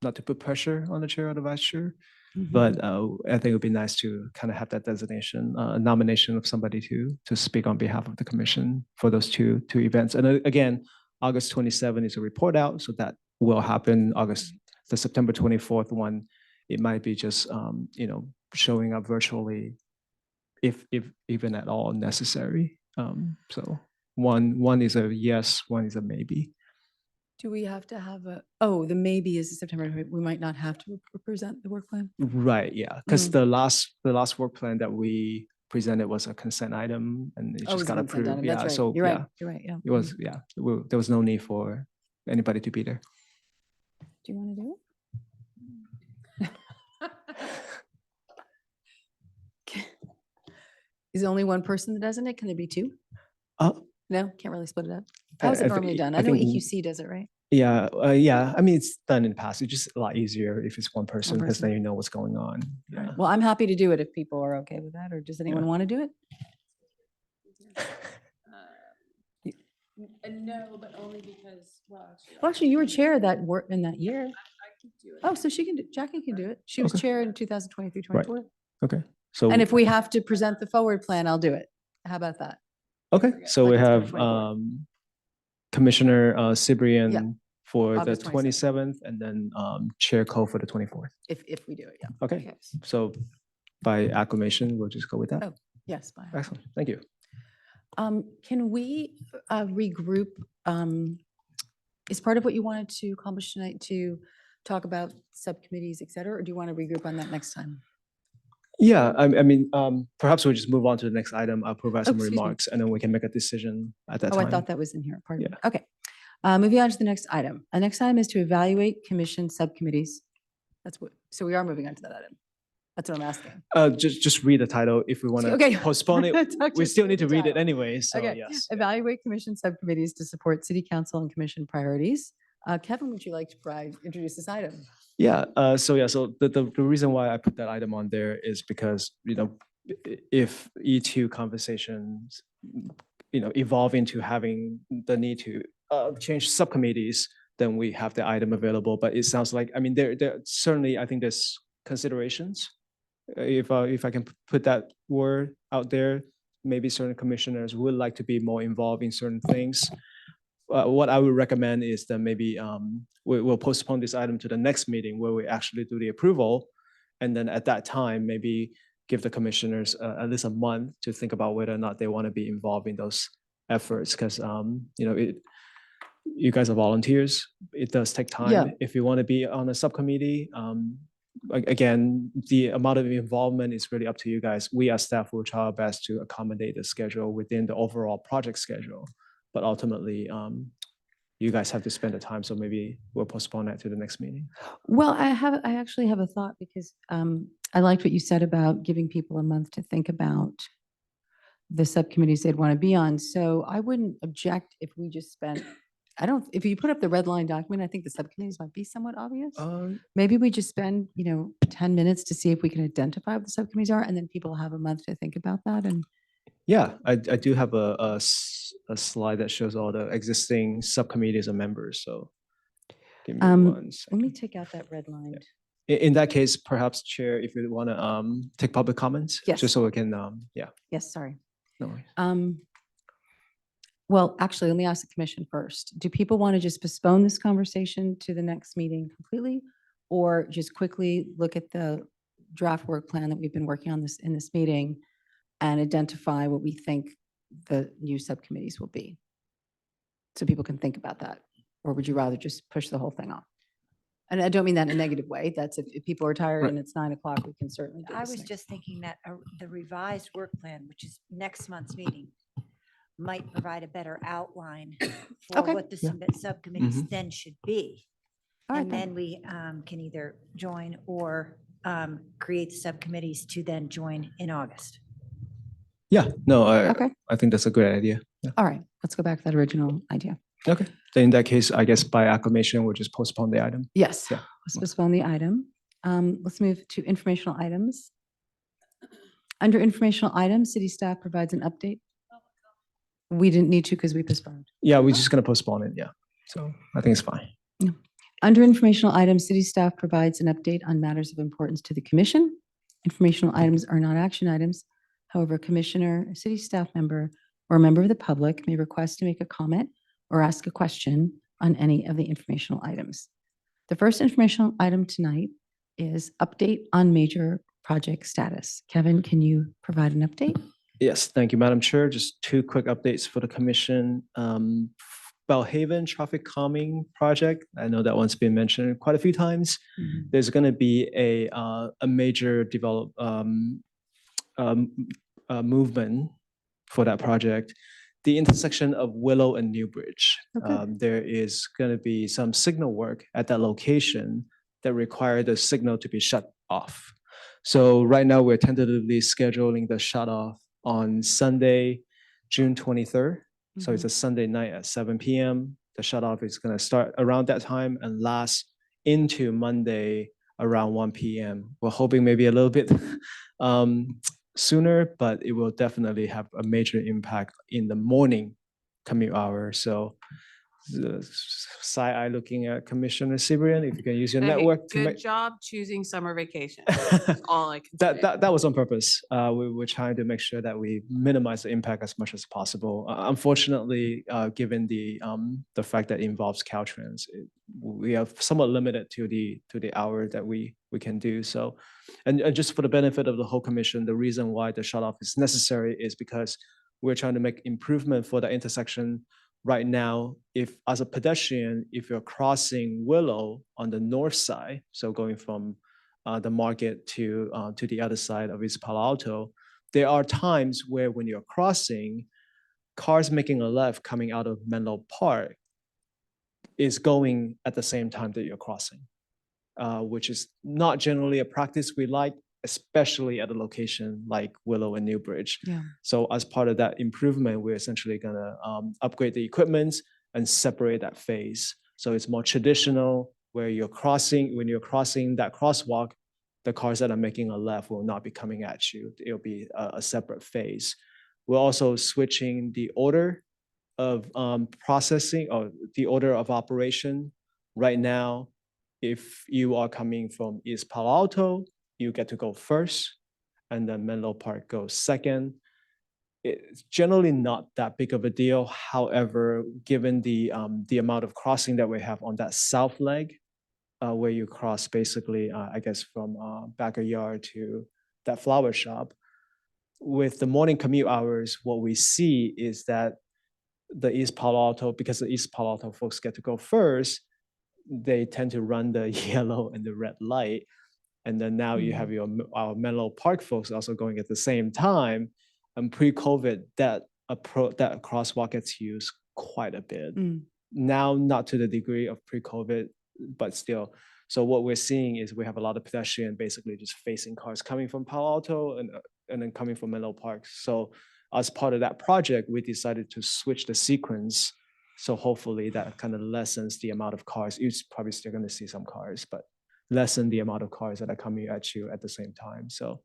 Not to put pressure on the chair or the vice chair, but I think it would be nice to kind of have that designation, nomination of somebody to speak on behalf of the commission for those two events. And again, August 27 is a report out, so that will happen. The September 24th one, it might be just showing up virtually, if even at all necessary. So one is a yes, one is a maybe. Do we have to have the maybe is September, we might not have to present the work plan? Right, yeah, because the last work plan that we presented was a consent item and it Oh, just it's a got consent approved. item, Yeah, that's right. so You're right, yeah, you're right, yeah. it was, yeah, there was no need for anybody to be there. Do you want to do it? Is there only one person that does it? Can there be two? No, can't really split it up. How's I it thi- normally done? I I know think- EQC does it, right? Yeah, yeah. I mean, it's done in the past. It's just a lot easier if it's one person because person. then you know what's going on. Right. Yeah. Well, I'm happy to do it if people are okay with that, or does anyone want to do it? No, but only because, well, actually. Well, actually, you were chair that work in that year. Oh, so she can do, Jackie can do it. She was Okay. chair in 2023, Right. 24. Okay. So And if we have to present the forward plan, I'll do it. How about that? okay, so like we it's have 2024. Commissioner Cibrian for the August 27th and then Chair Cole for the 24th. If we do it, yeah. Okay, so by acclamation, we'll just go with that. Oh. Yes, bye. Excellent, thank you. Can we regroup? Is part of what you wanted to accomplish tonight to talk about subcommittees, et cetera, or do you want to regroup on that next time? Yeah, I mean, perhaps we'll just move on to the next item. I'll provide some excuse me. remarks and then we can make a decision at that Oh, time. I thought that was in here. Pardon me. Yeah. Okay. Moving on to the next item. The next item is to evaluate commission subcommittees. So we are moving on to that item. That's what I'm asking. Just read the title if we want to Okay. postpone it. Talk We just still read need to the read it title. anyway, so Okay. yes. Evaluate commission subcommittees to support city council and commission priorities. Kevin, would you like to introduce this item? Yeah, so the reason why I put that item on there is because, if E2 conversations, evolve into having the need to change subcommittees, then we have the item available. But it sounds like, I mean, there certainly, I think there's considerations. If I can put that word out there, maybe certain commissioners would like to be more involved in certain things. What I would recommend is that maybe we'll postpone this item to the next meeting where we actually do the approval. And then at that time, maybe give the commissioners at least a month to think about whether or not they want to be involved in those efforts. Because, you guys are volunteers. It does take time. Yeah. If you want to be on a subcommittee, again, the amount of involvement is really up to you guys. We as staff will try our best to accommodate the schedule within the overall project schedule. But ultimately, you guys have to spend the time, so maybe we'll postpone that to the next meeting. Well, I actually have a thought because I liked what you said about giving people a month to think about the subcommittees they'd want to be on. So I wouldn't object if we just spent, if you put up the red line document, I think the subcommittees might be somewhat obvious. Maybe we just spend, 10 minutes to see if we can identify what the subcommittees are, and then people have a month to think about that. And Yeah, I do have a slide that shows all the existing subcommittees and members, so give me one let second. me take out that red line. In that case, perhaps Chair, if you want to take public comments? Yes. Just so we can, yeah, Yes, sorry. no worries. Well, actually, let me ask the commission first. Do people want to just postpone this conversation to the next meeting completely? Or just quickly look at the draft work plan that we've been working on in this meeting and identify what we think the new subcommittees will be? So people can think about that. Or would you rather just push the whole thing off? And I don't mean that in a negative way. That's if people are tired Right. and it's 9 o'clock, we can certainly do I this was next. just thinking that the revised work plan, which is next month's meeting, might provide a better outline for Okay. what the Yeah. subcommittees then should be. All right, And then. then we can either join or create the subcommittees to then join in August. Yeah, no, Okay, I think that's a great idea. Yeah. all right. Let's go back to that original idea. Okay, then in that case, I guess by acclamation, we'll just postpone the item. Yes, Yeah. let's postpone the item. Let's move to informational items. Under informational items, city staff provides an update. We didn't need to because we postponed. Yeah, we're just gonna postpone it, yeah. So I think it's fine. Under informational items, city staff provides an update on matters of importance to the commission. Informational items are not action items. However, a commissioner, a city staff member, or a member of the public may request to make a comment or ask a question on any of the informational items. The first informational item tonight is update on major project status. Kevin, can you provide an update? Yes, thank you, Madam Chair. Just two quick updates for the commission. Bellhaven Traffic Calming Project. I know that one's been mentioned quite a few times. There's going to be a major movement for that project. The intersection of Willow and Newbridge. Okay. There is going to be some signal work at that location that require the signal to be shut off. So right now we're tentatively scheduling the shut off on Sunday, June 23rd. So it's a Sunday night at 7 p.m. The shut off is going to start around that time and last into Monday around 1 p.m. We're hoping maybe a little bit sooner, but it will definitely have a major impact in the morning commute hour. So side eye looking at Commissioner Cyprian, if you can use your Okay, network to Good make job choosing summer vacation. That's all I can say. that was on purpose. We're trying to make sure that we minimize the impact as much as possible. Unfortunately, given the fact that it involves Caltrans, we are somewhat limited to the hour that we can do. So, and just for the benefit of the whole commission, the reason why the shut off is necessary is because we're trying to make improvement for the intersection. Right now, if as a pedestrian, if you're crossing Willow on the north side, so going from the market to the other side of East Palo Alto, there are times where when you're crossing, cars making a left coming out of Menlo Park is going at the same time that you're crossing, which is not generally a practice we like, especially at a location like Willow and Newbridge. Yeah. So as part of that improvement, we're essentially gonna upgrade the equipment and separate that phase. So it's more traditional where when you're crossing that crosswalk, the cars that are making a left will not be coming at you. It'll be a separate phase. We're also switching the order of processing or the order of operation. Right now, if you are coming from East Palo Alto, you get to go first, and then Menlo Park goes second. It's generally not that big of a deal. However, given the amount of crossing that we have on that south leg, where you cross basically, I guess from Backyard to that flower shop, with the morning commute hours, what we see is that the East Palo Alto, because the East Palo Alto folks get to go first, they tend to run the yellow and the red light. And then now you have our Menlo Park folks also going at the same time. And pre-COVID, that crosswalk gets used quite a bit. Now, not to the degree of pre-COVID, but still. So what we're seeing is we have a lot of pedestrians basically just facing cars coming from Palo Alto and then coming from Menlo Park. So as part of that project, we decided to switch the sequence. So hopefully that kind of lessens the amount of cars. You're probably still going to see some cars, but lessen the amount of cars that are coming at you at the same time. So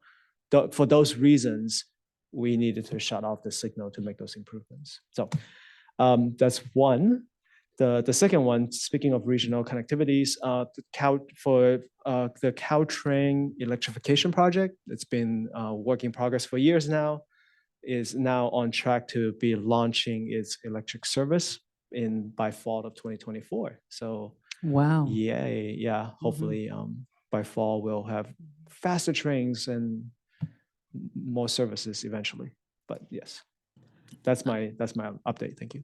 for those reasons, we needed to shut off the signal to make those improvements. So that's one. The second one, speaking of regional connectivities, for the Caltrain electrification project, it's been work in progress for years now, is now on track to be launching its electric service by fall of 2024. So Wow. yay, yeah, hopefully by fall we'll have faster trains and more services eventually. But yes, that's my update. Thank you.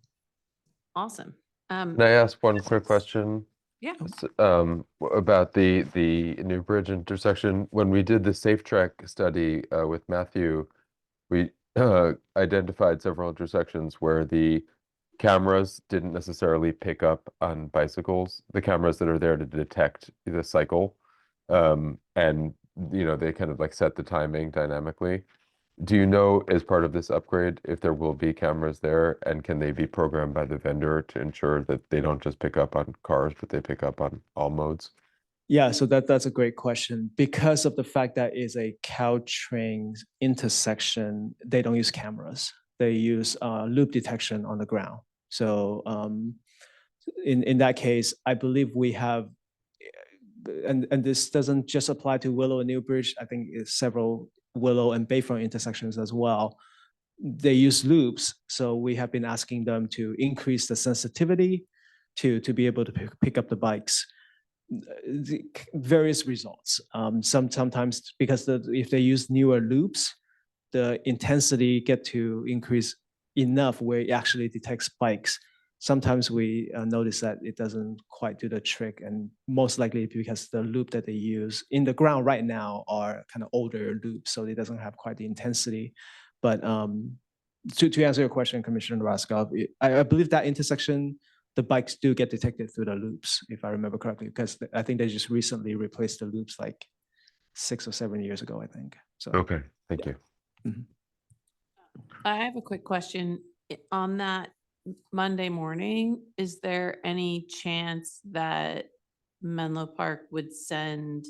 Awesome. Can I ask one quick question? Yeah. About the New Bridge intersection? When we did the Safe Track study with Matthew, we identified several intersections where the cameras didn't necessarily pick up on bicycles, the cameras that are there to detect the cycle. And, they kind of like set the timing dynamically. Do you know, as part of this upgrade, if there will be cameras there, and can they be programmed by the vendor to ensure that they don't just pick up on cars, but they pick up on all modes? Yeah, so that's a great question. Because of the fact that it's a Caltrain intersection, they don't use cameras. They use loop detection on the ground. So in that case, I believe we have, and this doesn't just apply to Willow and Newbridge. I think it's several Willow and Bayfront intersections as well. They use loops, so we have been asking them to increase the sensitivity to be able to pick up the bikes. Various results. Sometimes because if they use newer loops, the intensity get to increase enough where it actually detects bikes. Sometimes we notice that it doesn't quite do the trick, and most likely because the loop that they use in the ground right now are kind of older loops, so it doesn't have quite the intensity. But to answer your question, Commissioner Raskov, I believe that intersection, the bikes do get detected through the loops, if I remember correctly, because I think they just recently replaced the loops like 6 or 7 years ago, I think. So Okay, thank you. I have a quick question. On that Monday morning, is there any chance that Menlo Park would send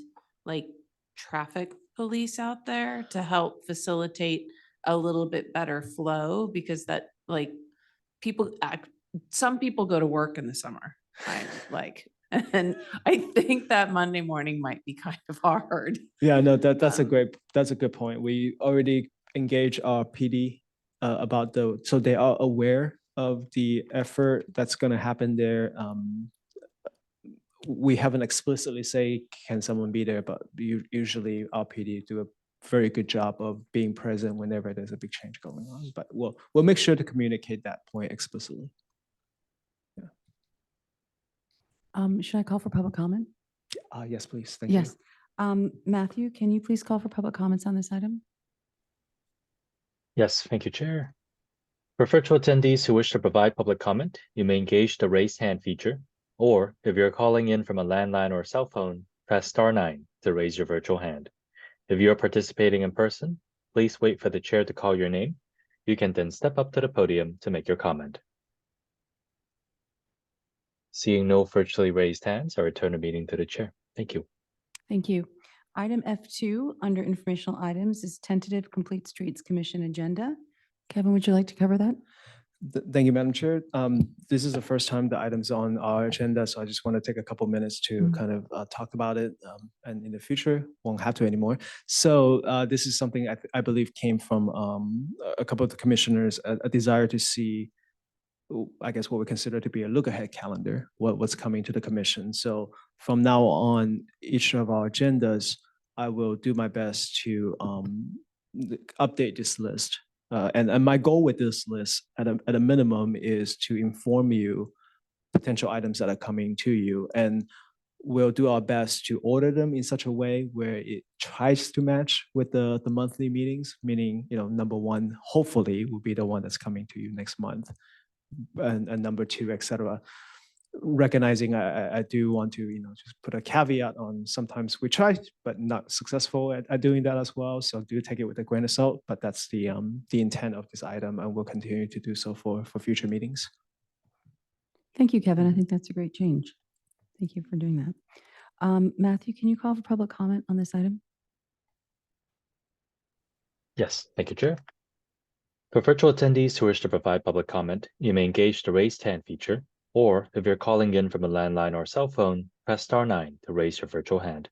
like traffic police out there to help facilitate a little bit better flow? Because that like some people go to work in the summer, and I think that Monday morning might be kind of hard. yeah, no, that's a Um, good point. We already engage our PD about so they are aware of the effort that's going to happen there. We haven't explicitly say can someone be there, but usually our PD do a very good job of being present whenever there's a big change going on. But we'll make sure to communicate that point explicitly. Should I call for public comment? Yes, please. Thank you. Yes. Matthew, can you please call for public comments on this item? Yes, thank you, Chair. For virtual attendees who wish to provide public comment, you may engage the raise hand feature, or if you're calling in from a landline or cell phone, press *9 to raise your virtual hand. If you are participating in person, please wait for the chair to call your name. You can then step up to the podium to make your comment. Seeing no virtually raised hands, I return the meeting to the chair. Thank you. Thank you. Item F2 under informational items is tentative Complete Streets Commission agenda. Kevin, would you like to cover that? Thank you, Madam Chair. This is the first time the item's on our agenda, so I just want to take a couple minutes to kind of talk about it, and in the future, won't have to anymore. So this is something I believe came from a couple of the commissioners, a desire to see, I guess, what we consider to be a look-ahead calendar, what's coming to the commission. So from now on, each of our agendas, I will do my best to update this list. And my goal with this list at a minimum is to inform you potential items that are coming to you. And we'll do our best to order them in such a way where it tries to match with the monthly meetings, meaning, number one, hopefully will be the one that's coming to you next month. And number two, et cetera. Recognizing I do want to, just put a caveat on sometimes we try, but not successful at doing that as well. So do take it with a grain of salt, but that's the intent of this item, and we'll continue to do so for future meetings. Thank you, Kevin. I think that's a great change. Thank you for doing that. Matthew, can you call for public comment on this item? Yes, thank you, Chair. For virtual attendees who wish to provide public comment, you may engage the raised hand feature, or if you're calling in from a landline or cell phone, press *9 to raise your virtual hand.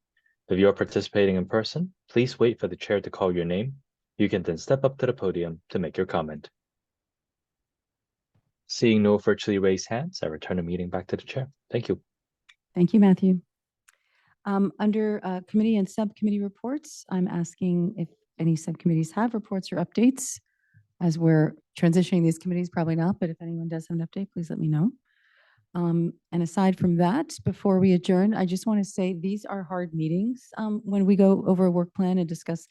If you are participating in person, please wait for the chair to call your name. You can then step up to the podium to make your comment. Seeing no virtually raised hands, I return the meeting back to the chair. Thank you. Thank you, Matthew. Under committee and subcommittee reports, I'm asking if any subcommittees have reports or updates. As we're transitioning these committees, probably not, but if anyone does have an update, please let me know. And aside from that, before we adjourn, I just want to say these are hard meetings when we go over a work plan and discuss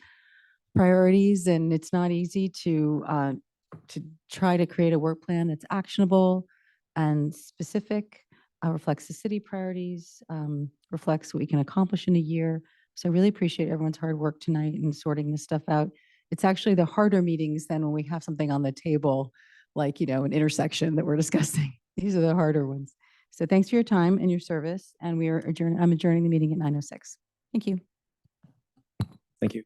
priorities, and it's not easy to try to create a work plan that's actionable and specific, reflects the city priorities, reflects what we can accomplish in a year. So I really appreciate everyone's hard work tonight in sorting this stuff out. It's actually the harder meetings than when we have something on the table, like, an intersection that we're discussing. These are the harder ones. So thanks for your time and your service, and I'm adjourning the meeting at 9:06. Thank you. Thank you.